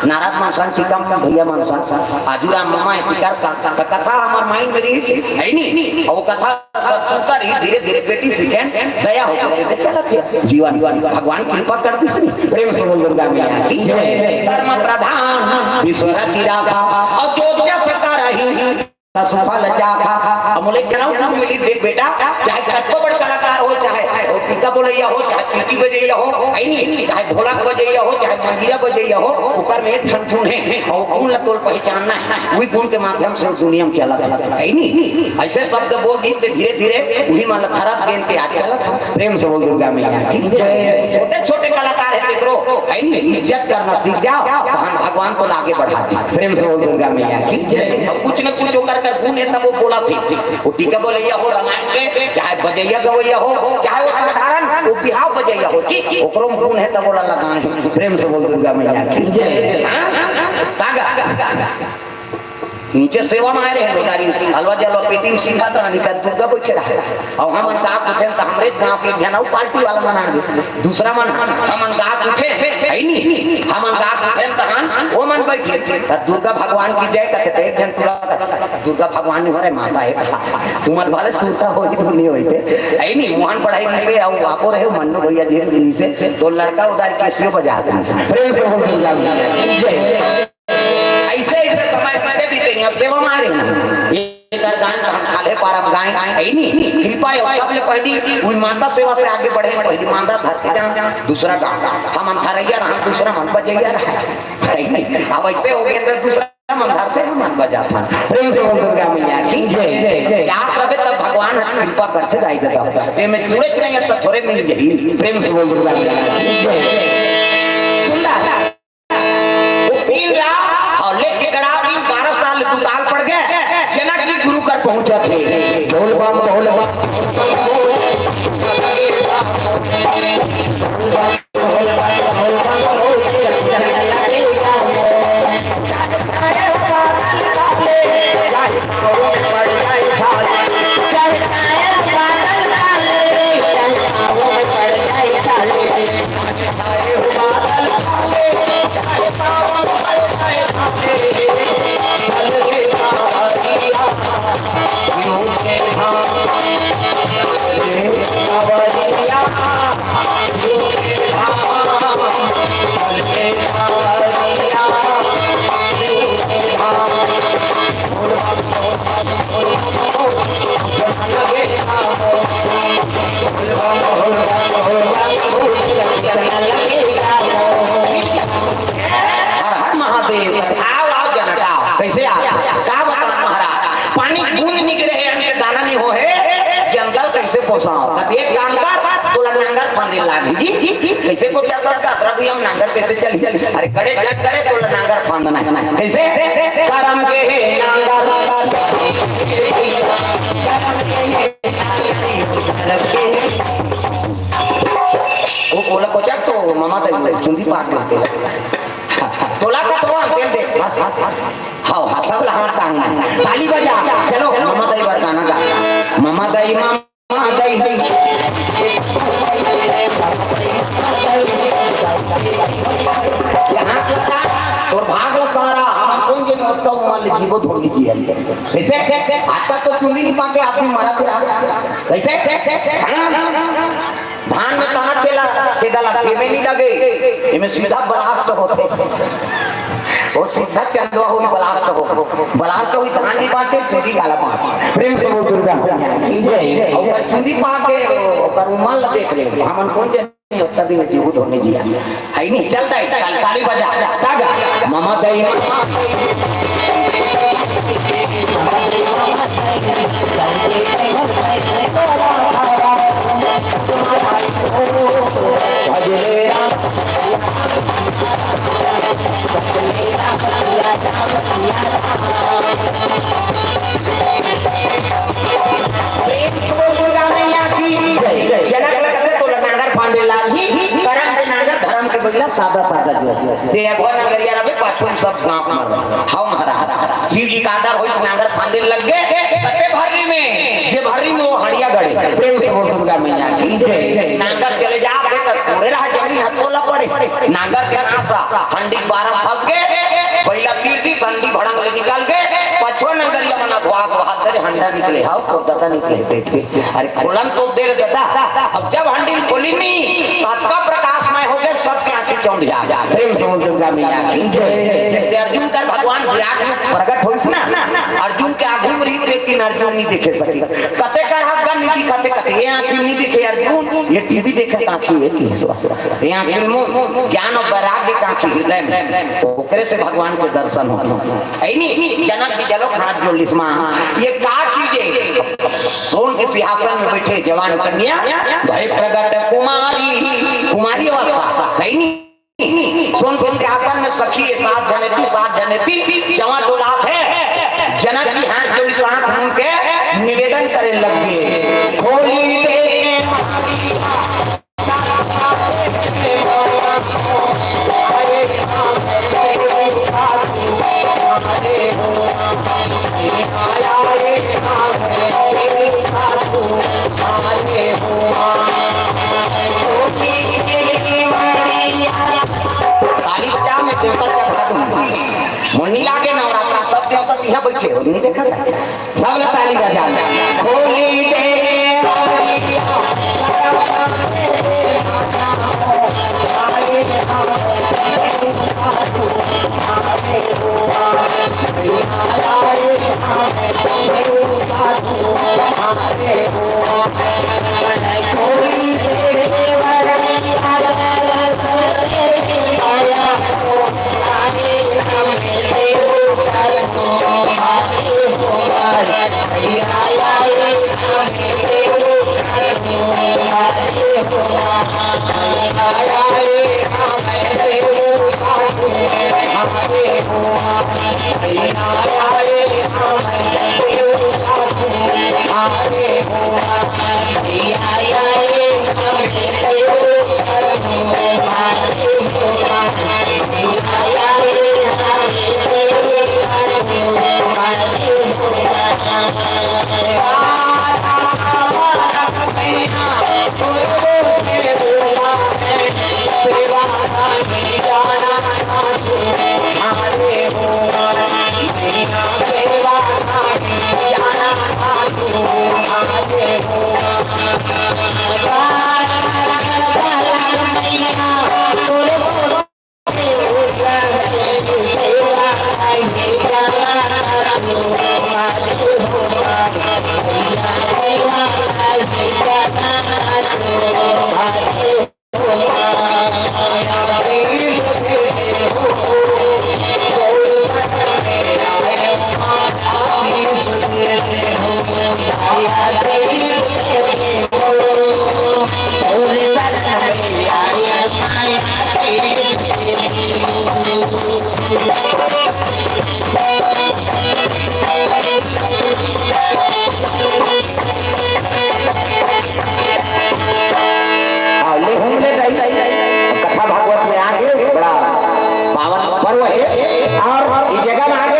नाराज मानसान चिकम का भैया मानसान आजुरा मामा इतिकार साथ कथा हमारे माइंड में रही है नहीं और कथा सब सुनता रही धीरे धीरे बेटी सीखे दया हो जाते चला थे जीवन भगवान कृपा कर दी प्रेम से बोल दुर्गा मैया की जय। धर्म प्रधान विश्वरा की राखा और जो सका रही सुफल जाखा अमूल्य जन्म मिली देख बेटा चाहे कत्तो बड़ कलाकार हो चाहे टीका बोलैया हो चाहे पीटी बजैया हो है नहीं चाहे ढोलक बजैया हो चाहे मंजीरा बजैया हो ऊपर में एक ठन है और गुण ल तोल पहचानना है वही गुण के माध्यम से दुनिया में चला है नहीं ऐसे शब्द बोल दी धीरे धीरे वही मान खराब गेंद के आज चला प्रेम से बोल दुर्गा मैया की जय। छोटे छोटे कलाकार है देखो है नहीं इज्जत करना सीख जाओ भगवान को आगे बढ़ाते प्रेम से बोल दुर्गा मैया की जय। कुछ न कुछ होकर गुण है तब वो बोला थी वो टीका बोलैया हो रामायण के चाहे बजैया गवैया हो चाहे वो साधारण वो बिहाव बजैया हो जी ओकरो में गुण है तब बोला लगाए प्रेम से बोल दुर्गा मैया की जय। नीचे सेवा में आ रहे हैं बेचारी हलवा जलवा पेटी में सीधा तरह निकल दुर्गा बैठे रहा और हम का पूछे तो हमरे गांव के जनाऊ पार्टी वाला मनाएंगे दूसरा मन हम का पूछे है नहीं हम का पूछे तो वो मन बैठे तो दुर्गा भगवान की जय कहते एक जन पूरा दुर्गा भगवान ने हमारे माता है तुम्हारे भले सूरता हो कि नहीं होते है नहीं मोहन पढ़ाई लिखे और आपो रहे मन्नू भैया जी से तो लड़का उधर कैसियो बजा प्रेम से हो जय। ऐसे ऐसे समय पहले भी सेवा मारे गाय हम खाले पारम गाय है नहीं कृपा सबले पहली वही माता सेवा से आगे बढ़े पहली माता धरती जान दूसरा गाँव हम अंधारैया रहा दूसरा मन बजैया रहा है नहीं अब ऐसे हो गए तो दूसरा मन धरते हम मन बजाता प्रेम से बोल दुर्गा मैया की जय। जात रहे तब भगवान कृपा करते दाई देता ते में जुड़े नहीं तो थोड़े मिल जाई प्रेम से बोल दुर्गा मैया की जय। सुंदर वो पीन रहा और लेके गड़ा 12 साल दुकान पड़ गए जनक जी गुरु कर पहुंचा थे ढोल बम कैसे को क्या करता रवि हम नांगर कैसे चली अरे करे जग करे तो नांगर फांदना है कैसे करम के नांगर वो बोला को चक तो मामा तक चुंदी पाक देते तोला का तो तेल दे बस हां सब लहां टांगना ताली बजा चलो मामा दाई बार गाना गा मामा दाई और भाग सारा हम कौन के मौत का मान ले जीवो धो लीजिए कैसे आता तो चुनी नहीं पाके आदमी मारा थे कैसे धान में कहां चला सीधा लगे में नहीं लगे इनमें सीधा बलास्ट होते वो सीधा चंदवा हुई बलास्ट हुई धान नहीं पाचे चुनी गाला पाच प्रेम से बोल दुर्गा जय। और चुनी पाके और उमल देख ले हमन कौन जे उत्तर दिन जीव धोने दिया है नहीं चलता है ताली बजा तागा मामा दई सादा सादा जो देखो नगरिया रे पाछू सब गांव मार हां महाराज शिव जी का आदर होइस नागर फांदे लग गए कते भरनी में जे भरनी में वो हड़िया बतिया गड़े प्रेम से बोल दुर्गा मैया की जय। नांगर चले जा थोड़े रहा जमीन हथोला पड़े नांगर के नासा हंडी 12 फंस गए पहला तीर्थी संडी भड़ंग ले निकाल के पछवा नंगरिया बना धोआ को हाथ करे हंडा निकले हां तो दादा निकले पेट के अरे खोलन तो देर दादा अब जब हंडी खोली नहीं तब प्रकाश में हो गए सब के आंखें चौंध जा प्रेम से बोल दुर्गा मैया की जय। जैसे अर्जुन का भगवान विराट में प्रकट होइस ना अर्जुन के आगू में ही लेकिन अर्जुन नहीं देखे सके कते का हाथ नहीं दिखाते कते ये आंखें नहीं दिखे अर्जुन ये टीवी देखे आंखें ये की ये आंखें में ज्ञान और वैराग्य का हृदय में ओकरे से भगवान के दर्शन होते है नहीं जनक जी जलो हाथ जोड़ लिस मां ये का चीजें सोन के सिंहासन में बैठे जवान कन्या भय प्रगट कुमारी अवस्था है नहीं सोन के सिंहासन में सखी 7 जने थी जवान डोलात है जनक जी हाथ जोड़ साथ मुंह के निवेदन करे लग गए खोली दे मुन्नीला के नवरात्रा सब देवता यहाँ बैठे हो नहीं देखा सब लोग ताली बजा खोली दे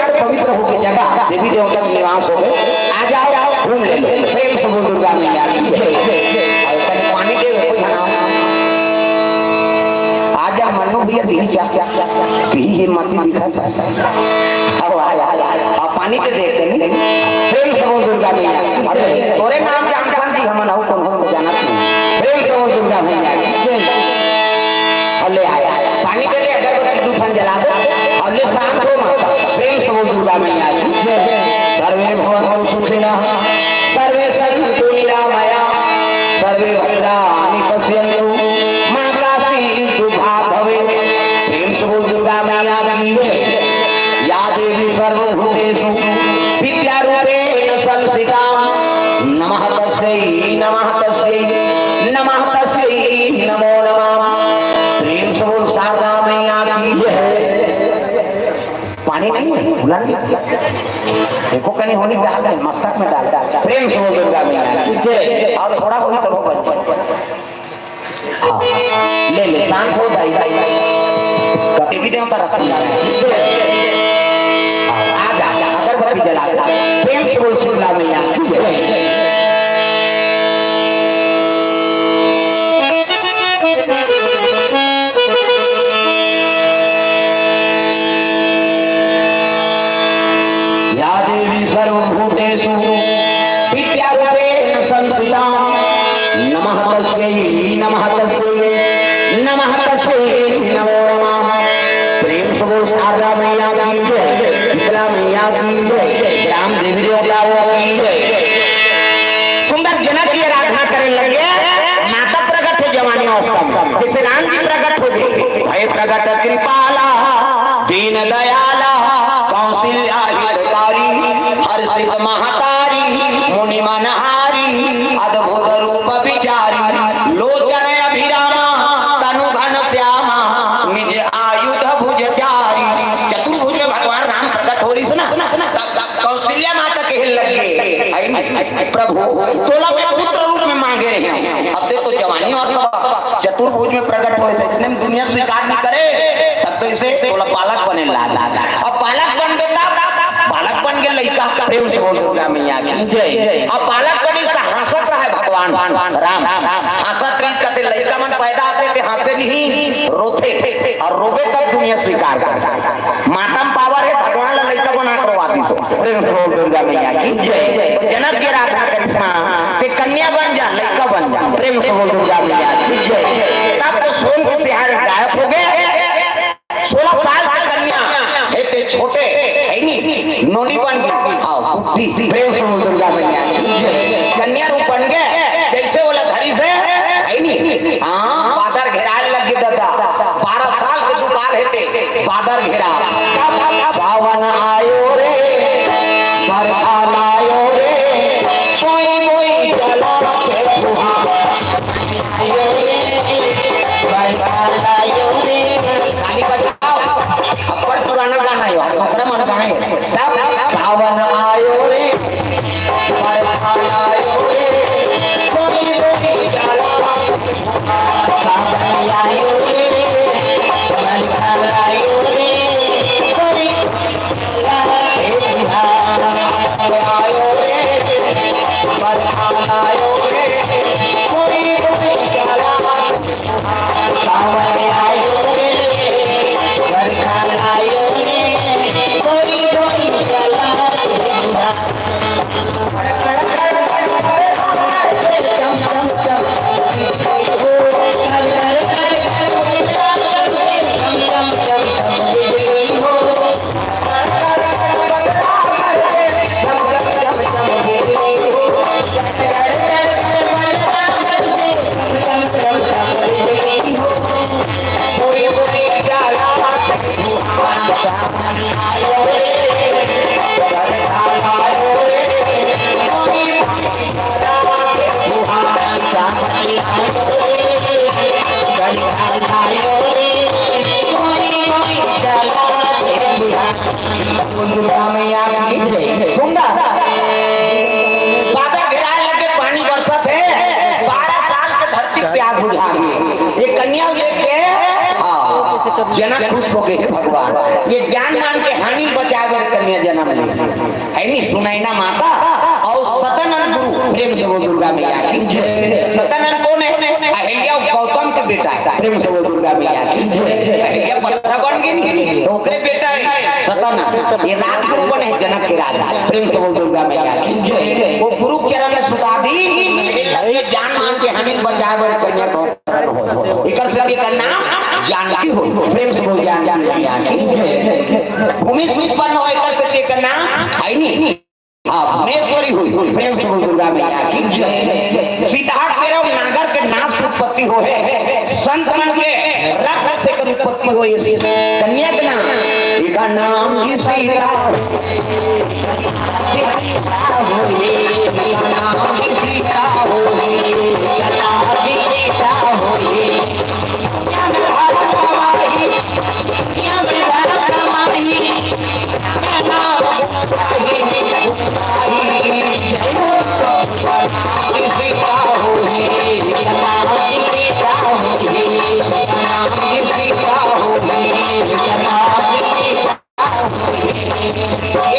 देवी देवता के निवास हो गए आ जाओ घूम ले प्रेम से बोल दुर्गा मैया की जय। पानी के कोई आजा मनु भैया दी क्या की हिम्मत दिखा अब आया अब पानी के देखते नहीं प्रेम से बोल दुर्गा मैया अरे तोरे नाम जानता जी हम ना कौन हो जाना प्रेम से बोल दुर्गा मैया अल्ले आया पानी के लिए अगरबत्ती दूफन जला दो अल्ले शांत हो माता प्रेम से बोल दुर्गा मैया सर्वे भवन्तु सुखिनः सर्वे सन्तु निरामया सर्वे भद्राणि पश्यन्तु मां काशीस्तु भागवे प्रेम से बोल दुर्गा मैया की या देवी सर्वभूतेषु विद्यारूपेण संस्थिता नमः तस्यै नमः तस्यै नमो नमः प्रेम से बोल शारदा मैया की पानी नहीं है बुला देखो कहीं होने डाल दे मस्तक में डाल प्रेम से बोल दुर्गा मैया और थोड़ा बहुत तो बन हाँ ले शांत हो जाए कभी भी देवता रख आ जा अगरबत्ती जला प्रेम से बोल दुर्गा मैया जनक की आराधना करने लगे। माता प्रकट है जवानी अवस्था में, जैसे राम जी प्रकट हो गए। भय प्रकट कृपाला दीन दयाला कौशल्या हितकारी हर्षित महतारी मुनि मनहारी अद्भुत रूप विचारी लोचन अभिरामा तनु घन श्यामा निज आयुध भुजचारी। चतुर्भुज में भगवान राम प्रकट हो रही सुना। कौशल्या माता कहे लगे प्रभु तोला में पुत्र रूप में मांगे रहे हैं, अब तो जवानी अवस्था चतुर्भुज में प्रकट हो इसने दुनिया स्वीकार नहीं करे, तब तो इसे तोला बालक बने लागा। अब बालक बन गया, बालक बन गया लड़का। प्रेम से बोल दुर्गा मैया की जय। अब बालक बन इसका हंसत रहा है भगवान राम हंसत रही कहते लड़का मन पैदा आते थे हंसे नहीं रोते और रोबे तब दुनिया स्वीकार कर। माता में पावर है भगवान लड़का बना करवाती सो। प्रेम से बोल दुर्गा मैया की जय। तो जनक की आराधना करिश्मा के कन्या बन जा लड़का बन जा। प्रेम से बोल दुर्गा मैया की जय। तब तो सोन के सिहार गायब हो गए। 16 साल की कन्या है छोटे है नहीं नोनी बन गई। प्रेम से बोल दुर्गा मैया की जय। कन्या रूप बन गए जैसे बोला धरी से है नहीं। हाँ बादर घेराए लग गए दादा 12 साल के दुकान है बादर घेरा। सावन आयो रे बरखा लायो रे कोई कोई चला आयो रे बरखा लायो रे। खाली बजाओ अपर पुराना गाना है अपना मन गाए। तब सावन आयो रे बरखा लायो रे कोई कोई चला सावन आयो रे बरखा लायो रे कोई आयो रे बरखा लायो रे कोई कोई चला सावन आयो रे बरखा लायो रे कोई कोई चला। सुंदर बादल गिराए लगे पानी बरसत है 12 साल के धरती पे आग बुझा गई। ये कन्या लेके जनक खुश हो गए भगवान ये जान मान के हानि बचावे कन्या जन्म ले है नहीं सुनैना माता और सतानंद गुरु। प्रेम से वो दुर्गा मैया की जय। सतानंद कौन है? अहिल्या गौतम के बेटा है। प्रेम से वो दुर्गा मैया की जय। अहिल्या पत्थर बन गई ओकरे बेटा है सतानंद। ये राज गुरु बने जनक के राजा। प्रेम से वो दुर्गा मैया की जय। वो गुरु चरण में सुता दी जान मान के हानि बचावे कन्या को इकर से के नाम जानकी हो। प्रेम से बोल जानकी मैया की जय। भूमि से उत्पन्न हो इकर से के नाम है नहीं भुवनेश्वरी हुई। प्रेम से बोल दुर्गा मैया की जय। सीताहट मेरा नागर के नाश उत्पत्ति हो है संत मन के रक्त से उत्पत्ति हो कन्या के नाम इका नाम की सीता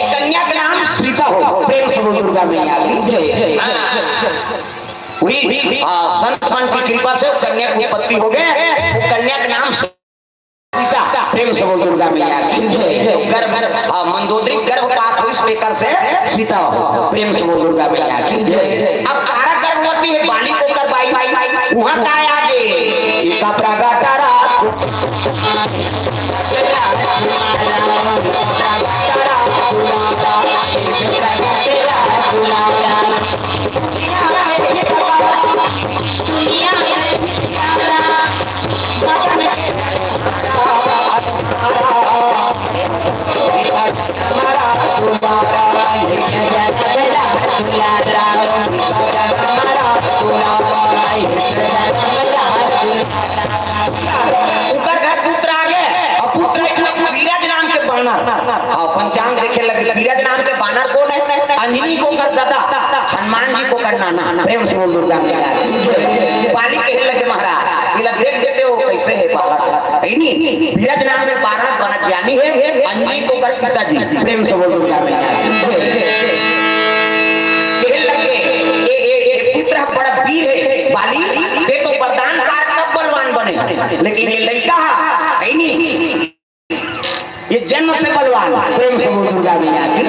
कन्या का नाम सीता हो। प्रेम से बोल दुर्गा मैया की जय। संत मन की कृपा से कन्या की उत्पत्ति हो गए। कन्या का नाम सीता। प्रेम से बोल दुर्गा मैया की जय। गर्भ मंदोदरी गर्भपात हुई इस लेकर से सीता हो। प्रेम से बोल दुर्गा मैया की जय। अब तारा गर्भवती है बाली को कर बाई वहां का आगे एका प्रगटारा बीरज नाम के बानर कौन है? अंजनी को कर दादा, हनुमान जी को कर नाना। प्रेम से बोल दुर्गा मैया की। बाली कहने लगे महाराज ये देख देते हो कैसे है बालक, नहीं बीरज नाम में 12 बालक ज्ञानी है, अंजनी को कर पिताजी। प्रेम से बोल दुर्गा मैया की। पुत्र बड़ा वीर है बाली, दे तो वरदान का तब बलवान बने, लेकिन ये लड़का है नहीं, ये जन्म से बलवान। प्रेम से बोल दुर्गा मैया की।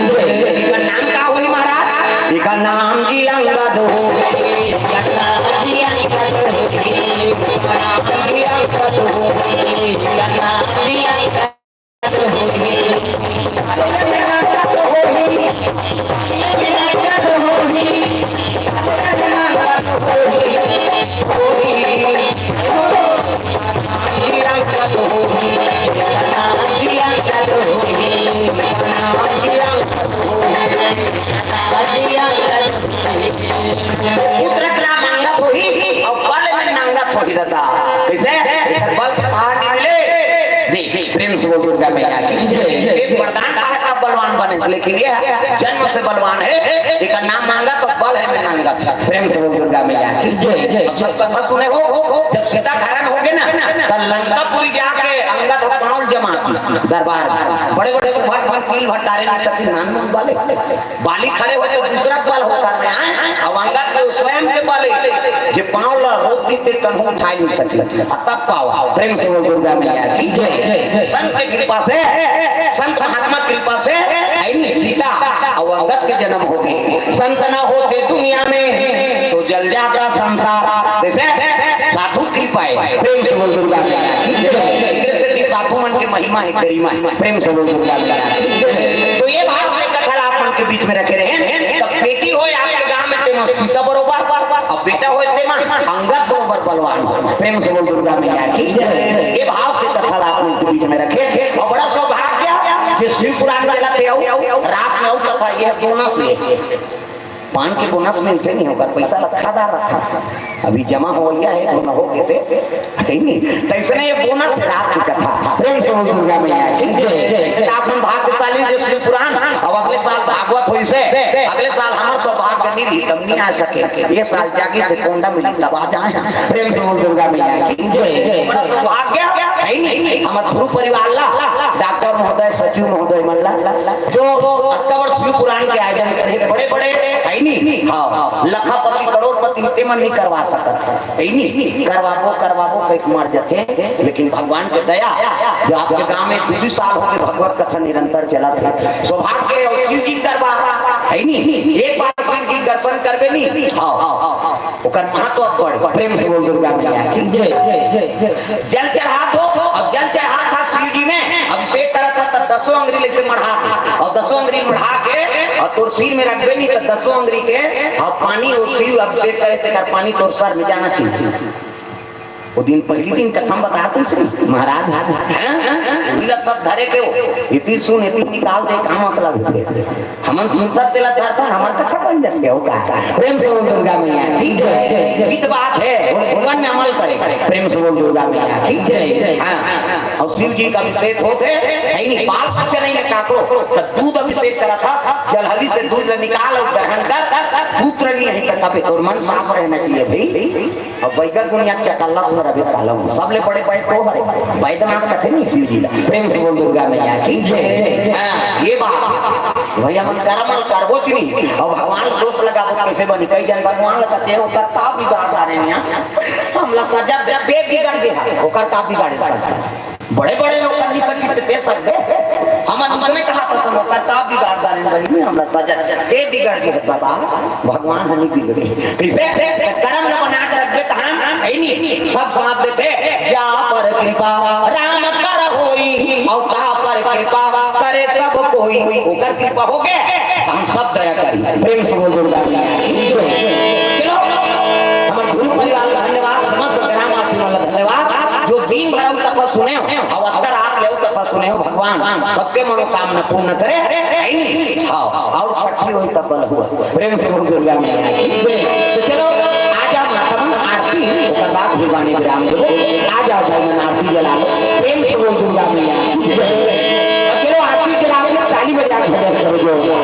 इसका नाम क्या हुई महाराज? इसका नाम जी अंगद हो, बलवान बने, लेकिन ये जन्म से बलवान है, इसका नाम मांगा तो बल है में मांगा था। प्रेम से दुर्गा मैया की। सब कथा सुने हो, जब सीता धारण हो गए ना तो लंकापुरी जाके अंगद पाउल जमा दरबार, बड़े बड़े सुभाष वकील भट्टारे नाम वाले बाली खड़े हुए तो दूसरा बल होकर में आए, अब अंगद के स्वयं के बाले जो पाउल रोकती थे कन्हू उठा नहीं सके, तब पावा। प्रेम से दुर्गा मैया की। संत की कृपा से, संत महात्मा कृपा से सीता और अंगद के जन्म हो गए। संत न होते दुनिया में तो जल जाता संसार, जैसे साधु कृपा है। प्रेम से बोल दुर्गा मैया की। साधु मन की महिमा है, गरिमा है। प्रेम से बोल दुर्गा मैया की। तो ये भाव से कथा आप मन के बीच में रखे रहे, तब बेटी हो आपके गांव में तेमा सीता बरोबर, अब बेटा हो तेमा अंगद बरोबर बलवान। प्रेम से बोल दुर्गा मैया की। ये भाव से कथा आप मन के बीच में रखे, और बड़ा सौभाग्य जो शिव पुराण चलाते हो रात में कथा, यह बोनस है, पान के बोनस मिलते नहीं होगा, पैसा रखादार रखा अभी जमा हो गया है, दोनों हो गए थे नहीं, तो इसने ये बोनस रात की कथा। प्रेम से बोल दुर्गा मैया की। अपन भाग्यशाली जो शिव पुराण, अब अगले साल भागवत हुई से अगले साल हमारे सौभाग्य मिली तब नहीं आ सके, ये साल जाके थे कोंडा मिली तब आ जाए। प्रेम से बोल दुर्गा मैया की। बड़ा सौभाग्य है नहीं, हमारे ध्रुव परिवार ला डॉक्टर महोदय, सचिव महोदय मल्ला जो अक्टूबर शिव पुराण के आयोजन करे, बड़े बड़े है नहीं, हाँ लखापति करोड़पति तेमन नहीं करवा सकत है नहीं, करवाबो कई मर जाते, लेकिन भगवान की दया जो आपके गांव में 2 साल हो गए भगवत कथा निरंतर चला था, सौभाग्य और शिव जी करवा है नहीं, एक बार शिव जी दर्शन करबे नहीं, हाँ ओकर महत्व बढ़। प्रेम से बोल दुर्गा मैया की। जल चढ़ा दो, और जल चढ़ा था शिव जी में अभिषेक करा था, तब 10 अंगुरी से मढ़ा, और 10 अंगुरी मढ़ा के और तोर सिर में रखबे नहीं तो 10 अंगुरी के और पानी और शिव अभिषेक करे थे, पानी तोर सर में जाना चाहिए। वो दिन पहली दिन कथा बताते से महाराज सब धरे के हो इतनी सुन इतनी निकाल दे काम अपना हमन सुनता तेला था हमार कथा बन जाते हो का। प्रेम से बोल दुर्गा मैया की जय। गीत बात है भगवान में अमल करे। प्रेम से बोल दुर्गा मैया की जय। हां और शिव जी का अभिषेक होते है नहीं, बाल बच्चे नहीं काको तो दूध अभिषेक करा था, जलहली से दूध निकाल और ग्रहण कर, पुत्र नहीं है कभी और मन साफ रहना चाहिए भाई। और बैगन को यहाँ चकल्ला सुन रहे कालम सबले बड़े बड़े तो हरे वैद्यनाथ कथे नहीं शिव जी। प्रेम से बोल दुर्गा मैया की जय। हां ये बात भैया मन करमल करबो च नहीं, और भगवान दोष लगाबो कैसे बनी, कई जन भगवान लगाते हो का ता बिगाड़ रहे हैं, हमला सजा दे बिगड़ गया ओकर का बिगाड़े सजा, बड़े बड़े लोग नहीं सकते दे सकते, हमन उसने कहा था तुम ओकर का बिगाड़ रहे हैं बनी हमला सजा दे बिगड़ गए बाबा, भगवान नहीं बिगड़े इसे कर्म न बना कर रखे तहां है नहीं, सब समाज देते जा पर कृपा राम कर होई, और ता पर कृपा करे सब कोई, ओकर कृपा हो गए हम सब दया करी। प्रेम से बोल दुर्गा मैया की जय। चलो हमारे गुरु परिवार का धन्यवाद, समस्त ग्रामवासी वाला धन्यवाद जो दिन भर कथा सुने और अक्सर आप ले कथा सुने हो, भगवान सबके मनोकामना पूर्ण करे है नहीं। हां और छठी होई तब बल हुआ। प्रेम से बोल दुर्गा मैया की जय। तो चलो आजा मातम आरती ओकर बाद भगवान विराम दो, आजा भाई आरती जला लो। प्रेम से बोल दुर्गा मैया की जय। चलो आरती जला के ताली बजा के भजन करो।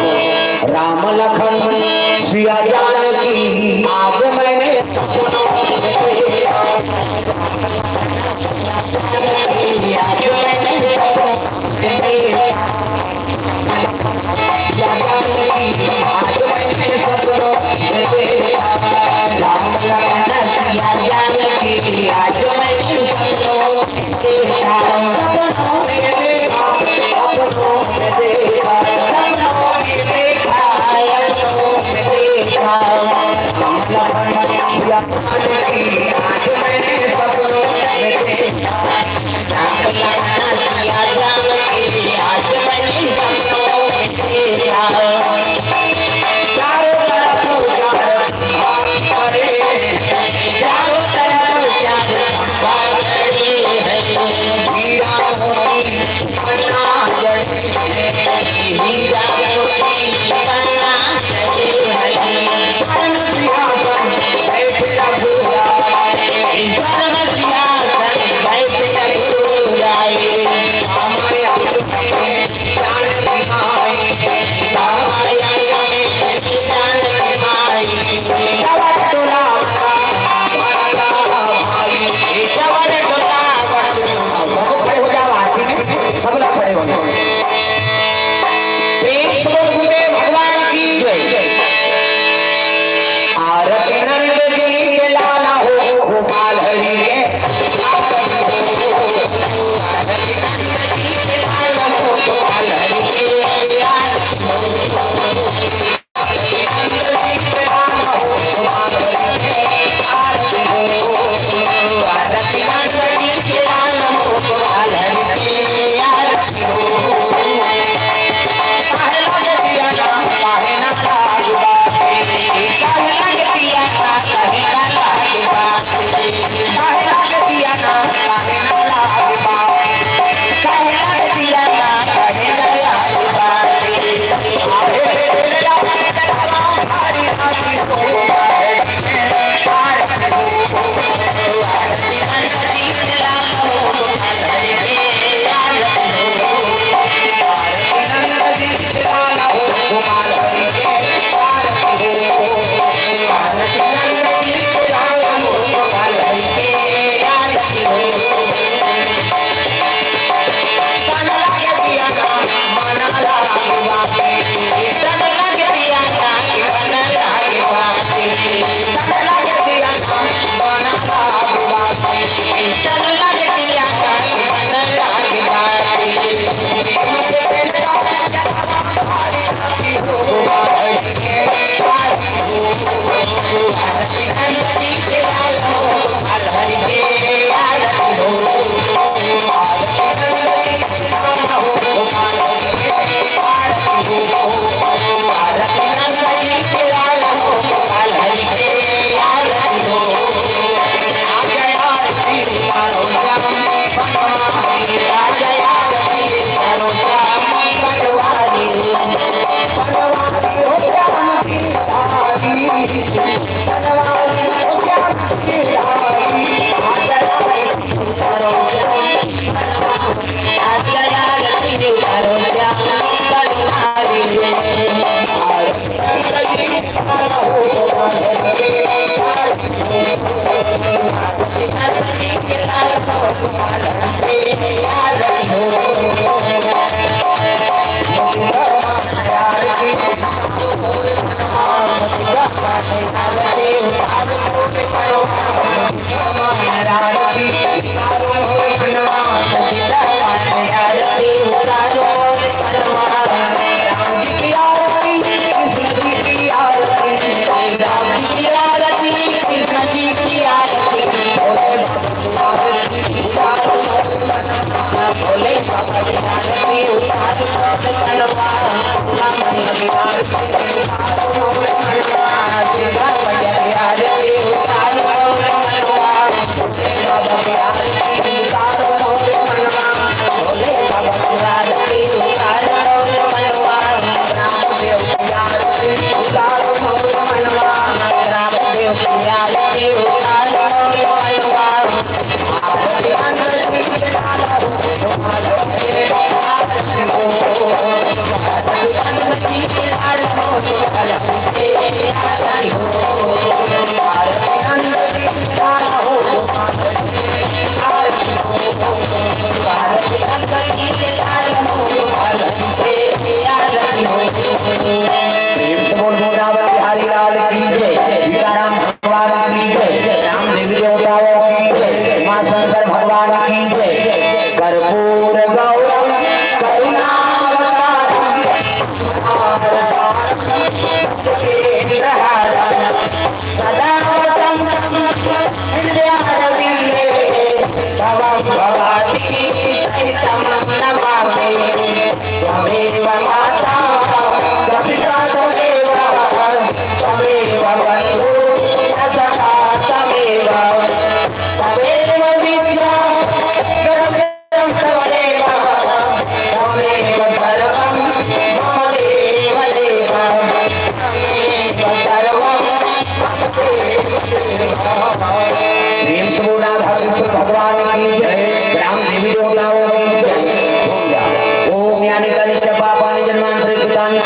प्रेम से बोला कृष्ण भगवान की जय, राम देवी देवताओं की जय। ओम यानी कनि च पापानि जन्मांतरे कृतानि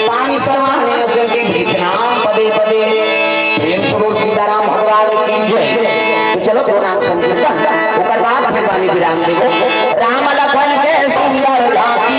तानि सर्वाणि नश्यन्ति भीषणां पदे पदे। प्रेम से बोल सीताराम भगवान की जय। तो चलो दो नाम संकीर्तन ऊपर बात फिर वाली विराम देवो। राम लखन के सुंदर झांकी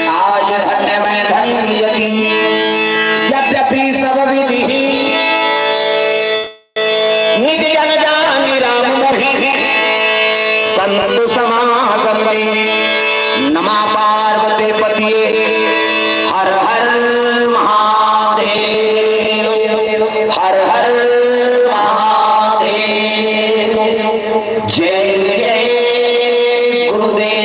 आज धन्य में धन्य यदि यद्यपि सब विधि निज जन जानि राम मोहि संत समागम नमा पार्वती पतिये हर हर महादेव हर हर महादेव जय जय गुरुदेव।